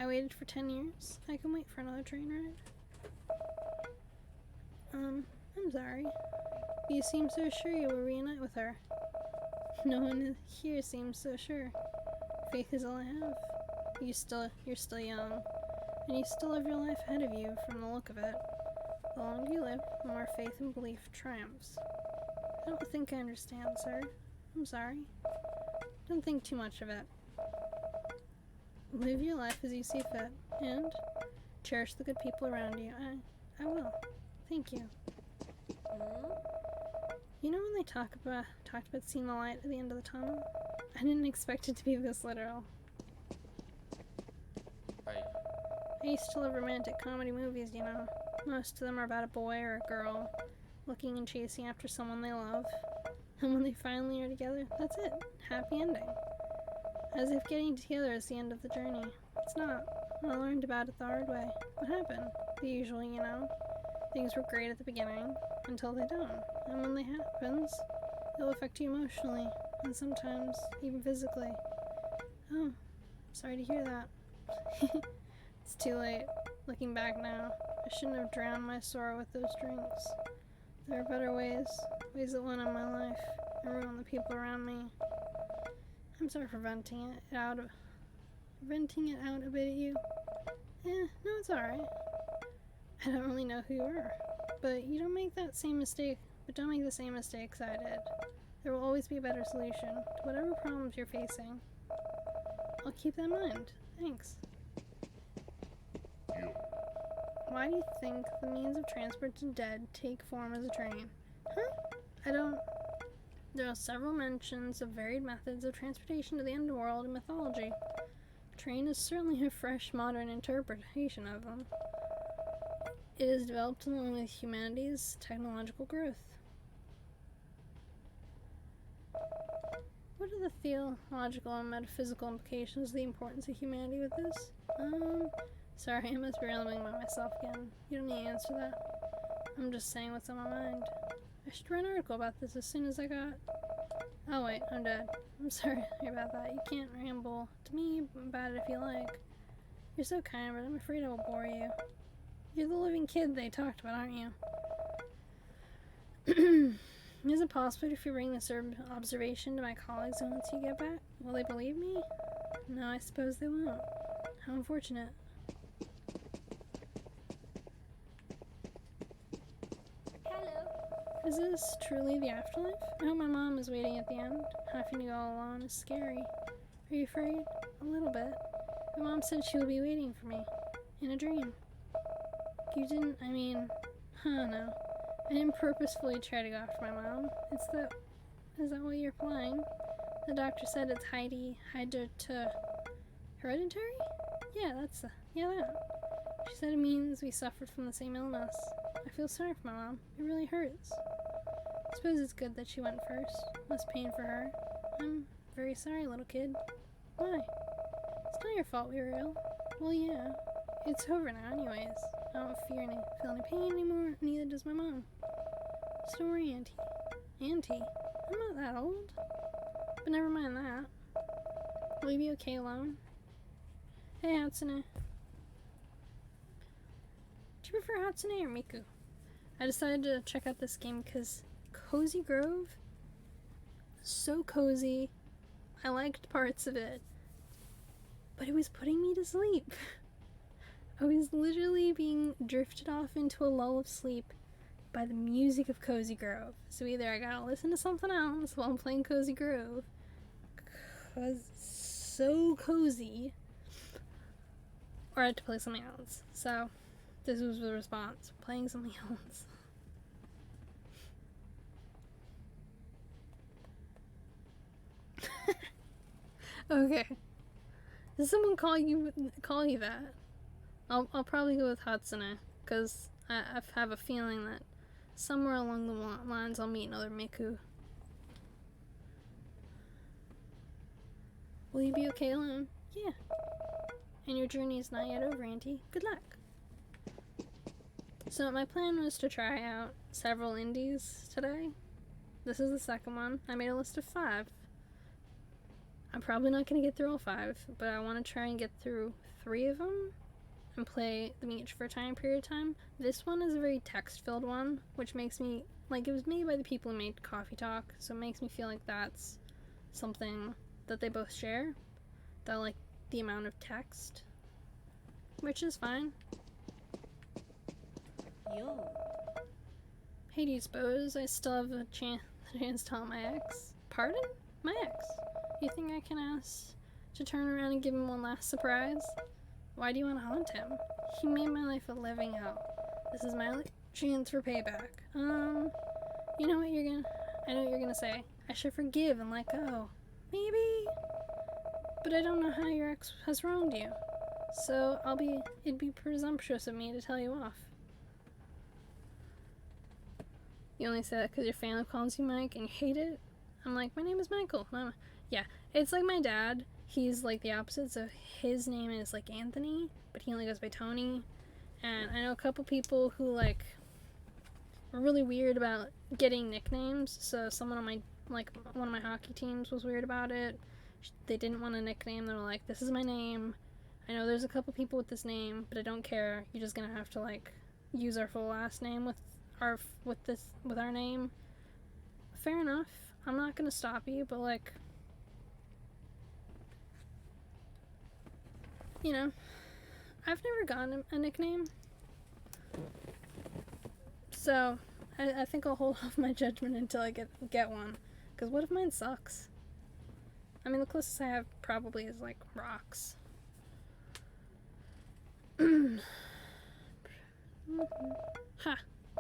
I waited for 10 years. I can wait for another train ride. I'm sorry. You seem so sure you will reunite with her. No one here seems so sure. Faith is all I have. You're still young, and you still have your life ahead of you from the look of it. The longer you live, the more faith and belief triumphs. I don't think I understand, sir. I'm sorry. Don't think too much of it. Live your life as you see fit, and cherish the good people around you. I will. Thank you. You know when they talked about seeing the light at the end of the tunnel? I didn't expect it to be this literal. Hey. I used to love romantic comedy movies, you know. Most of them are about a boy or a girl looking and chasing after someone they love. And when they finally are together, that's it. Happy ending. As if getting together is the end of the journey. It's not. I learned about it the hard way. What happened? The usual, you know. Things were great at the beginning, until they don't. And when they happens, it'll affect you emotionally, and sometimes even physically. Oh, sorry to hear that. It's too late. Looking back now, I shouldn't have drowned my sorrow with those drinks. There are better ways that went in my life and ruined the people around me. I'm sorry for venting it out a bit at you. No, it's alright. I don't really know who you are, but don't make the same mistakes I did. There will always be a better solution to whatever problems you're facing. I'll keep that in mind. Thanks. Why do you think the means of transport to dead take form as a train? Huh? There are several mentions of varied methods of transportation to the underworld in mythology. Train is certainly a fresh, modern interpretation of them. It is developed along with humanity's technological growth. What are the theological and metaphysical implications of the importance of humanity with this? Sorry, I must be rambling about myself again. You don't need to answer that. I'm just saying what's on my mind. I should write an article about this as soon as I got... Oh wait, I'm dead. I'm sorry about that. You can't ramble to me about it if you like. You're so kind, but I'm afraid I will bore you. You're the living kid they talked about, aren't you? Is it possible if you bring this observation to my colleagues once you get back? Will they believe me? No, I suppose they won't. How unfortunate. Hello. Is this truly the afterlife? I hope my mom is waiting at the end. Having to go alone is scary. Are you afraid? A little bit. My mom said she will be waiting for me. In a dream. You didn't, no. I didn't purposefully try to go after my mom. Is that what you're implying? The doctor said it's hereditary? Yeah, that. She said it means we suffered from the same illness. I feel sorry for my mom. It really hurts. I suppose it's good that she went first. Less pain for her. I'm very sorry, little kid. Why? It's not your fault we were ill. Well, yeah. It's over now anyways. I don't feel any pain anymore, neither does my mom. Just don't worry, Auntie. Auntie? I'm not that old. But never mind that. Will you be okay alone? Hey, Hatsune. Do you prefer Hatsune or Miku? I decided to check out this game because Cozy Grove? So cozy. I liked parts of it. But it was putting me to sleep. I was literally being drifted off into a lull of sleep by the music of Cozy Grove. So either I gotta listen to something else while I'm playing Cozy Grove, cause it's so cozy, or I had to play something else. So this was the response, playing something else. Okay. Does someone call you that? I'll probably go with Hatsune, because I have a feeling that somewhere along the lines I'll meet another Miku. Will you be okay alone? Yeah. And your journey is not yet over, Auntie. Good luck. So my plan was to try out several indies today. This is the second one. I made a list of 5. I'm probably not going to get through all 5, but I want to try and get through 3 of them and play them each for a tiny period of time. This one is a very text-filled one, which makes me, like, it was made by the people who made Coffee Talk, so it makes me feel like that's something that they both share. That, like, the amount of text, which is fine. Yo. Hey, do you suppose I still have a chance to tell my ex? Pardon? My ex? You think I can ask to turn around and give him one last surprise? Why do you want to haunt him? He made my life a living hell. This is my chance for payback. You know what I know what you're gonna say. I should forgive and let go. Maybe? But I don't know how your ex has wronged you. So it'd be presumptuous of me to tell you off. You only say that because your family calls you Mike and you hate it? I'm like, my name is Michael. Yeah, it's like my dad. He's like the opposite, so his name is like Anthony, but he only goes by Tony. And I know a couple people who like are really weird about getting nicknames. So someone on my, like, one of my hockey teams was weird about it. They didn't want a nickname. They were like, this is my name. I know there's a couple people with this name, but I don't care. You're just gonna have to like use our full last name with our name. Fair enough. I'm not gonna stop you, but like, you know, I've never gotten a nickname, so I think I'll hold off my judgment until I get one. Cause what if mine sucks? I mean, the closest I have probably is like Rocks. Ha!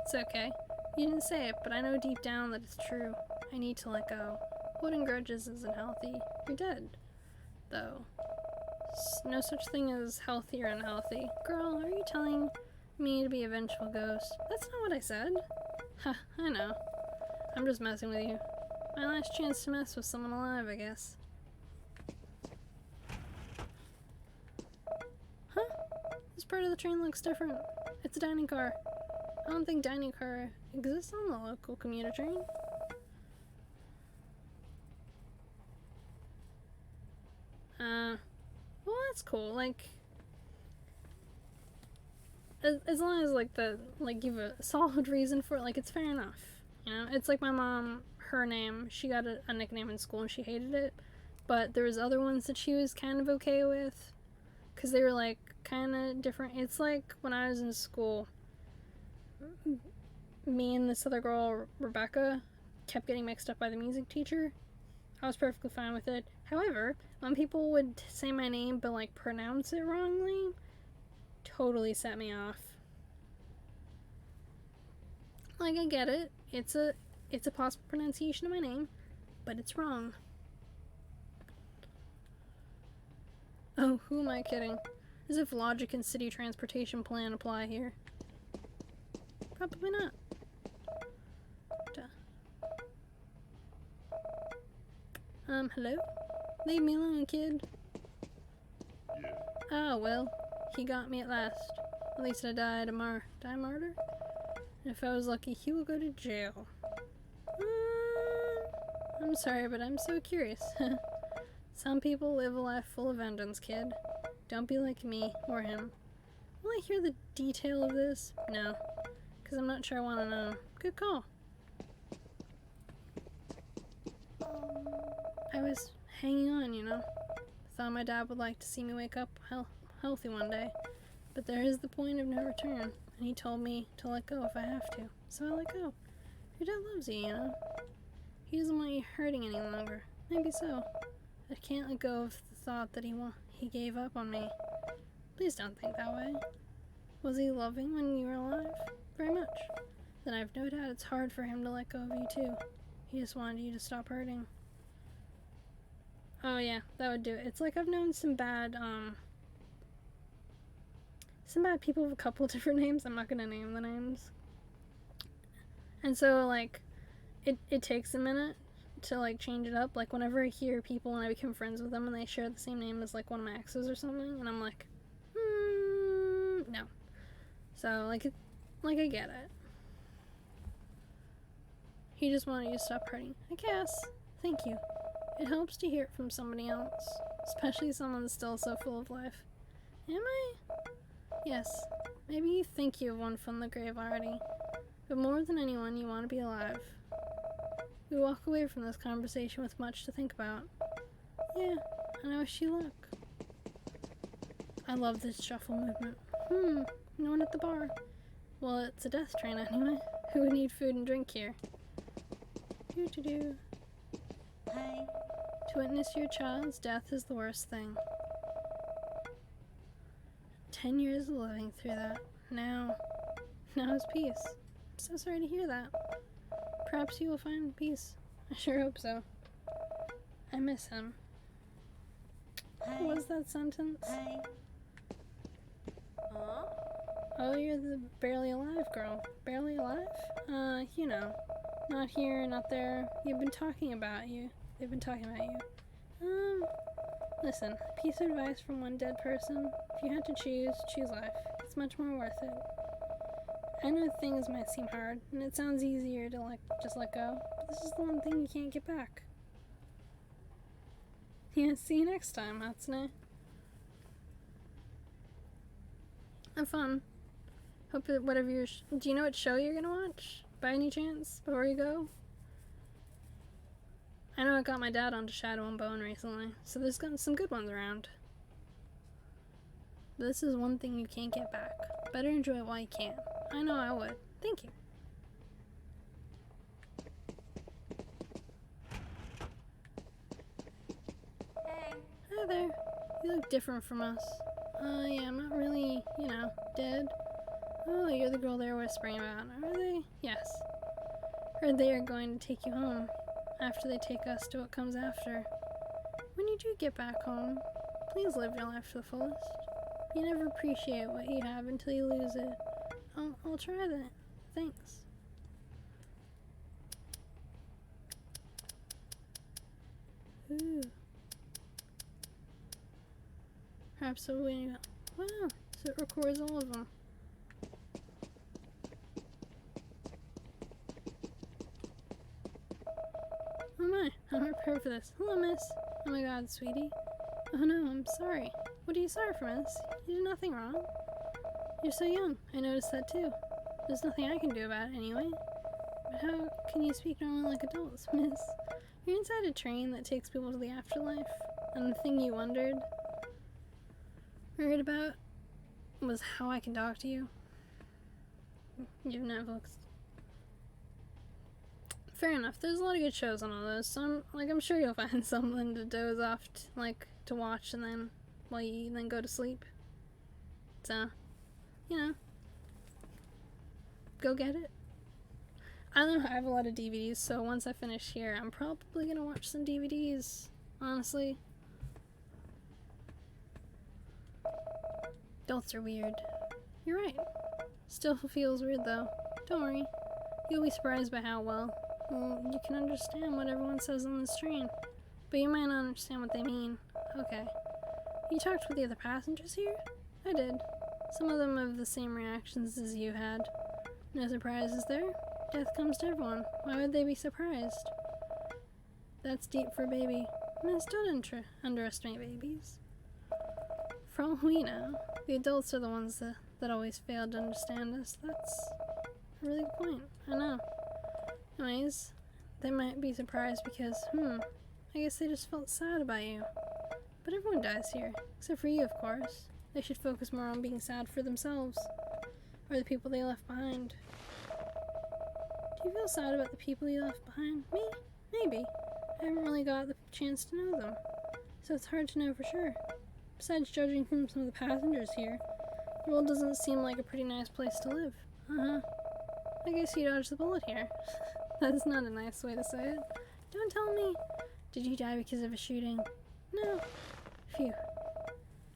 It's okay. You didn't say it, but I know deep down that it's true. I need to let go. Holding grudges isn't healthy. You're dead. Though. No such thing as healthy or unhealthy. Girl, are you telling me to be a vengeful ghost? That's not what I said. Ha, I know. I'm just messing with you. My last chance to mess with someone alive, I guess. Huh? This part of the train looks different. It's a dining car. I don't think dining car exists on the local commuter train. Well, that's cool. Like, as long as like you have a solid reason for it, like, it's fair enough. You know, it's like my mom. Her name, she got a nickname in school and she hated it, but there was other ones that she was kind of okay with, because they were like kind of different. It's like when I was in school, me and this other girl, Rebecca, kept getting mixed up by the music teacher. I was perfectly fine with it. However, when people would say my name but like pronounce it wrongly, totally set me off. Like, I get it. It's a possible pronunciation of my name, but it's wrong. Oh, who am I kidding? As if logic and city transportation plan apply here. Probably not. Hello? Leave me alone, kid. Yeah. Ah, well, he got me at last. At least I died a martyr. And if I was lucky, he will go to jail. I'm sorry, but I'm so curious. Some people live a life full of vengeance, kid. Don't be like me or him. Will I hear the detail of this? No, because I'm not sure I want to know. Good call. I was hanging on, you know. Thought my dad would like to see me wake up healthy one day. But there is the point of no return, and he told me to let go if I have to. So I let go. Your dad loves you, you know. He doesn't want you hurting any longer. Maybe so. I can't let go of the thought that he gave up on me. Please don't think that way. Was he loving when you were alive? Very much. Then I've no doubt it's hard for him to let go of you too. He just wanted you to stop hurting. Oh yeah, that would do it. It's like I've known some bad people with a couple different names. I'm not gonna name the names. And so like it takes a minute to like change it up. Like whenever I hear people and I become friends with them and they share the same name as like one of my exes or something, and I'm like, no. So like I get it. He just wanted you to stop hurting. I guess. Thank you. It helps to hear it from somebody else, especially someone that's still so full of life. Am I? Yes. Maybe you think you have one from the grave already. But more than anyone, you want to be alive. We walk away from this conversation with much to think about. Yeah, and I wish you luck. I love this shuffle movement. No one at the bar. Well, it's a death train anyway. Who would need food and drink here? Doo-doo-doo. Hi. To witness your child's death is the worst thing. 10 years of living through that. Now is peace. I'm so sorry to hear that. Perhaps you will find peace. I sure hope so. I miss him. Hi. What was that sentence? Hi. Huh? Oh, you're the barely alive girl. Barely alive? You know. Not here, not there. They've been talking about you. Listen, a piece of advice from one dead person. If you had to choose life. It's much more worth it. I know things might seem hard, and it sounds easier to just let go, but this is the one thing you can't get back. Yeah, see you next time, Hatsune. Have fun. Hope that whatever do you know what show you're gonna watch? By any chance? Before you go? I know I got my dad onto Shadow and Bone recently, so there's some good ones around. But this is one thing you can't get back. Better enjoy it while you can. I know I would. Thank you. Hey. Hi there. You look different from us. Yeah, I'm not really, dead. Oh, you're the girl they were whispering about. Are they? Yes. Heard they are going to take you home. After they take us to what comes after. When you do get back home, please live your life to the fullest. You never appreciate what you have until you lose it. I'll try that. Thanks. Ooh. Perhaps so we... Wow, so it records all of them. Oh my, I'm not prepared for this. Hello, miss. Oh my god, sweetie. Oh no, I'm sorry. What are you sorry for, miss? You did nothing wrong. You're so young. I noticed that too. There's nothing I can do about it anyway. But how can you speak normally like adults, miss? You're inside a train that takes people to the afterlife, and the thing you worried about was how I can talk to you. You have Netflix. Fair enough. There's a lot of good shows on all those, so I'm sure you'll find something to doze off, to watch, and then while you then go to sleep. So, go get it. I don't know. I have a lot of DVDs, so once I finish here, I'm probably gonna watch some DVDs. Honestly, adults are weird. You're right. Still feels weird though. Don't worry. You'll be surprised by how well you can understand what everyone says on this train. But you might not understand what they mean. Okay. You talked with the other passengers here? I did. Some of them have the same reactions as you had. No surprises there. Death comes to everyone. Why would they be surprised? That's deep for a baby. Miss, don't underestimate babies. For all we know, the adults are the ones that always fail to understand us. That's a really good point. I know. Anyways, they might be surprised because, I guess they just felt sad about you. But everyone dies here, except for you, of course. They should focus more on being sad for themselves, or the people they left behind. Do you feel sad about the people you left behind? Me? Maybe. I haven't really got the chance to know them, so it's hard to know for sure. Besides, judging from some of the passengers here, the world doesn't seem like a pretty nice place to live. I guess you dodged the bullet here. That's not a nice way to say it. Don't tell me. Did you die because of a shooting? No. Phew.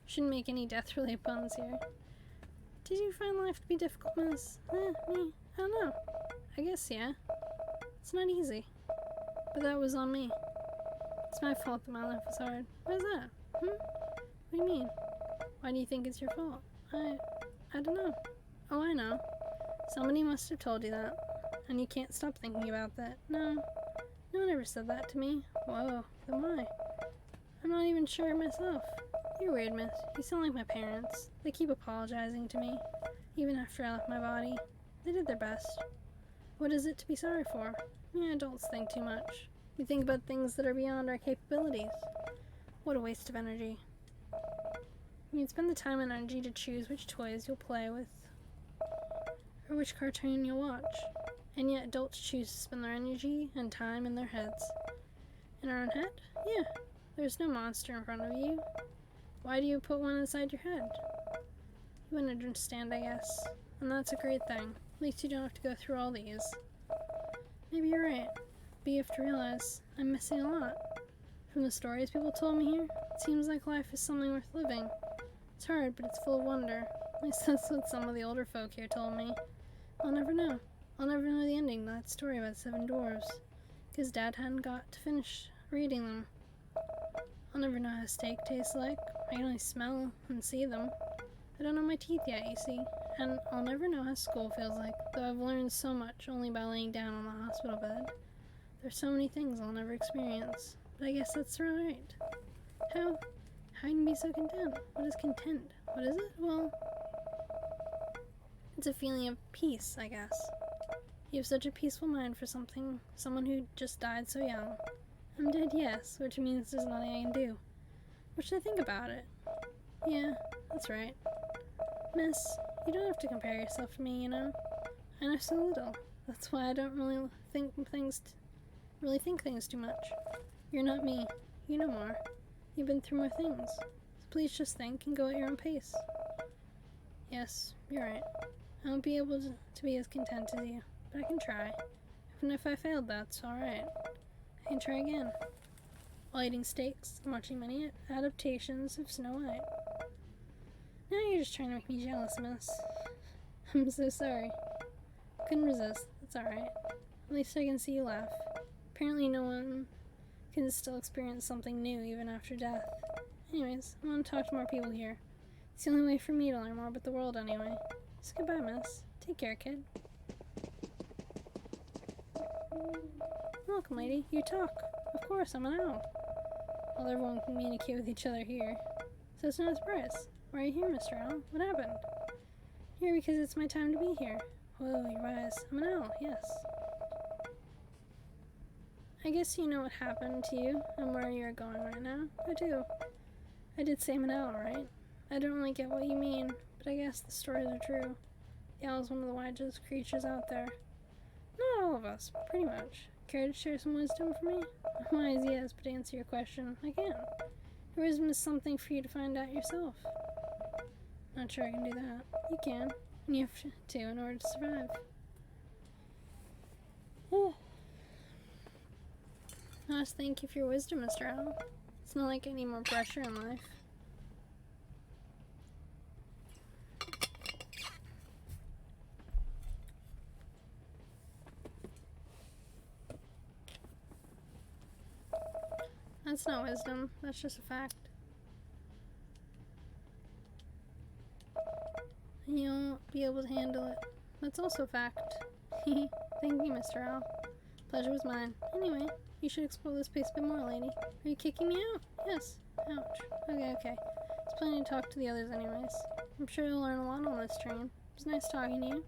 Shouldn't make any death-related puns here. Did you find life to be difficult, miss? Me? I don't know. I guess, yeah. It's not easy. But that was on me. It's my fault that my life was hard. Why is that? What do you mean? Why do you think it's your fault? I don't know. Oh, I know. Somebody must have told you that. And you can't stop thinking about that. No. No one ever said that to me. Whoa, then why? I'm not even sure myself. You're weird, miss. You sound like my parents. They keep apologizing to me, even after I left my body. They did their best. What is it to be sorry for? Yeah, adults think too much. We think about things that are beyond our capabilities. What a waste of energy. You'd spend the time and energy to choose which toys you'll play with, or which cartoon you'll watch. And yet adults choose to spend their energy and time in their heads. In our own head? Yeah. There's no monster in front of you. Why do you put one inside your head? You wouldn't understand, I guess. And that's a great thing. At least you don't have to go through all these. Maybe you're right. But you have to realize I'm missing a lot. From the stories people told me here, it seems like life is something worth living. It's hard, but it's full of wonder. At least that's what some of the older folk here told me. I'll never know. I'll never know the ending to that story about 7 dwarves. Because Dad hadn't got to finish reading them. I'll never know how steak tastes like. I can only smell and see them. I don't know my teeth yet, you see. And I'll never know how school feels like, though I've learned so much only by laying down on the hospital bed. There's so many things I'll never experience. But I guess that's right. How can you be so content? What is content? What is it? Well, it's a feeling of peace, I guess. You have such a peaceful mind for someone who just died so young. I'm dead, yes, which means there's nothing I can do. What should I think about it? Yeah, that's right. Miss, you don't have to compare yourself to me, you know? I know so little. That's why I don't really think things too much. You're not me. You know more. You've been through more things. So please just think and go at your own pace. Yes, you're right. I won't be able to be as content as you, but I can try. Even if I failed, that's alright. I can try again. While eating steaks and watching many adaptations of Snow White. Now you're just trying to make me jealous, miss. I'm so sorry. Couldn't resist. That's alright. At least I can see you laugh. Apparently no one can still experience something new even after death. Anyways, I want to talk to more people here. It's the only way for me to learn more about the world anyway. So goodbye, miss. Take care, kid. Welcome, lady. You talk. Of course, I'm an owl. Well, everyone can communicate with each other here. So it's not a surprise. Why are you here, Mr. Owl? What happened? Here because it's my time to be here. Whoa, you're wise. I'm an owl, yes. I guess you know what happened to you and where you're going right now. I do. I did say I'm an owl, right? I don't really get what you mean, but I guess the stories are true. The owl's one of the wisest creatures out there. Not all of us, but pretty much. Care to share some wisdom for me? I'm wise, yes, but to answer your question, I can. Your wisdom is something for you to find out yourself. Not sure I can do that. You can. And you have to in order to survive. Just thank you for your wisdom, Mr. Owl. It's not like I need more pressure in life. That's not wisdom, that's just a fact. And you'll be able to handle it. That's also a fact. Thank you, Mr. Owl. Pleasure was mine. Anyway, you should explore this place a bit more, lady. Are you kicking me out? Yes. Ouch. Okay. It's plenty to talk to the others anyways. I'm sure you'll learn a lot on this train. It was nice talking to you.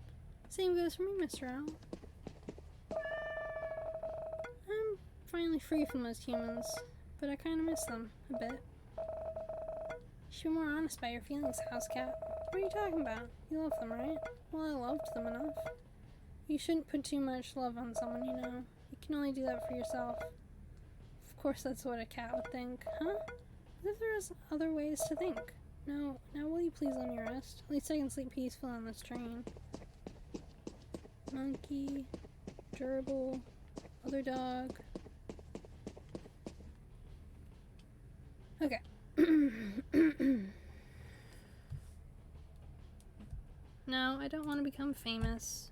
Same goes for me, Mr. Owl. I'm finally free from those humans, but I kind of miss them a bit. You should be more honest about your feelings, house cat. What are you talking about? You love them, right? Well, I loved them enough. You shouldn't put too much love on someone, you know. You can only do that for yourself. Of course, that's what a cat would think. Huh? What if there's other ways to think? No, now will you please let me rest? At least I can sleep peacefully on this train. Monkey, gerbil, other dog. Okay. No, I don't want to become famous.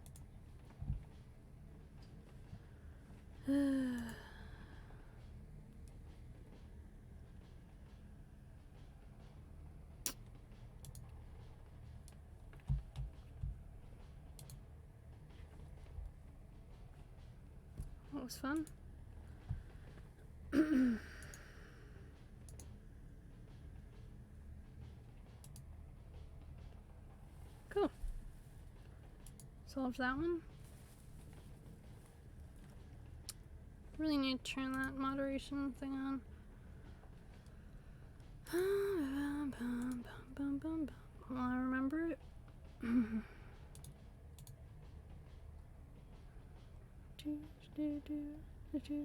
What was fun? loved that one. Really need to turn that moderation thing on. Will I remember it? Okay.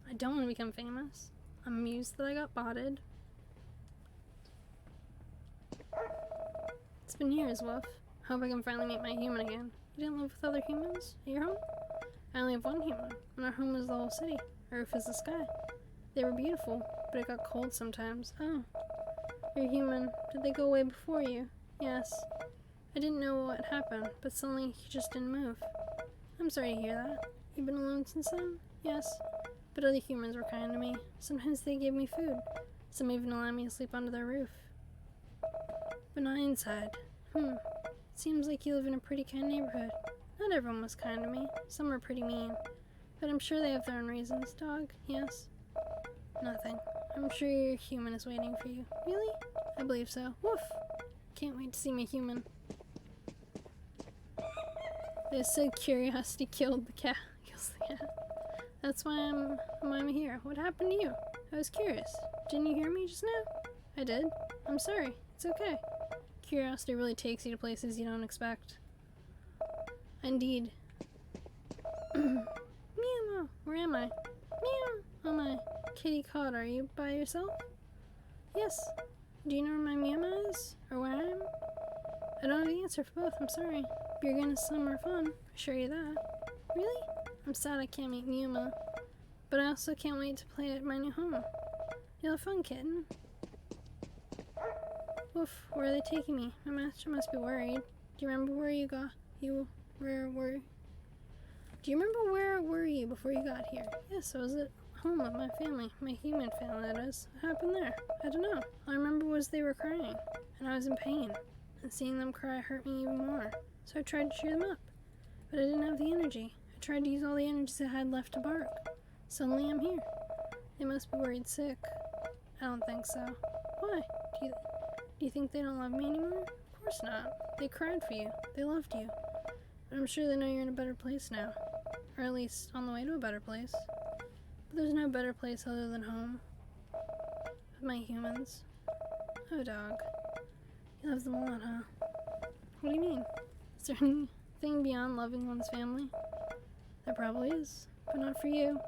I don't want to become famous. I'm amused that I got botted. It's been years, Woof. Hope I can finally meet my human again. You didn't live with other humans at your home? I only have one human, and our home is the whole city. Our roof is the sky. They were beautiful, but it got cold sometimes. Oh. You're human. Did they go away before you? Yes. I didn't know what happened, but suddenly he just didn't move. I'm sorry to hear that. You've been alone since then? Yes. But other humans were kind to me. Sometimes they gave me food. Some even allowed me to sleep under their roof. But not inside. Seems like you live in a pretty kind neighborhood. Not everyone was kind to me. Some were pretty mean. But I'm sure they have their own reasons. Dog? Yes? Nothing. I'm sure your human is waiting for you. Really? I believe so. Woof! Can't wait to see my human. They said curiosity killed the cat. Kills the cat. That's why I'm here. What happened to you? I was curious. Didn't you hear me just now? I did. I'm sorry. It's okay. Curiosity really takes you to places you don't expect. Indeed. Meow, where am I? Meow. Oh my. Kitty Cod, are you by yourself? Yes. Do you know where my Meow is? Or where I am? I don't have the answer for both, I'm sorry. But you're gonna summer fun, I assure you that. Really? I'm sad I can't meet Meow, but I also can't wait to play at my new home. You'll have fun, kitten. Woof, where are they taking me? My master must be worried. Do you remember where you got... Do you remember where were you before you got here? Yes, I was at home with my family. My human family, that is. What happened there? I don't know. All I remember was they were crying, and I was in pain. And seeing them cry hurt me even more. So I tried to cheer them up. But I didn't have the energy. I tried to use all the energy I had left to bark. Suddenly I'm here. They must be worried sick. I don't think so. Why? Do you think they don't love me anymore? Of course not. They cried for you. They loved you. But I'm sure they know you're in a better place now. Or at least on the way to a better place. But there's no better place other than home. With my humans. Oh, dog. You love them a lot, huh? What do you mean? Is there anything beyond loving one's family? There probably is. But not for you.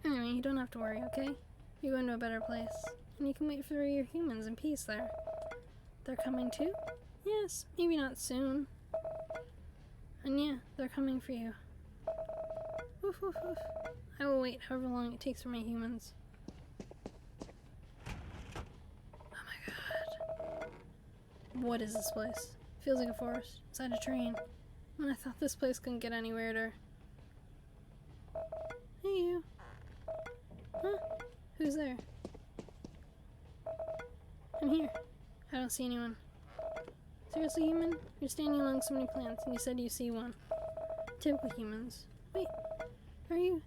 Anyway, you don't have to worry, okay? You're going to a better place. And you can wait for your humans in peace there. They're coming too? Yes, maybe not soon. And yeah, they're coming for you. Woof woof woof. I will wait however long it takes for my humans. Oh my god. What is this place? Feels like a forest inside a train. When I thought this place couldn't get any weirder. Hey you. Huh? Who's there? I'm here. I don't see anyone. Seriously, human? You're standing among so many plants, and you said you see one. Typical humans. Wait, are you?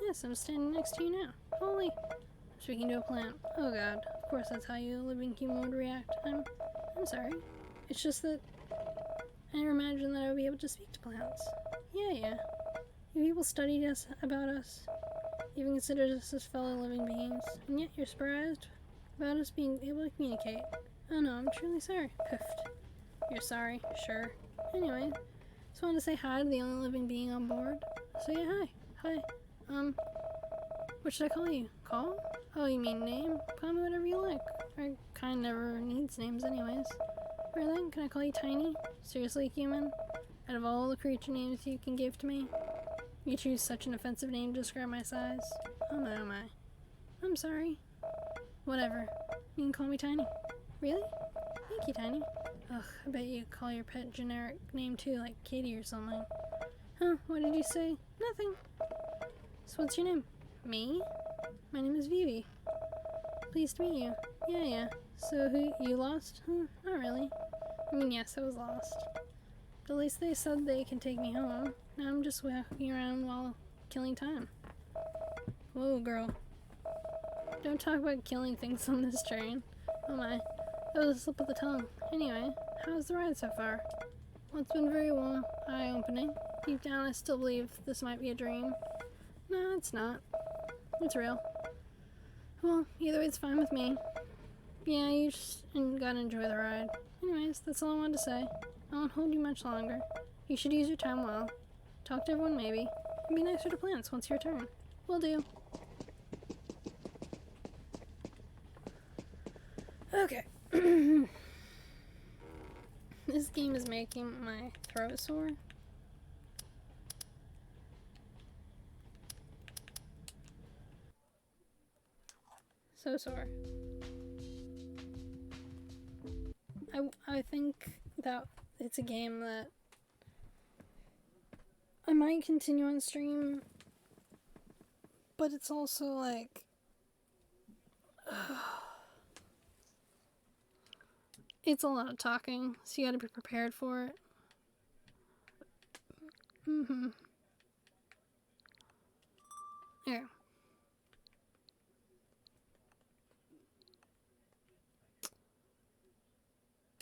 Yes, I'm standing next to you now. Holy! I'm speaking to a plant. Oh god, of course that's how you living human would react. I'm sorry. It's just that I never imagined that I would be able to speak to plants. Yeah. You people studied about us. Even considered us as fellow living beings, and yet you're surprised about us being able to communicate. Oh no, I'm truly sorry. Piffed. You're sorry, sure. Anyway, just wanted to say hi to the only living being on board. So yeah, hi. Hi. What should I call you? Call? Oh, you mean name? Call me whatever you like. Our kind never needs names anyways. Or then, can I call you Tiny? Seriously, human? Out of all the creature names you can give to me, you choose such an offensive name to describe my size? Oh my. I'm sorry. Whatever. You can call me Tiny. Really? Thank you, Tiny. Ugh, I bet you call your pet generic name too, like Katie or something. Huh, what did you say? Nothing. So what's your name? Me? My name is Vivi. pleased to meet you. Yeah. So, you lost? Not really. I mean, yes, I was lost. But at least they said they can take me home. Now I'm just walking around while killing time. Whoa, girl. Don't talk about killing things on this train. Oh my. That was a slip of the tongue. Anyway, how's the ride so far? Well, it's been very well, eye-opening. Deep down, I still believe this might be a dream. No, it's not. It's real. Well, either way, it's fine with me. Yeah, you just gotta enjoy the ride. Anyways, that's all I wanted to say. I won't hold you much longer. You should use your time well. Talk to everyone, maybe. And be nicer to plants once your turn. Will do. Okay. This game is making my throat sore. So sore. I think that it's a game that I might continue on stream, but it's also like it's a lot of talking, so you gotta be prepared for it. Yeah.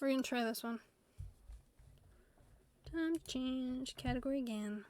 We're gonna try this one. Time to change category again.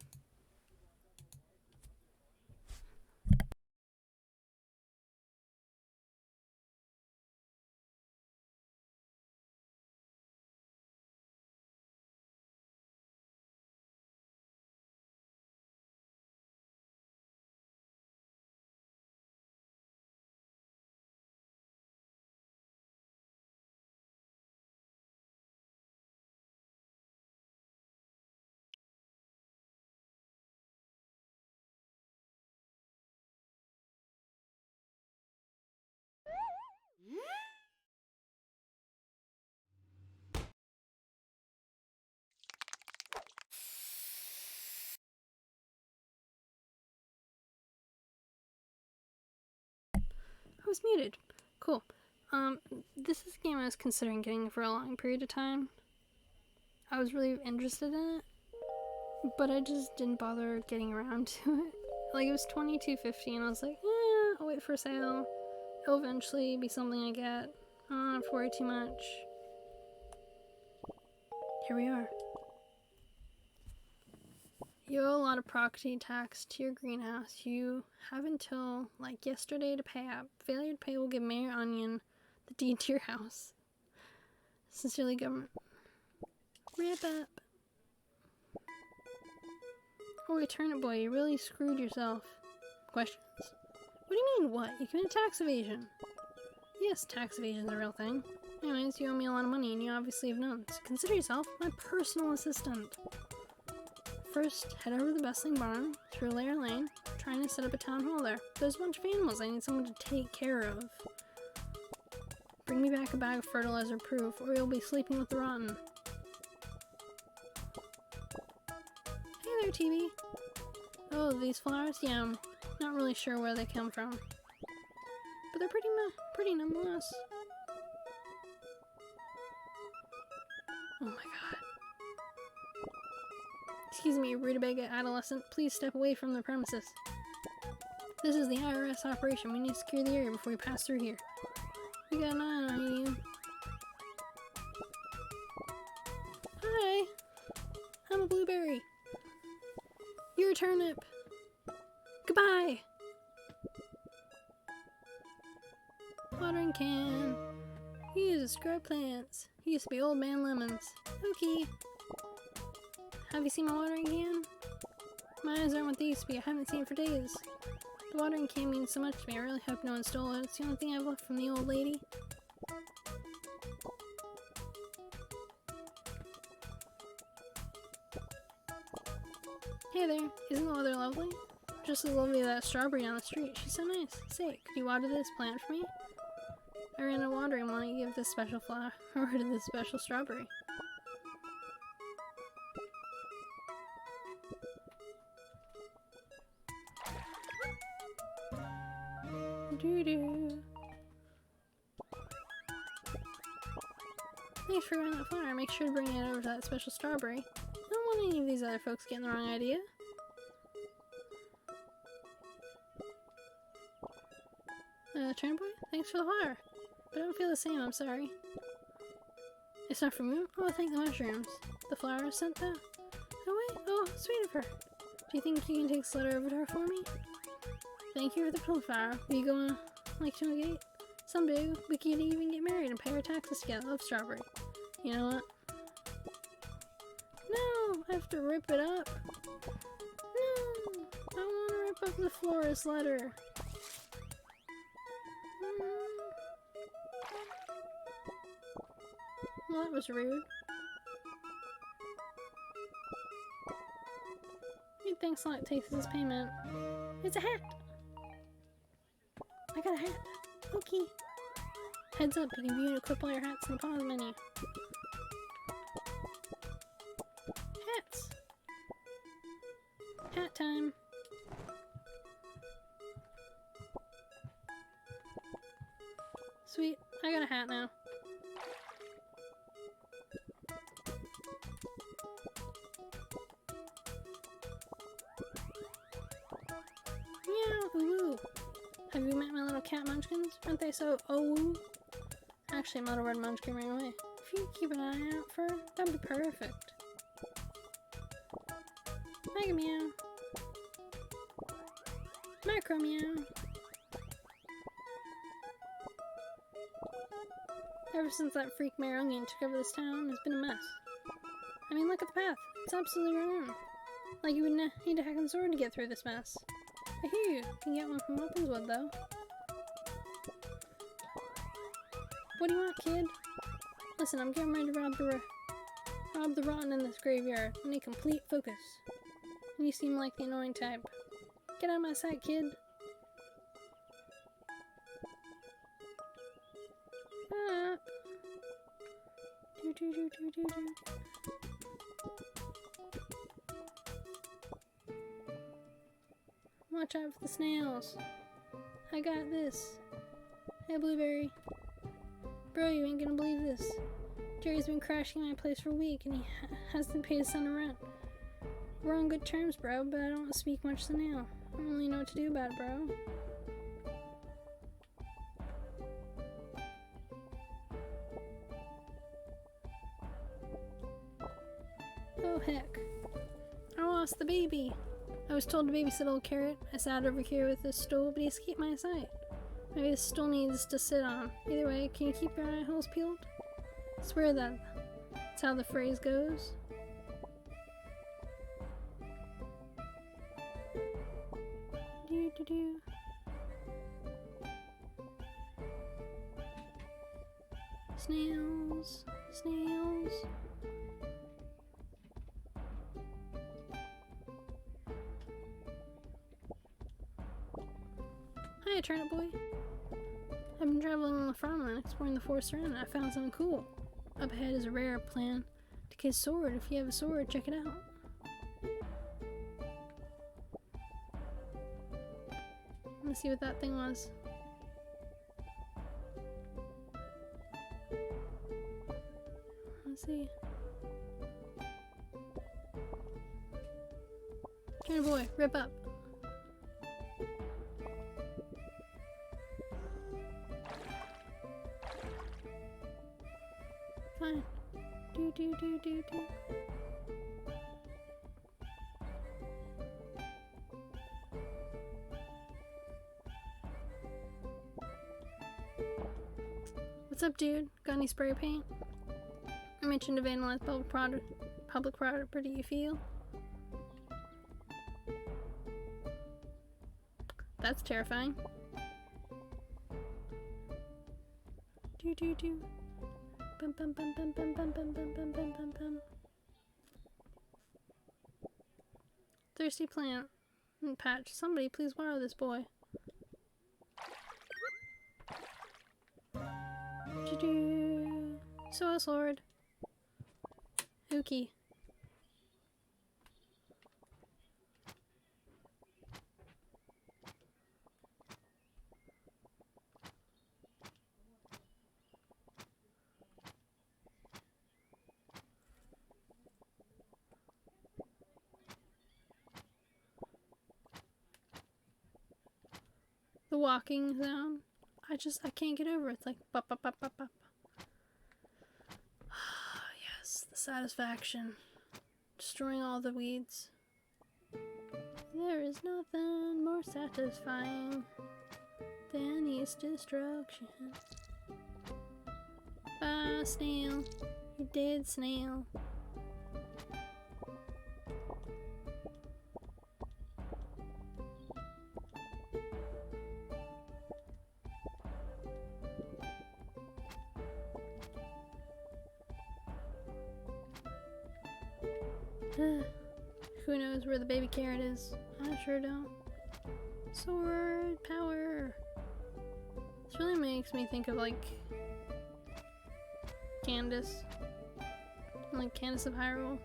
I was muted. Cool. This is a game I was considering getting for a long period of time. I was really interested in it, but I just didn't bother getting around to it. Like, it was $22.50 and I was like, I'll wait for a sale. It'll eventually be something I get. I don't have to worry too much. Here we are. You owe a lot of property tax to your greenhouse. You have until, like, yesterday to pay up. Failure to pay will give Mayor Onion the deed to your house. Sincerely, government. Wrap up. Oh, wait, Turnip Boy, you really screwed yourself. Questions? What do you mean, what? You committed tax evasion. Yes, tax evasion's a real thing. Anyways, you owe me a lot of money, and you obviously have none. So consider yourself my personal assistant. First, head over to the Bustling Barn, through Lair Lane, trying to set up a town hall there. There's a bunch of animals I need someone to take care of. Bring me back a bag of fertilizer proof, or you'll be sleeping with the rotten. Hey there, TV. Oh, these flowers? Yeah, I'm not really sure where they come from. But they're pretty nonetheless. Oh my god. Excuse me, rutabaga adolescent. Please step away from the premises. This is the IRS operation. We need to secure the area before we pass through here. We got an eye on you. Hi. I'm a blueberry. You're a turnip. Goodbye. Watering can. He uses scrub plants. He used to be Old Man Lemons. Okay. Have you seen my watering can? My eyes aren't what they used to be. I haven't seen it for days. The watering can means so much to me. I really hope no one stole it. It's the only thing I've left from the old lady. Hey there. Isn't the weather lovely? Just as lovely as that strawberry down the street. She's so nice. Say, could you water this plant for me? I ran out of watering. Why don't you give this special flower or to this special strawberry? Doo-doo. Thanks for growing that flower. Make sure to bring it over to that special strawberry. I don't want any of these other folks getting the wrong idea. Turnip boy, thanks for the flower. But I don't feel the same, I'm sorry. It's not from you? Oh, thank the mushrooms. The flower sent that? Oh wait, oh, sweet of her. Do you think you can take this letter over to her for me? Thank you for the pill flower. Will you go like to a gate? Someday we could even get married and pay our taxes together. Love, Strawberry. You know what? No! I have to rip it up. No! I want to rip up the florist letter. Well, that was rude. He thinks like takes his payment. It's a hat! I got a hat. Okay. Heads up, you can view and equip all your hats in the pause menu. Hats! Hat time. Sweet, I got a hat now. Meow, ooh. Have you met my little cat munchkins? Aren't they so Actually, my little red munchkin ran away. If you keep an eye out for her, that'd be perfect. Mega meow. Micro meow. Ever since that freak Mayor Onion took over this town, it's been a mess. I mean, look at the path. It's absolutely ruined. Like you would need a hacking sword to get through this mess. I hear you can get one from Openswood, though. What do you want, kid? Listen, I'm getting ready to rob the rotten in this graveyard. I need complete focus. And you seem like the annoying type. Get out of my sight, kid. Up. Do do do do do do. Watch out for the snails. I got this. Hey, Blueberry. Bro, you ain't gonna believe this. Jerry's been crashing my place for a week and he hasn't paid his son a rent. We're on good terms, bro, but I don't speak much to Nail. I don't really know what to do about it, bro. Oh, heck. I lost the baby. I was told to babysit old Carrot. I sat over here with this stool, but he escaped my sight. Maybe this stool needs to sit on. Either way, can you keep your eye holes peeled? I swear that's how the phrase goes. Do do do. Snails, snails. Hiya, Turnip Boy. I've been traveling on the farmland, exploring the forest around, and I found something cool. Up ahead is a rare plant to get a sword. If you have a sword, check it out. Let's see what that thing was. Let's see. Turnip Boy, rip up. Fine. Do do do do do. What's up, dude? Got any spray paint? I mentioned to vandalize public property, you feel? That's terrifying. Do do do. Bum bum bum bum bum bum bum bum bum bum bum bum. Thirsty plant. Patch. Somebody please water this boy. Do-do. So sword. Ookie. The walking sound. I can't get over it. It's like bop bop bop bop bop. Yes, the satisfaction. Destroying all the weeds. There is nothing more satisfying than its destruction. Ah, snail. You dead snail. Who knows where the baby carrot is? I sure don't. Sword power. This really makes me think of like Candace. Like Candace of Hyrule.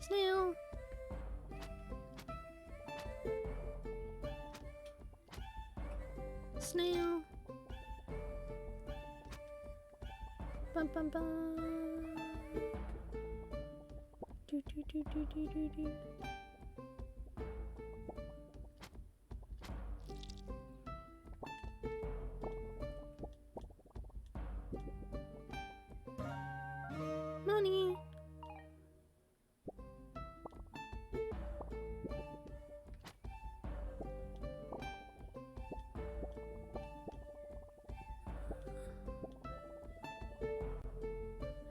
Snail! Snail! Bum bum bum! Do do do do do do do. Money!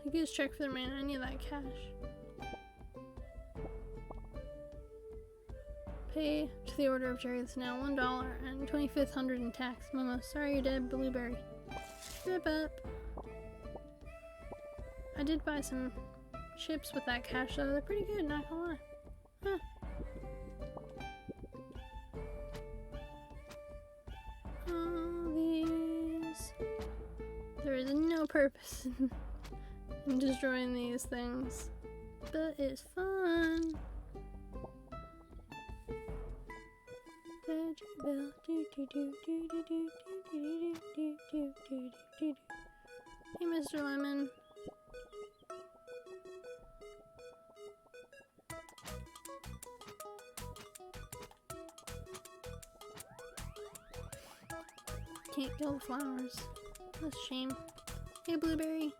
I guess check for the man. I need that cash. Pay to the order of Jerry the Snail $1 and 25th hundred in tax. Mama, sorry you're dead, blueberry. Rip up. I did buy some chips with that cash though. They're pretty good, not gonna lie. Huh. All these. There is no purpose in destroying these things, but it's fun. Hey, Mr. Lemon. Can't kill the flowers. That's a shame. Hey, Blueberry.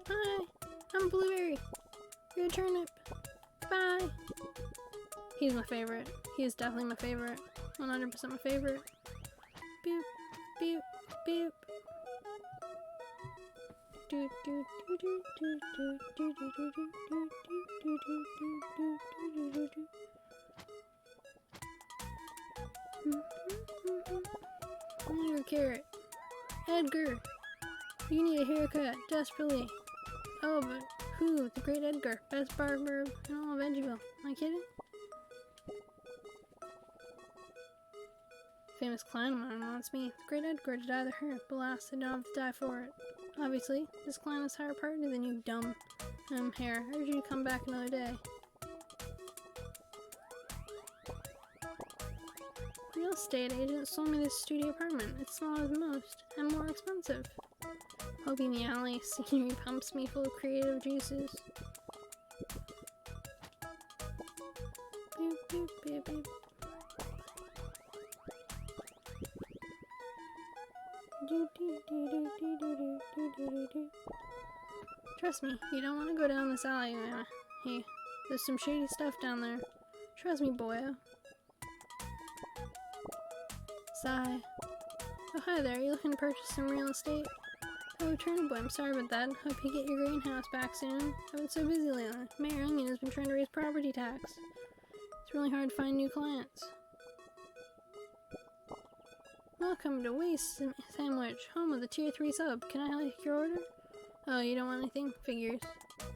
Hi, I'm Blueberry. You're a Turnip. Bye. He's my favorite. He is definitely my favorite. 100% my favorite. Boop, boop, boop. Do do do do do do do do do do do do do do do. You're a carrot. Edgar, you need a haircut desperately. Oh, but who? The great Edgar, best barber in all of Edgeville. Am I kidding? Famous client of mine wants me, the great Edgar, to dye their hair, but alas, they don't have to die for it. Obviously, this client is higher party than you dumb hair. I urge you to come back another day. Real estate agent sold me this studio apartment. It's smaller than most, and more expensive. Hoping the alley scenery pumps me full of creative juices. Boop, boop, boop, boop. Trust me, you don't want to go down this alley. Hey, there's some shady stuff down there. Trust me, boyo. Sigh. Oh, hi there. You looking to purchase some real estate? Oh, Turnip Boy, I'm sorry about that. Hope you get your greenhouse back soon. I've been so busy lately. Mayor Onion has been trying to raise property tax. It's really hard to find new clients. Welcome to Waste Sandwich, home of the Tier 3 sub. Can I take your order? Oh, you don't want anything? Figures.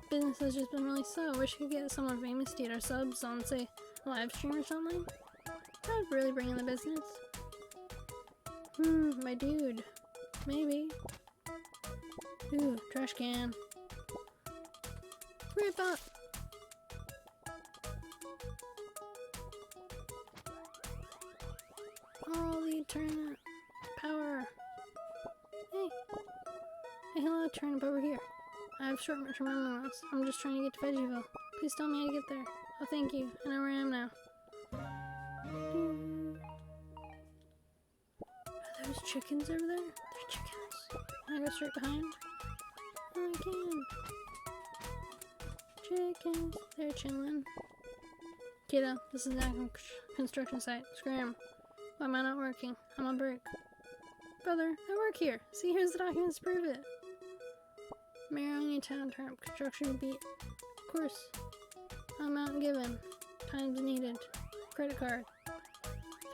Business has just been really slow. Wish we could get someone famous to eat our subs on, say, a live stream or something. That would really bring in the business. My dude. Maybe. Ooh, trash can. Rip up! All the Turnip power. Hey. Hey, hello, Turnip over here. I have short-term memory loss. I'm just trying to get to Veggieville. Please tell me how to get there. Oh, thank you. I know where I am now. chickens over there? They're chickens. Can I go straight behind? I can. Chickens. They're chilling. Kiddo, this is not a construction site. Scram. Why am I not working? I'm on break. Brother, I work here. See, here's the documents to prove it. Mayor Town Turnip construction beat. Of course. Amount given. Times needed. Credit card.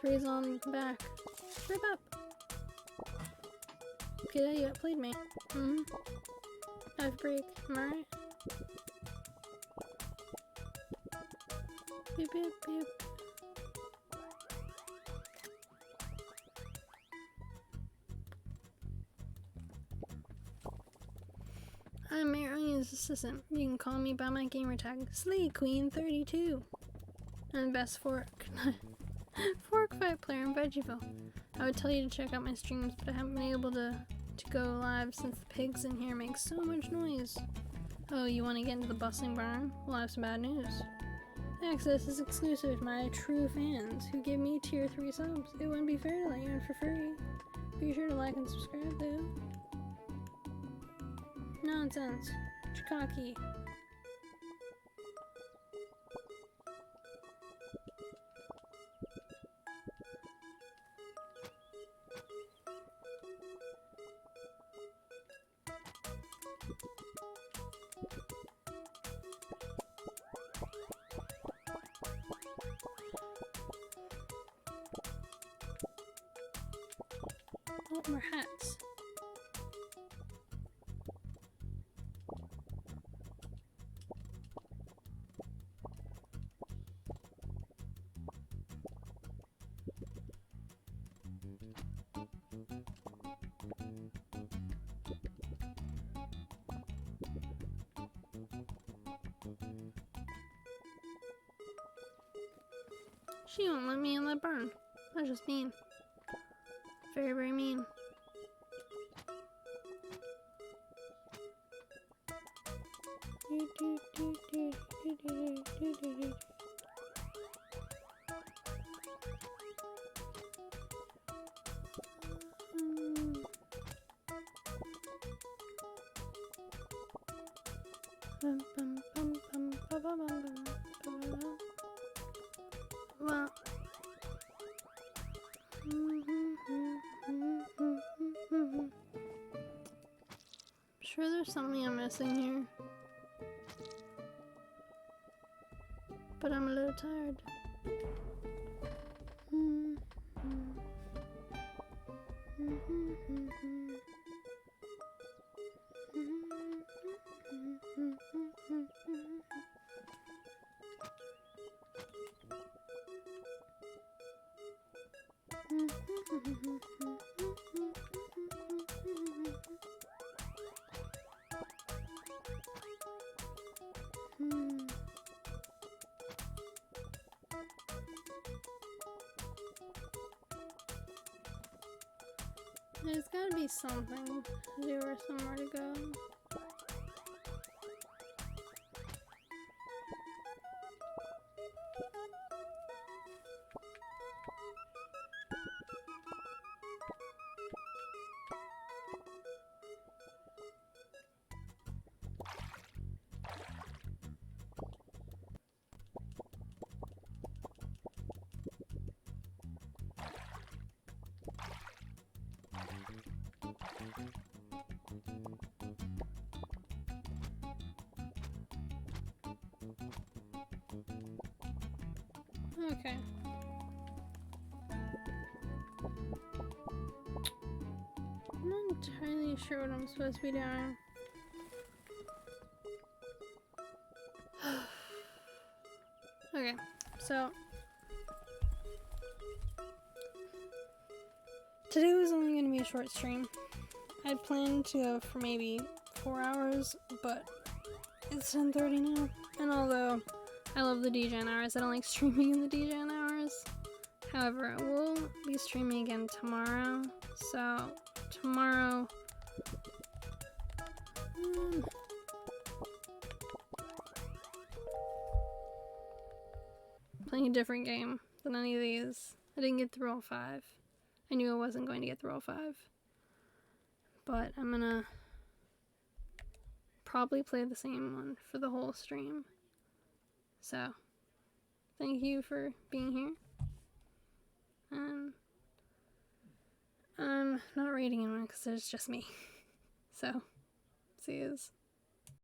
3's on the back. Rip up. Kiddo, you outplayed me. I've break. Am I right? Beep, beep, beep. I'm Mayor Onion's assistant. You can call me by my gamer tag, Slay Queen 32. I'm the best fork fight player in Veggieville. I would tell you to check out my streams, but I haven't been able to go live since the pigs in here make so much noise. Oh, you want to get into the bustling barn? Well, I have some bad news. Access is exclusive to my true fans who give me tier 3 subs. It wouldn't be fair to let you in for free. Be sure to like and subscribe though. Nonsense. Chikaki. Oh, more hats. She won't let me in that barn. That's just mean. Very, very mean. Well, sure there's something I'm missing here, but I'm a little tired. There's gotta be something to do or somewhere to go. Okay. I'm not entirely sure what I'm supposed to be doing. Okay, so today was only going to be a short stream. I'd planned to go for maybe 4 hours, but it's 10:30 now, and although I love the DJN hours, I don't like streaming in the DJN hours. However, I will be streaming again tomorrow, so tomorrow playing a different game than any of these. I didn't get through all 5. I knew I wasn't going to get through all 5. But I'm gonna probably play the same one for the whole stream. So, thank you for being here. I'm not rating anyone because it's just me. So, see yous.